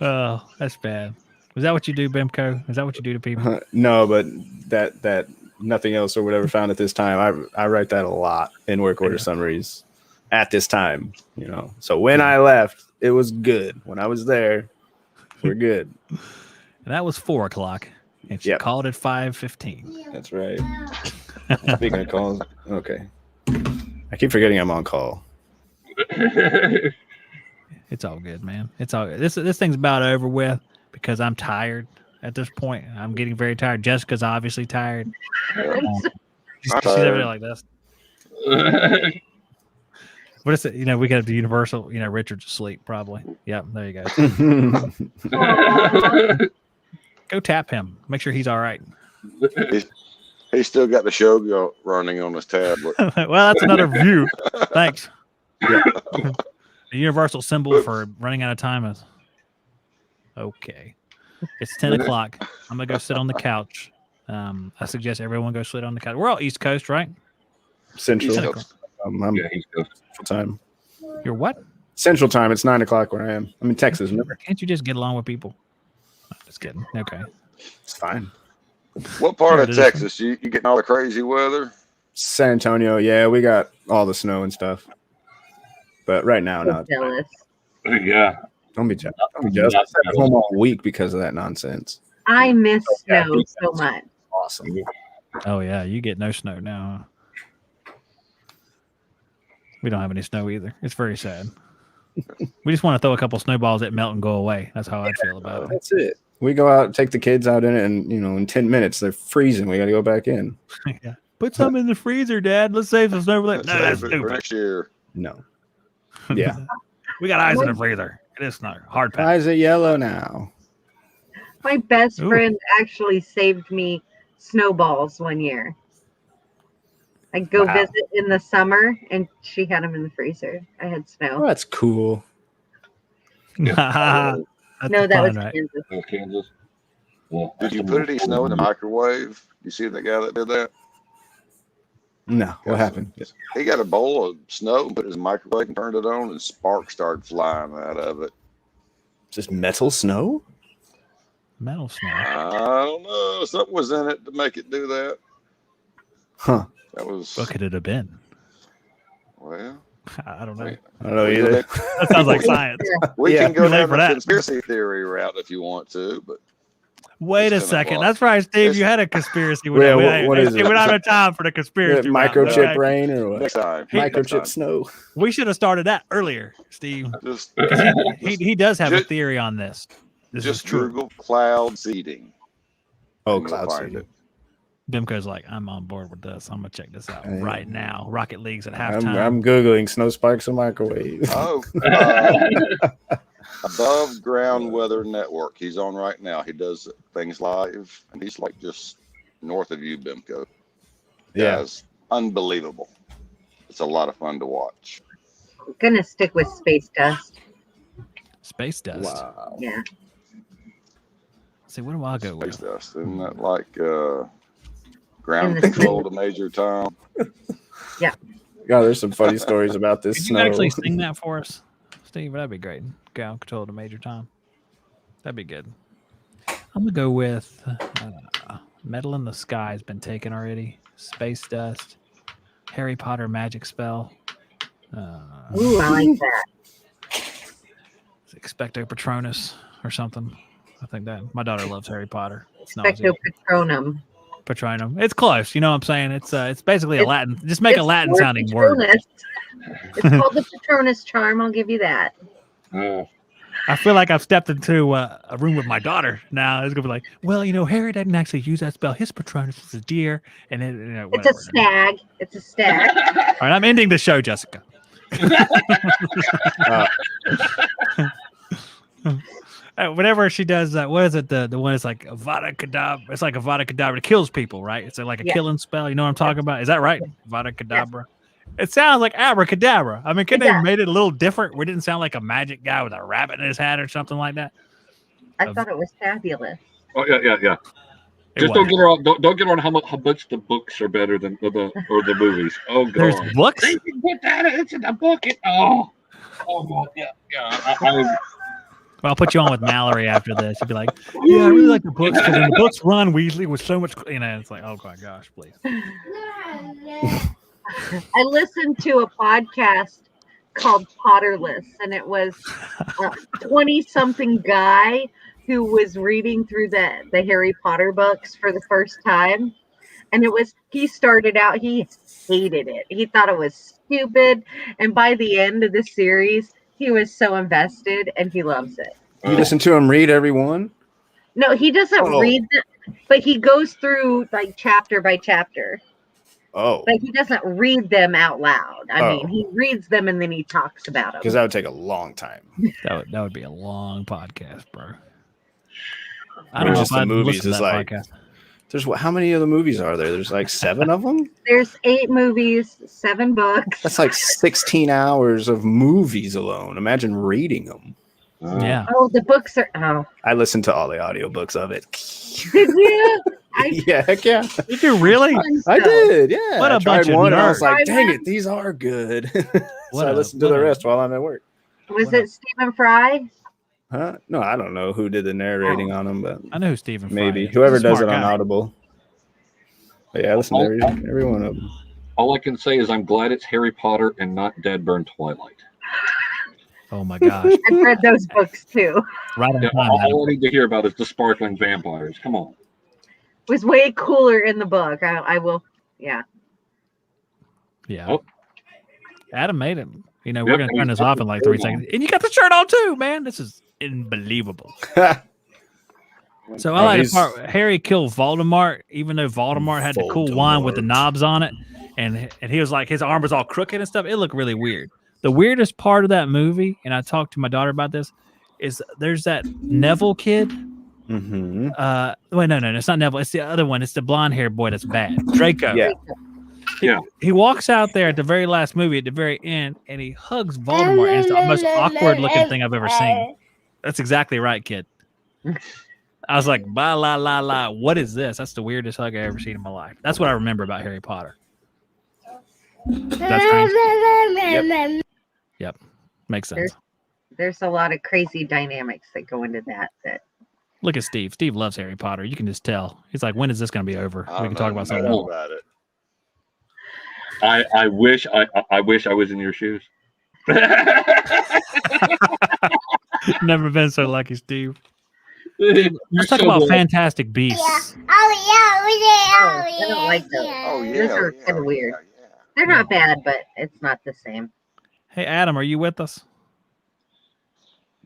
Oh, that's bad. Is that what you do, Bimco? Is that what you do to people? No, but that nothing else or whatever found at this time. I write that a lot in work order summaries at this time, So when I left, it was good. When I was there, we're good. And that was 4:00, and she called at 5:15. That's right. Speaking of calls, okay. I keep forgetting I'm on call. It's all good, man. It's all good. This thing's about over with because I'm tired at this point. I'm getting very tired. Jessica's obviously tired. She's over there like this. What is it? We got the universal. Richard's asleep probably. Yep, there you go. Go tap him. Make sure he's all right. He's still got the show running on his tablet. Well, that's another view. Thanks. The universal symbol for running out of time is okay. It's 10 o'clock. I'm gonna go sit on the couch. I suggest everyone go sit on the couch. We're all East Coast, right? Central. East Coast. I'm Yeah, he's good. Central time. You're what? Central time. It's 9 o'clock where I am. I'm in Texas. Remember? Can't you just get along with people? No, just kidding. Okay. It's fine. What part There of it is. Texas? You getting all the crazy weather? San Antonio. Yeah, we got all the snow and stuff. But right now, no. I'm jealous. Yeah. Don't be jealous. Don't be jealous. I sat at home all week because of that nonsense. I miss Yeah, snow so much. Awesome. Oh yeah, you get no snow now. Huh? We don't have any snow either. It's very sad. We just want to throw a couple snowballs that melt and go away. That's how I'd feel about it. That's it. We go out, take the kids out in it, and in 10 minutes they're freezing. We got to go back in. Yeah. Put some in the freezer, Dad. Let's save some snow. No, that's Save it for stupid. next year. No. Yeah. We got eyes in the freezer. It is not hard pack. Why is it yellow now? My best Ooh. friend actually saved me snowballs one year. I'd go Wow. visit in the summer, and she had them in the freezer. I had snow. Oh, that's cool. That's No, that fun, was right? Kansas. That was Kansas. Yeah. Did you put any snow in the microwave? You see the guy that did that? No. What happened? He got a bowl of snow, put it in his microwave, and turned it on, and sparks started flying out of it. Just metal snow? Metal snow. I don't know. Something was in it to make it do that. Huh. That was, What could it have been? well, I don't know. I don't know either. That sounds like science. we Yeah. can go Too late down for the that. conspiracy theory route if you want to, but Wait a It's 10 second. o'clock. That's right, Steve. It's- You had a conspiracy. Yeah, With what is it? We don't have time for the conspiracy. route, Microchip okay? rain or what? next time. Microchip Next snow. We should have started that earlier, Steve. time. Just, He does have a Just- theory on this. This is just true. Google cloud seeding. Oh, and you'll cloud find seeding. it. Bimco's like, I'm on board with this. I'm gonna check this out Hey. right now. Rocket League's at I'm halftime. Googling snow spikes and microwave. Oh, Above Ground Weather Network. He's on right now. He does things live, and he's like just north of you, Bimco. Yeah. Guys, unbelievable. It's a lot of fun to watch. I'm gonna stick with space dust. Space dust. Wow. Yeah. See, what do I go Space with? dust, isn't that like ground In the control to Major Tom? Yeah, there's some funny stories about this Could snow. you actually sing that for us, Steve? That'd be great. Ground control to Major Tom. That'd be good. I'm gonna go with Metal in the Sky has been taken already. Space dust. Harry Potter magic spell. Ooh, I like that. Expecto Patronus or something. I think that my daughter loves Harry Potter. It's not Expecto Patronum. Patronum. It's close. You know what I'm saying? It's basically a It's- Latin. Just make a It's Latin more sounding word. Patronus. It's called the Patronus charm. I'll give you that. Oh, I feel like I've stepped into a room with my daughter now. It's gonna be like, well, Harry didn't actually use that spell. His Patronus was a deer, and it, It's a whatever. stag. It's a stag. All right, I'm ending the show, Jessica. Whenever she does, what is it? The one is like Avada Kedavra. It's like Avada Kedavra. It kills people, right? It's like a Yeah. killing spell. You know what I'm talking about? Is that right? Avada Kedavra. It sounds like abracadabra. I mean, couldn't they have made it a little different? Where it didn't sound like a magic guy with a rabbit in his hat or something like that? I thought it was fabulous. oh yeah. It Just don't wasn't. get her on. Don't get her on how much the books are better than the movies. Oh god. There's books. They can put that. It's in the book. Oh god. Yeah. Well, I'll put you on with Mallory after this. You'll be like, yeah, I really like the books because in the books, Ron Weasley was so much, it's like, oh my gosh, please. I listened to a podcast called Potterless, and it was a 20-something guy who was reading through the Harry Potter books for the first time. And he started out, he hated it. He thought it was stupid. And by the end of the series, he was so invested and he loves it. You listen to him read every one? No, he doesn't Oh. read them, but he goes through like chapter by chapter. Oh, But he doesn't read them out loud. I Oh. mean, he reads them and then he talks about because them. that would take a long time. That would be a long podcast, bro. I Or don't know just if the I'd movies listen to is that like- podcast. how many of the movies are there? There's like 7 of them. There's 8 movies, 7 books. That's like 16 hours of movies alone. Imagine reading them. Yeah. Oh, the books are. Oh, I listened to all the audiobooks of it. did you? Yeah, heck yeah. Did you really? I did. Yeah. What a I tried bunch of one and I was nerds. like, dang it, these are good. So I listened to the rest while I'm at work. Was it Stephen Fry? Huh? No, I don't know who did the narrating on them, but I know who Stephen Fry maybe is. whoever He's a does it smart on guy. Audible. But yeah, I listened to every one of them. All I can say is I'm glad it's Harry Potter and not Deadburn Twilight. Oh my gosh. I've read those books too. Right on Yeah, time. Adam. all I need to hear about is the sparkling vampires. Come on. It was way cooler in the book. I will. Yeah. Yeah. Oh. Adam made it. You know, Yep, we're going to and turn he's this got off the in like shirt 3 on. seconds. And you got the shirt on too, man. This is unbelievable. So I like the part where Harry killed Voldemort, even though Voldemort had the cool wand with the knobs on it. And he was like, his arm was all crooked and stuff. It looked really weird. The weirdest part of that movie, and I talked to my daughter about this, is there's that Neville kid. Mm-hmm. Wait, no, it's not Neville. It's the other one. It's the blonde haired boy that's bad. Draco. Yeah. He walks out there at the very last movie, at the very end, and he hugs Voldemort. And it's the most awkward looking thing I've ever seen. That's exactly right, kid. I was like, ba la la la. What is this? That's the weirdest hug I've ever seen in my life. That's what I remember about Harry Potter. That's crazy. Yep. Makes sense. There's a lot of crazy dynamics that go into that. Look at Steve. Steve loves Harry Potter. You can just tell. He's like, when is this going to be over? I We can talk about something know else. about it. I wish I wish I was in your shoes. Never been so lucky, Steve. You're Let's talk so about good. Fantastic Beasts. I don't like those. Oh yeah. Those are kind of weird. Yeah. They're not bad, but it's not the same. Hey, Adam, are you with us?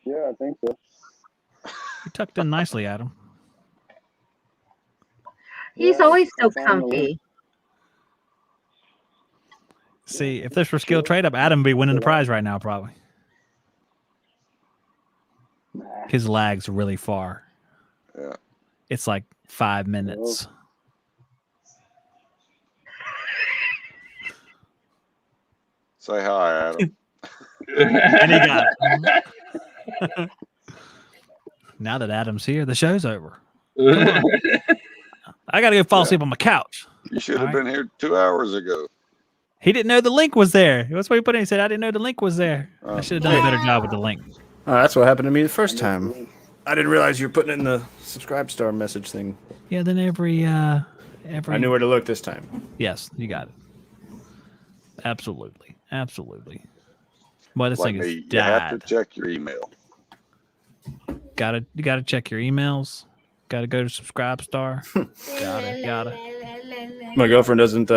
Yeah, I think so. You tucked in nicely, Adam. He's always so comfy. See, if this were skill trade up, Adam would be winning the prize right now, probably. His lag's really far. Yeah. It's like 5 minutes. Say hi, Adam. And he got it. Now that Adam's here, the show's over. I got to go fall asleep on my couch. You should have All been here 2 hours ago. He didn't know the link was there. That's what he put in. He said, I didn't know the link was there. I should have done a better job with the link. Oh, that's what happened to me the first time. I didn't realize you were putting in the subscribe star message thing. Yeah, then every I knew where to look this time. Yes, you got it. Absolutely. Boy, this Like thing me, is you have dead. to check your email. You gotta check your emails. Gotta go to Subscribe Star. Gotta. My girlfriend doesn't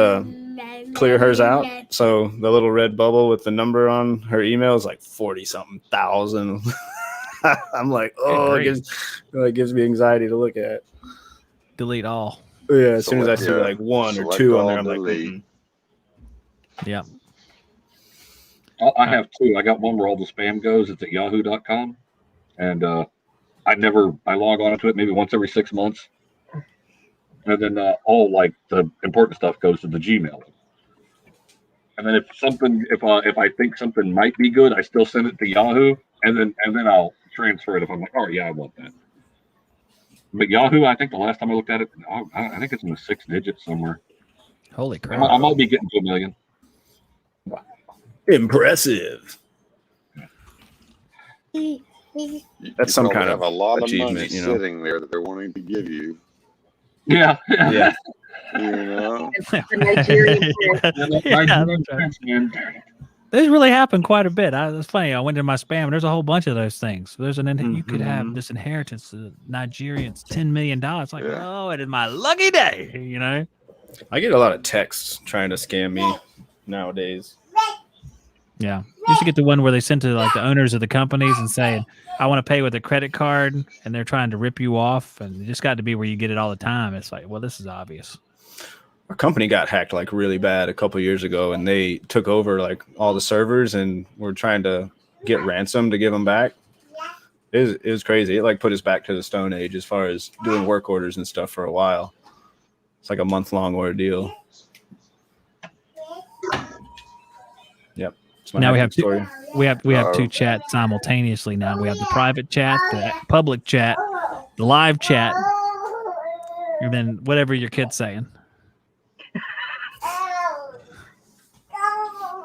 clear hers out, so the little red bubble with the number on her email is like 40-something thousand. I'm like, oh, it gives me anxiety to look at. Delete all. Yeah, as soon as I see like 1 or 2 on there, I'm like, Yeah. I have 2. I got one where all the spam goes. It's at yahoo.com. And I log on to it maybe once every 6 months. And then all like the important stuff goes to the Gmail. And then if I think something might be good, I still send it to Yahoo, and then I'll transfer it if I'm like, oh yeah, I want that. But Yahoo, I think the last time I looked at it, I think it's in the 6 digits somewhere. Holy crap. I might be getting to 1 million. impressive. That's some kind have of a lot of money achievement, you know? sitting there that they're wanting to give you. Yeah. Yeah. You know, It's the Nigerian Those really happen quite a bit. It's funny. I went to my spam, and there's a whole bunch of those things. There's you could have this inheritance to Nigerians, $10 million. Like, oh, it is my lucky day. You know. I get a lot of texts trying to scam me nowadays. Yeah. Used to get the one where they sent to like the owners of the companies and saying, I want to pay with a credit card, and they're trying to rip you off. And it just got to be where you get it all the time. It's like, well, this is obvious. Our company got hacked like really bad a couple years ago, and they took over like all the servers and were trying to get ransom to give them back. It was crazy. It like put us back to the Stone Age as far as doing work orders and stuff for a while. It's like a month-long ordeal. Yep. It's my Now we have story. we have two chats simultaneously now. We have the private chat, the public chat, the live chat, and then whatever your kid's saying.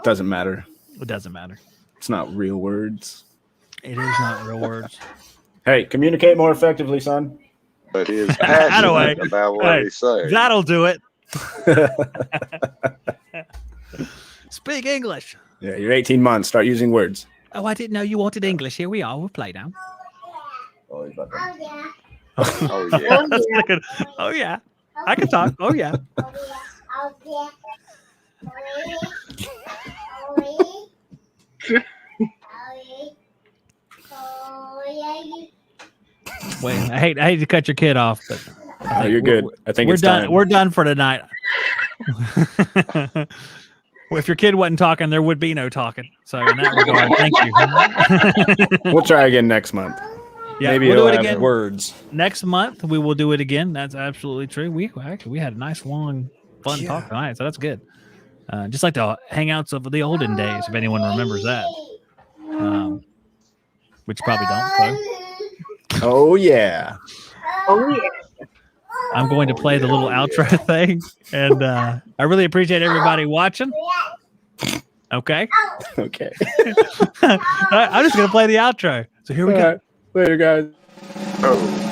Doesn't matter. It doesn't matter. It's not real words. It is not real words. Hey, communicate more effectively, son. But he is Anyway, passionate about what he's saying. That'll do it. Speak English. Yeah, you're 18 months. Start using words. Oh, I didn't know you wanted English. Here we are. We'll play now. Oh, yeah. Oh, yeah. Oh, yeah. I can talk. Oh, yeah. Wait, I hate to cut your kid off, but Oh, you're good. I think we're it's done. time. We're done for tonight. Well, if your kid wasn't talking, there would be no talking. So in that regard, thank you. We'll try again next month. Yeah, Maybe we'll it'll do it have again words. next month. We will do it again. That's absolutely true. We had a nice, long, fun talk tonight, so that's good. Just like the hangouts of the olden days, if anyone remembers that. Which you probably don't. So. Oh yeah. Oh, yeah. I'm going to play the little outro thing, and I really appreciate everybody watching. Okay. Okay. I'm just going to play the outro. So here we go. All right. Later, guys. Oh.